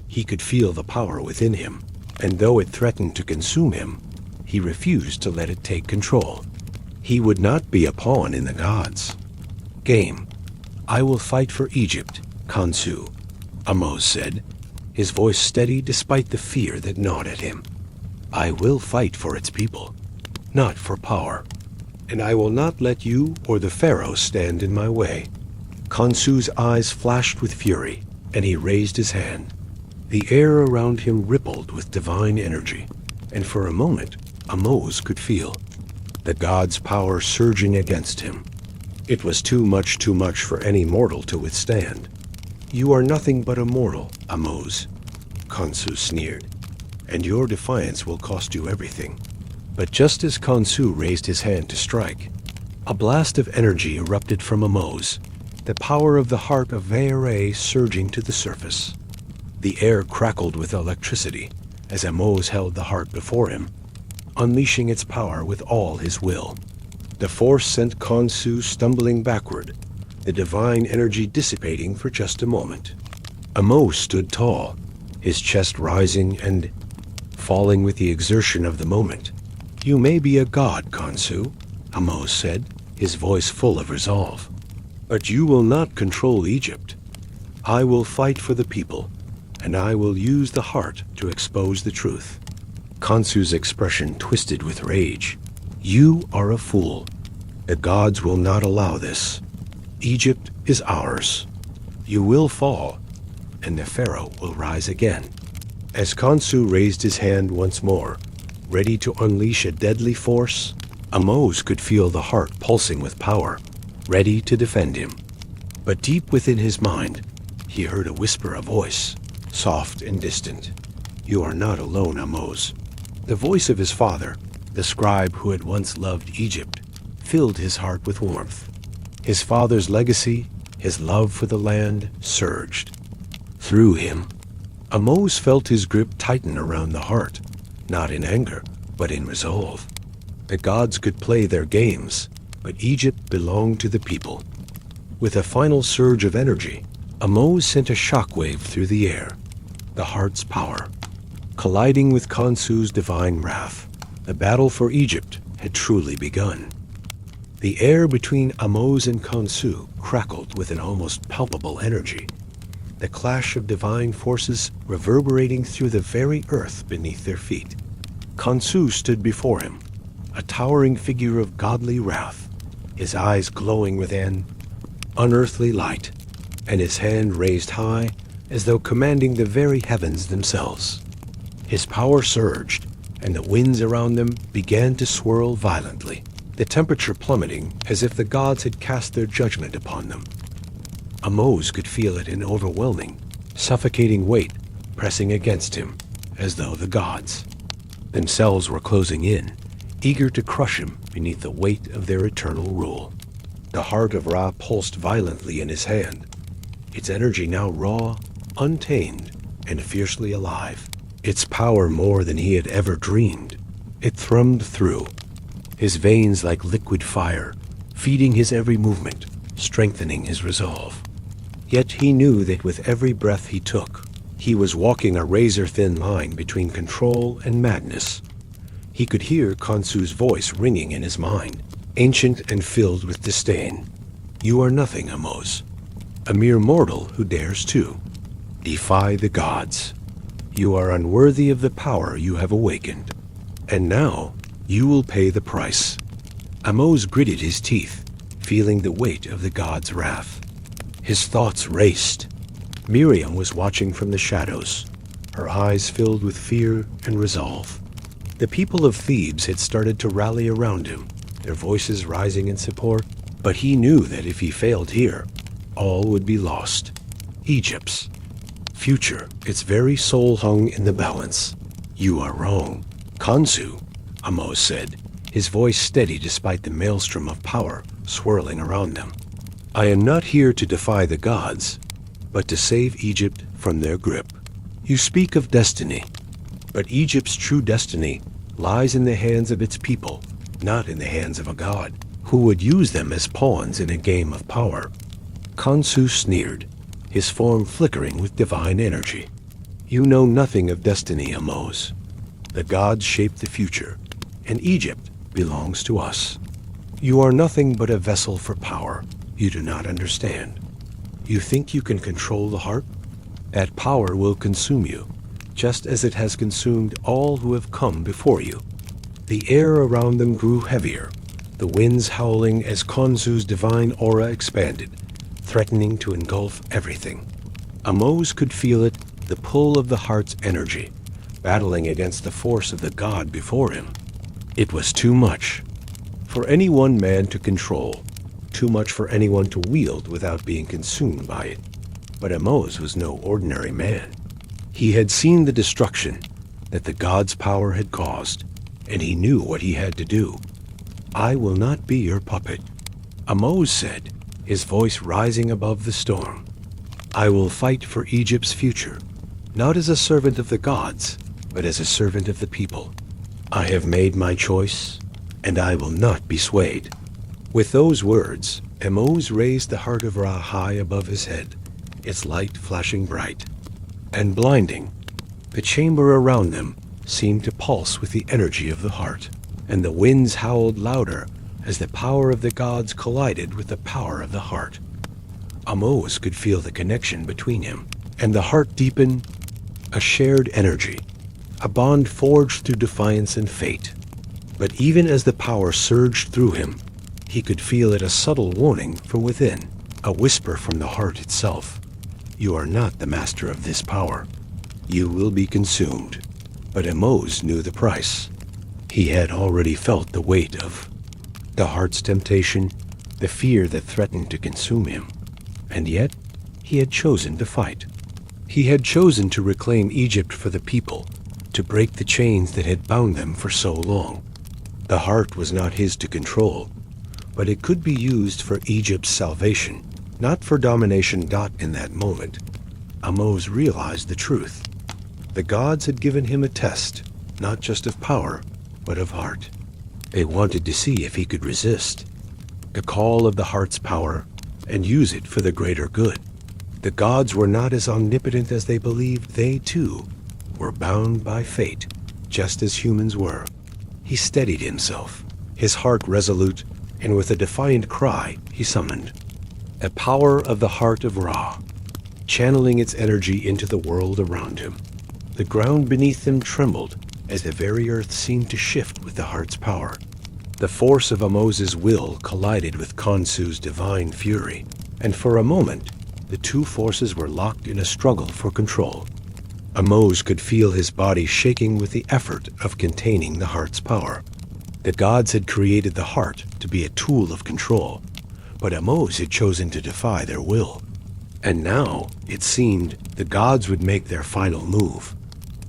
He could feel the power within him, and though it threatened to consume him, he refused to let it take control. He would not be a pawn in the gods' game. "I will fight for Egypt, Khonsu," Ahmose said, his voice steady despite the fear that gnawed at him. "I will fight for its people, not for power, and I will not let you or the Pharaoh stand in my way." Khonsu's eyes flashed with fury, and he raised his hand. The air around him rippled with divine energy, and for a moment, Ahmose could feel the god's power surging against him. It was too much for any mortal to withstand. "You are nothing but a mortal, Ahmose," Khonsu sneered, "and your defiance will cost you everything." But just as Khonsu raised his hand to strike, a blast of energy erupted from Ahmose, the power of the heart of Pharaoh surging to the surface. The air crackled with electricity as Ahmose held the heart before him, unleashing its power with all his will. The force sent Khonsu stumbling backward, the divine energy dissipating for just a moment. Ahmose stood tall, his chest rising and falling with the exertion of the moment. "You may be a god, Khonsu," Ahmose said, his voice full of resolve, "but you will not control Egypt. I will fight for the people, and I will use the heart to expose the truth." Khonsu's expression twisted with rage. "You are a fool. The gods will not allow this. Egypt is ours. You will fall, and the Pharaoh will rise again." As Khonsu raised his hand once more, ready to unleash a deadly force, Ahmose could feel the heart pulsing with power, ready to defend him. But deep within his mind, he heard a whisper, a voice, soft and distant. "You are not alone, Ahmose." The voice of his father, the scribe who had once loved Egypt, filled his heart with warmth. His father's legacy, his love for the land, surged through him. Ahmose felt his grip tighten around the heart, not in anger, but in resolve. The gods could play their games, but Egypt belonged to the people. With a final surge of energy, Ahmose sent a shockwave through the air, the heart's power. Colliding with Khonsu's divine wrath, the battle for Egypt had truly begun. The air between Ahmose and Khonsu crackled with an almost palpable energy, the clash of divine forces reverberating through the very earth beneath their feet. Khonsu stood before him, a towering figure of godly wrath, his eyes glowing with an unearthly light, and his hand raised high as though commanding the very heavens themselves. His power surged, and the winds around them began to swirl violently, the temperature plummeting as if the gods had cast their judgment upon them. Ahmose could feel it in overwhelming, suffocating weight pressing against him, as though the gods themselves were closing in, eager to crush him beneath the weight of their eternal rule. The heart of Ra pulsed violently in his hand, its energy now raw, untamed, and fiercely alive. Its power more than he had ever dreamed. It thrummed through his veins like liquid fire, feeding his every movement, strengthening his resolve. Yet he knew that with every breath he took, he was walking a razor-thin line between control and madness. He could hear Khonsu's voice ringing in his mind, ancient and filled with disdain. "You are nothing, Ahmose. A mere mortal who dares to defy the gods. You are unworthy of the power you have awakened. And now you will pay the price." Ahmose gritted his teeth, feeling the weight of the god's wrath. His thoughts raced. Miriam was watching from the shadows, her eyes filled with fear and resolve. The people of Thebes had started to rally around him, their voices rising in support, but he knew that if he failed here, all would be lost. Egypt's future, its very soul hung in the balance. "You are wrong, Khonsu," Ahmose said, his voice steady despite the maelstrom of power swirling around them. "I am not here to defy the gods, but to save Egypt from their grip. You speak of destiny, but Egypt's true destiny lies in the hands of its people, not in the hands of a god who would use them as pawns in a game of power." Khonsu sneered, his form flickering with divine energy. "You know nothing of destiny, Ahmose. The gods shape the future, and Egypt belongs to us. You are nothing but a vessel for power you do not understand. You think you can control the heart? That power will consume you, just as it has consumed all who have come before you." The air around them grew heavier, the winds howling as Khonsu's divine aura expanded, threatening to engulf everything. Ahmose could feel it, the pull of the heart's energy, battling against the force of the god before him. It was too much for any one man to control, too much for anyone to wield without being consumed by it. But Ahmose was no ordinary man. He had seen the destruction that the god's power had caused, and he knew what he had to do. "I will not be your puppet," Ahmose said, his voice rising above the storm. "I will fight for Egypt's future, not as a servant of the gods, but as a servant of the people. I have made my choice, and I will not be swayed." With those words, Ahmose raised the heart of Ra high above his head, its light flashing bright and blinding. The chamber around them seemed to pulse with the energy of the heart, and the winds howled louder as the power of the gods collided with the power of the heart. Ahmose could feel the connection between him and the heart deepen, a shared energy, a bond forged through defiance and fate. But even as the power surged through him, he could feel it a subtle warning from within, a whisper from the heart itself. "You are not the master of this power. You will be consumed." But Ahmose knew the price. He had already felt the weight of the heart's temptation, the fear that threatened to consume him. And yet, he had chosen to fight. He had chosen to reclaim Egypt for the people, to break the chains that had bound them for so long. The heart was not his to control, but it could be used for Egypt's salvation, not for domination. In that moment, Ahmose realized the truth. The gods had given him a test, not just of power, but of heart. They wanted to see if he could resist the call of the heart's power and use it for the greater good. The gods were not as omnipotent as they believed. They, too, were bound by fate, just as humans were. He steadied himself, his heart resolute, and with a defiant cry, he summoned a power of the heart of Ra, channeling its energy into the world around him. The ground beneath them trembled as the very earth seemed to shift with the heart's power. The force of Ahmose's will collided with Khonsu's divine fury, and for a moment, the two forces were locked in a struggle for control. Ahmose could feel his body shaking with the effort of containing the heart's power. The gods had created the heart to be a tool of control, but Ahmose had chosen to defy their will. And now, it seemed, the gods would make their final move.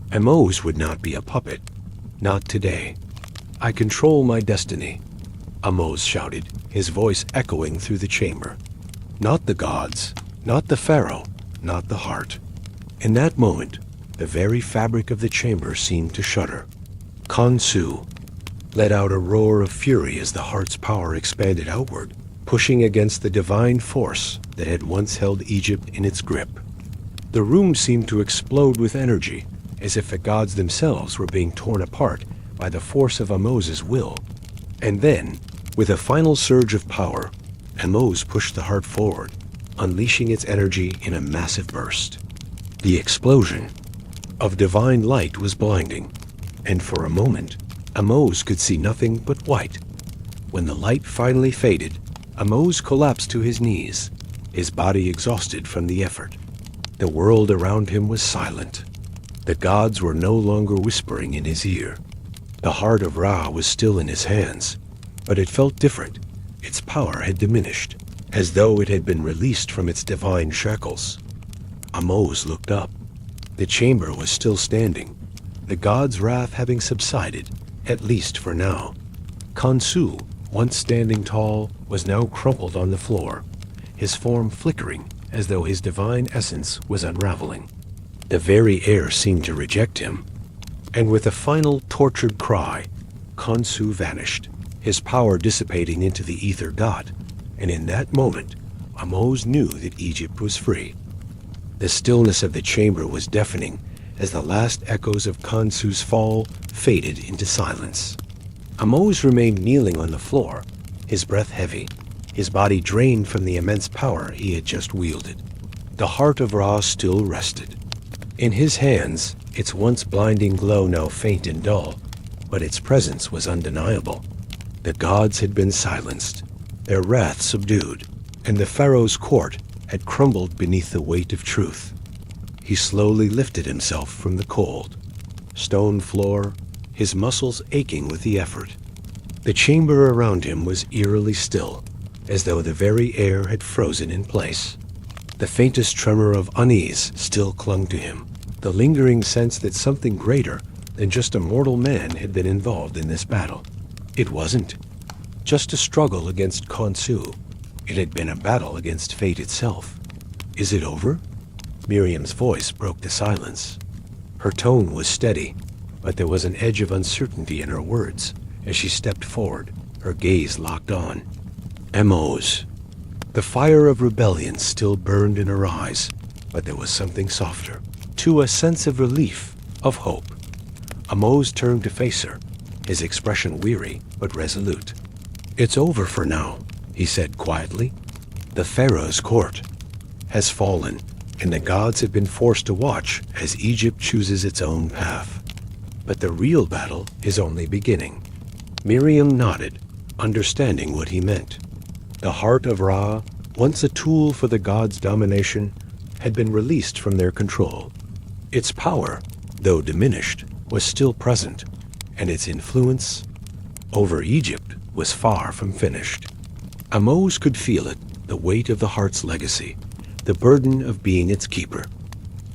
Ahmose would not be a puppet. Not today. "I control my destiny," Ahmose shouted, his voice echoing through the chamber. Not the gods, not the Pharaoh, not the heart. In that moment, the very fabric of the chamber seemed to shudder. Khonsu let out a roar of fury as the heart's power expanded outward, pushing against the divine force that had once held Egypt in its grip. The room seemed to explode with energy, as if the gods themselves were being torn apart by the force of Ahmose's will. And then, with a final surge of power, Ahmose pushed the heart forward, unleashing its energy in a massive burst. The explosion of divine light was blinding, and for a moment, Ahmose could see nothing but white. When the light finally faded, Ahmose collapsed to his knees, his body exhausted from the effort. The world around him was silent. The gods were no longer whispering in his ear. The heart of Ra was still in his hands, but it felt different. Its power had diminished, as though it had been released from its divine shackles. Ahmose looked up. The chamber was still standing, the god's wrath having subsided, at least for now. Khonsu, once standing tall, was now crumpled on the floor, his form flickering as though his divine essence was unraveling. The very air seemed to reject him, and with a final tortured cry, Khonsu vanished, his power dissipating into the ether dot, and in that moment, Ahmose knew that Egypt was free. The stillness of the chamber was deafening as the last echoes of Khonsu's fall faded into silence. Ahmose remained kneeling on the floor, his breath heavy, his body drained from the immense power he had just wielded. The heart of Ra still rested. In his hands, its once blinding glow now faint and dull, but its presence was undeniable. The gods had been silenced, their wrath subdued, and the Pharaoh's court had crumbled beneath the weight of truth. He slowly lifted himself from the cold stone floor, his muscles aching with the effort. The chamber around him was eerily still, as though the very air had frozen in place. The faintest tremor of unease still clung to him, the lingering sense that something greater than just a mortal man had been involved in this battle. It wasn't just a struggle against Khonsu. It had been a battle against fate itself. "Is it over?" Miriam's voice broke the silence. Her tone was steady, but there was an edge of uncertainty in her words as she stepped forward, her gaze locked on Ahmose. The fire of rebellion still burned in her eyes, but there was something softer, too, a sense of relief, of hope. Ahmose turned to face her, his expression weary but resolute. "It's over for now," he said quietly. "The Pharaoh's court has fallen, and the gods have been forced to watch as Egypt chooses its own path. But the real battle is only beginning." Miriam nodded, understanding what he meant. The heart of Ra, once a tool for the gods' domination, had been released from their control. Its power, though diminished, was still present, and its influence over Egypt was far from finished. Ahmose could feel it, the weight of the heart's legacy, the burden of being its keeper.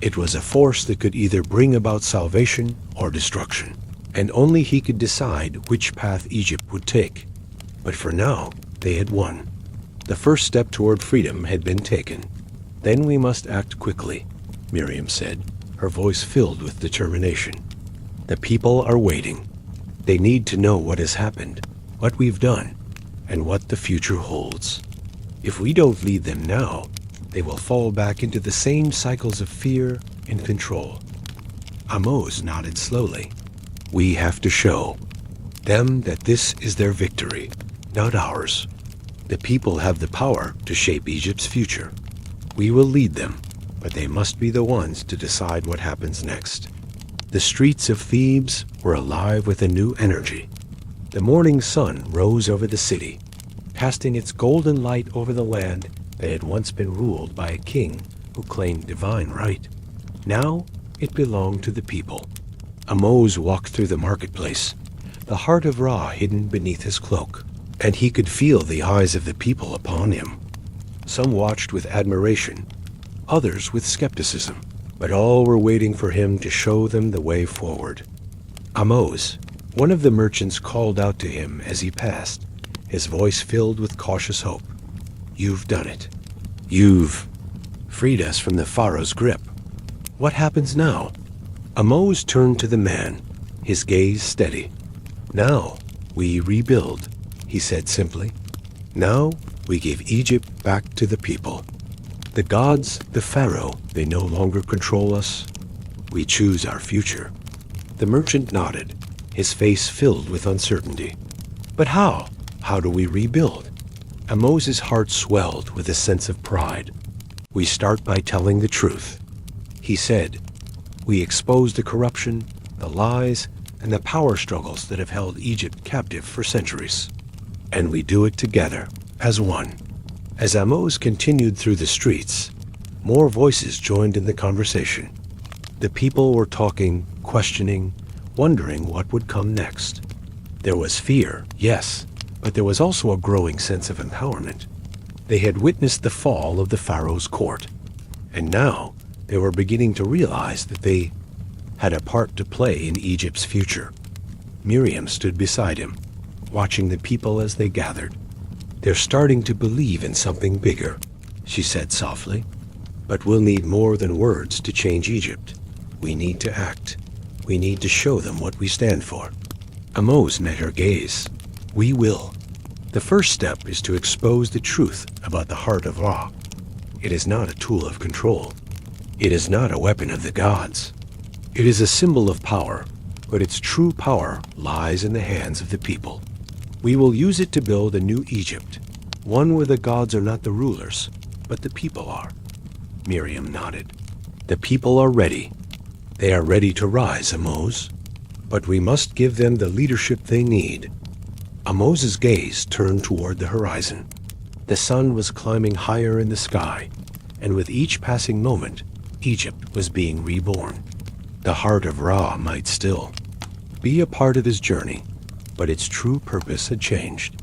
It was a force that could either bring about salvation or destruction, and only he could decide which path Egypt would take. But for now, they had won. The first step toward freedom had been taken. "Then we must act quickly," Miriam said, her voice filled with determination. "The people are waiting. They need to know what has happened, what we've done, and what the future holds. If we don't lead them now, they will fall back into the same cycles of fear and control." Ahmose nodded slowly. "We have to show them that this is their victory, not ours. The people have the power to shape Egypt's future. We will lead them, but they must be the ones to decide what happens next." The streets of Thebes were alive with a new energy. The morning sun rose over the city, casting its golden light over the land that had once been ruled by a king who claimed divine right. Now it belonged to the people. Ahmose walked through the marketplace, the heart of Ra hidden beneath his cloak, and he could feel the eyes of the people upon him. Some watched with admiration, others with skepticism, but all were waiting for him to show them the way forward. Ahmose, one of the merchants, called out to him as he passed, his voice filled with cautious hope. "You've done it. You've freed us from the Pharaoh's grip. What happens now?" Ahmose turned to the man, his gaze steady. "Now we rebuild," he said simply. "Now we give Egypt back to the people. The gods, the Pharaoh, they no longer control us. We choose our future." The merchant nodded, his face filled with uncertainty. "But how? How do we rebuild?" Ahmose's heart swelled with a sense of pride. "We start by telling the truth," he said. "We expose the corruption, the lies, and the power struggles that have held Egypt captive for centuries. And we do it together, as one." As Ahmose continued through the streets, more voices joined in the conversation. The people were talking, questioning, wondering what would come next. There was fear, yes, but there was also a growing sense of empowerment. They had witnessed the fall of the Pharaoh's court, and now they were beginning to realize that they had a part to play in Egypt's future. Miriam stood beside him, watching the people as they gathered. "They're starting to believe in something bigger," she said softly. "But we'll need more than words to change Egypt. We need to act. We need to show them what we stand for." Ahmose met her gaze. "We will. The first step is to expose the truth about the heart of Ra. It is not a tool of control. It is not a weapon of the gods. It is a symbol of power, but its true power lies in the hands of the people. We will use it to build a new Egypt, one where the gods are not the rulers, but the people are." Miriam nodded. "The people are ready. They are ready to rise, Ahmose. But we must give them the leadership they need." Ahmose's gaze turned toward the horizon. The sun was climbing higher in the sky, and with each passing moment, Egypt was being reborn. The heart of Ra might still be a part of his journey, but its true purpose had changed.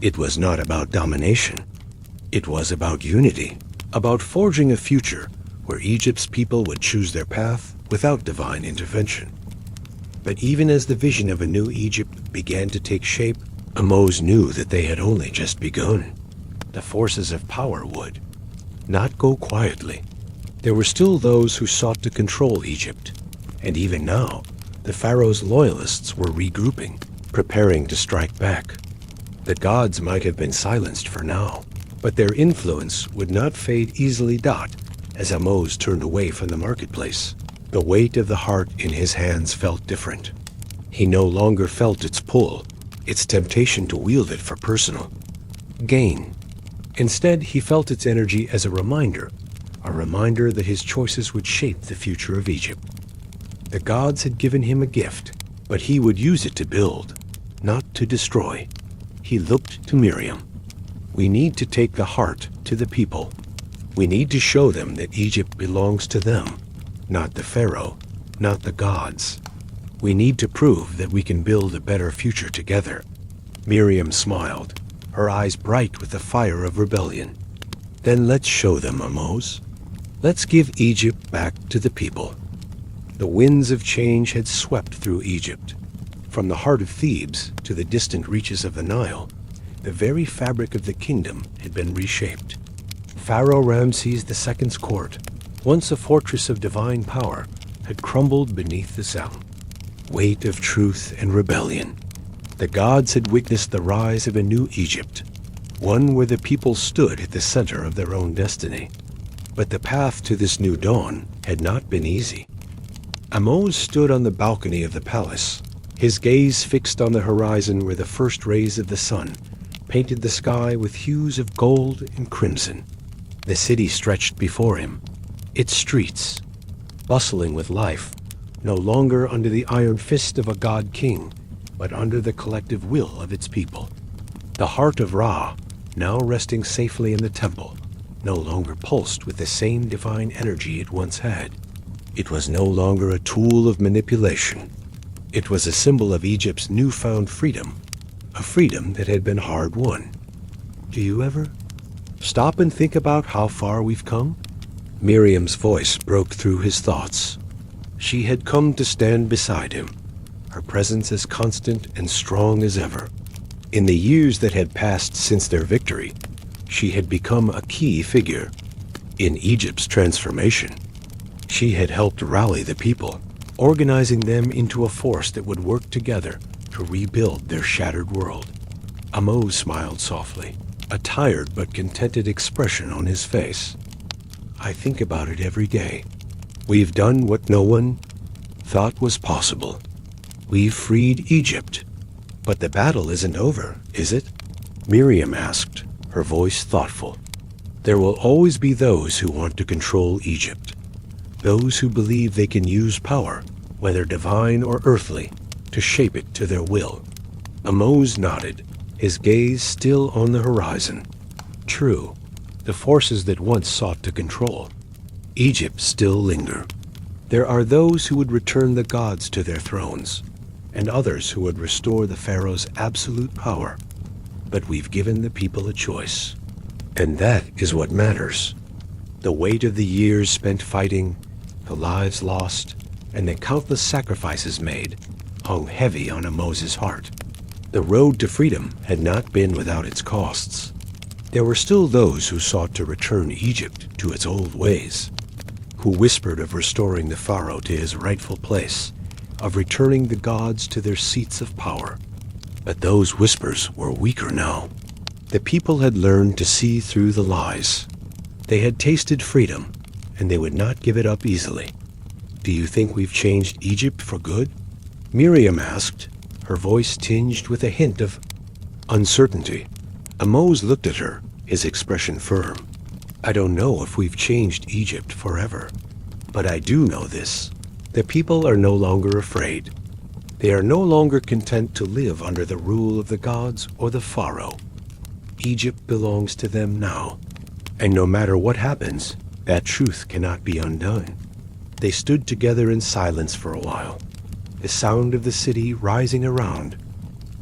It was not about domination. It was about unity, about forging a future where Egypt's people would choose their path without divine intervention. But even as the vision of a new Egypt began to take shape, Ahmose knew that they had only just begun. The forces of power would not go quietly. There were still those who sought to control Egypt, and even now, the Pharaoh's loyalists were regrouping, preparing to strike back. The gods might have been silenced for now, but their influence would not fade easily. As Ahmose turned away from the marketplace, the weight of the heart in his hands felt different. He no longer felt its pull, its temptation to wield it for personal gain. Instead, he felt its energy as a reminder that his choices would shape the future of Egypt. The gods had given him a gift, but he would use it to build, not to destroy. He looked to Miriam. "We need to take the heart to the people. We need to show them that Egypt belongs to them, not the Pharaoh, not the gods. We need to prove that we can build a better future together." Miriam smiled, her eyes bright with the fire of rebellion. "Then let's show them, Ahmose. Let's give Egypt back to the people." The winds of change had swept through Egypt. From the heart of Thebes to the distant reaches of the Nile, the very fabric of the kingdom had been reshaped. Pharaoh Ramses II's court, once a fortress of divine power, had crumbled beneath the sound weight of truth and rebellion. The gods had witnessed the rise of a new Egypt, one where the people stood at the center of their own destiny. But the path to this new dawn had not been easy. Ahmose stood on the balcony of the palace, his gaze fixed on the horizon where the first rays of the sun painted the sky with hues of gold and crimson. The city stretched before him, its streets bustling with life, no longer under the iron fist of a god-king, but under the collective will of its people. The heart of Ra, now resting safely in the temple, no longer pulsed with the same divine energy it once had. It was no longer a tool of manipulation. It was a symbol of Egypt's newfound freedom, a freedom that had been hard-won. Do you ever stop and think about how far we've come? Miriam's voice broke through his thoughts. She had come to stand beside him, her presence as constant and strong as ever. In the years that had passed since their victory, she had become a key figure in Egypt's transformation. She had helped rally the people, organizing them into a force that would work together to rebuild their shattered world. Ahmose smiled softly, a tired but contented expression on his face. I think about it every day. We've done what no one thought was possible. We've freed Egypt. But the battle isn't over, is it? Miriam asked, her voice thoughtful. There will always be those who want to control Egypt. Those who believe they can use power, whether divine or earthly, to shape it to their will. Ahmose nodded, his gaze still on the horizon. True, the forces that once sought to control Egypt still linger. There are those who would return the gods to their thrones, and others who would restore the Pharaoh's absolute power. But we've given the people a choice. And that is what matters. The weight of the years spent fighting, the lives lost, and the countless sacrifices made hung heavy on Ahmose's heart. The road to freedom had not been without its costs. There were still those who sought to return Egypt to its old ways, who whispered of restoring the Pharaoh to his rightful place, of returning the gods to their seats of power. But those whispers were weaker now. The people had learned to see through the lies. They had tasted freedom, and they would not give it up easily. Do you think we've changed Egypt for good? Miriam asked, her voice tinged with a hint of uncertainty. Ahmose looked at her, his expression firm. I don't know if we've changed Egypt forever, but I do know this. The people are no longer afraid. They are no longer content to live under the rule of the gods or the Pharaoh. Egypt belongs to them now, and no matter what happens, that truth cannot be undone. They stood together in silence for a while, the sound of the city rising around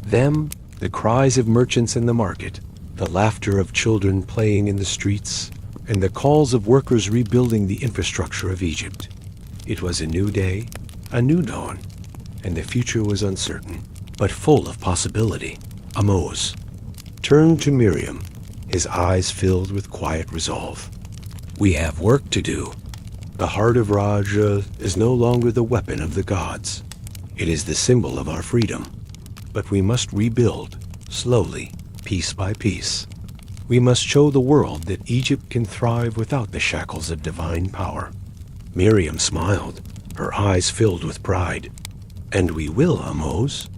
them, the cries of merchants in the market, the laughter of children playing in the streets, and the calls of workers rebuilding the infrastructure of Egypt. It was a new day, a new dawn, and the future was uncertain, but full of possibility. Ahmose turned to Miriam, his eyes filled with quiet resolve. We have work to do. The heart of Raja is no longer the weapon of the gods. It is the symbol of our freedom. But we must rebuild, slowly, piece by piece. We must show the world that Egypt can thrive without the shackles of divine power. Miriam smiled, her eyes filled with pride. And we will, Ahmose.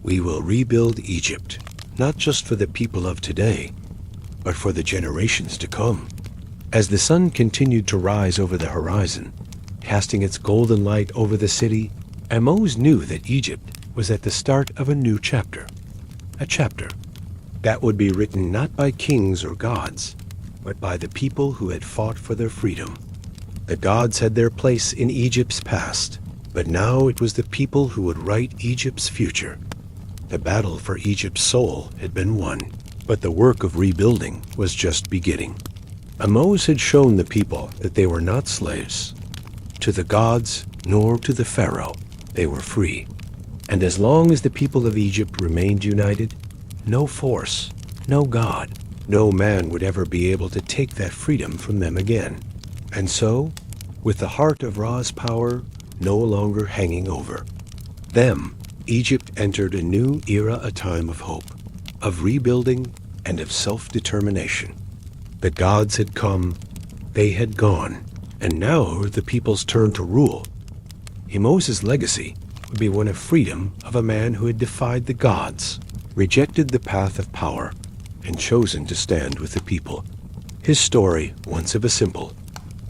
We will rebuild Egypt, not just for the people of today, but for the generations to come. As the sun continued to rise over the horizon, casting its golden light over the city, Ahmose knew that Egypt was at the start of a new chapter. A chapter that would be written not by kings or gods, but by the people who had fought for their freedom. The gods had their place in Egypt's past, but now it was the people who would write Egypt's future. The battle for Egypt's soul had been won, but the work of rebuilding was just beginning. Ahmose had shown the people that they were not slaves to the gods nor to the Pharaoh. They were free. And as long as the people of Egypt remained united, no force, no god, no man would ever be able to take that freedom from them again. And so, with the heart of Ra's power no longer hanging over them, Egypt entered a new era, a time of hope, of rebuilding, and of self-determination. The gods had come, they had gone, and now the people's turn to rule. Ahmose's legacy would be one of freedom, of a man who had defied the gods, rejected the path of power, and chosen to stand with the people. His story, once of a simple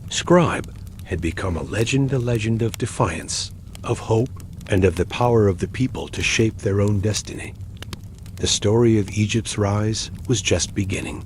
scribe, had become a legend of defiance, of hope, and of the power of the people to shape their own destiny. The story of Egypt's rise was just beginning.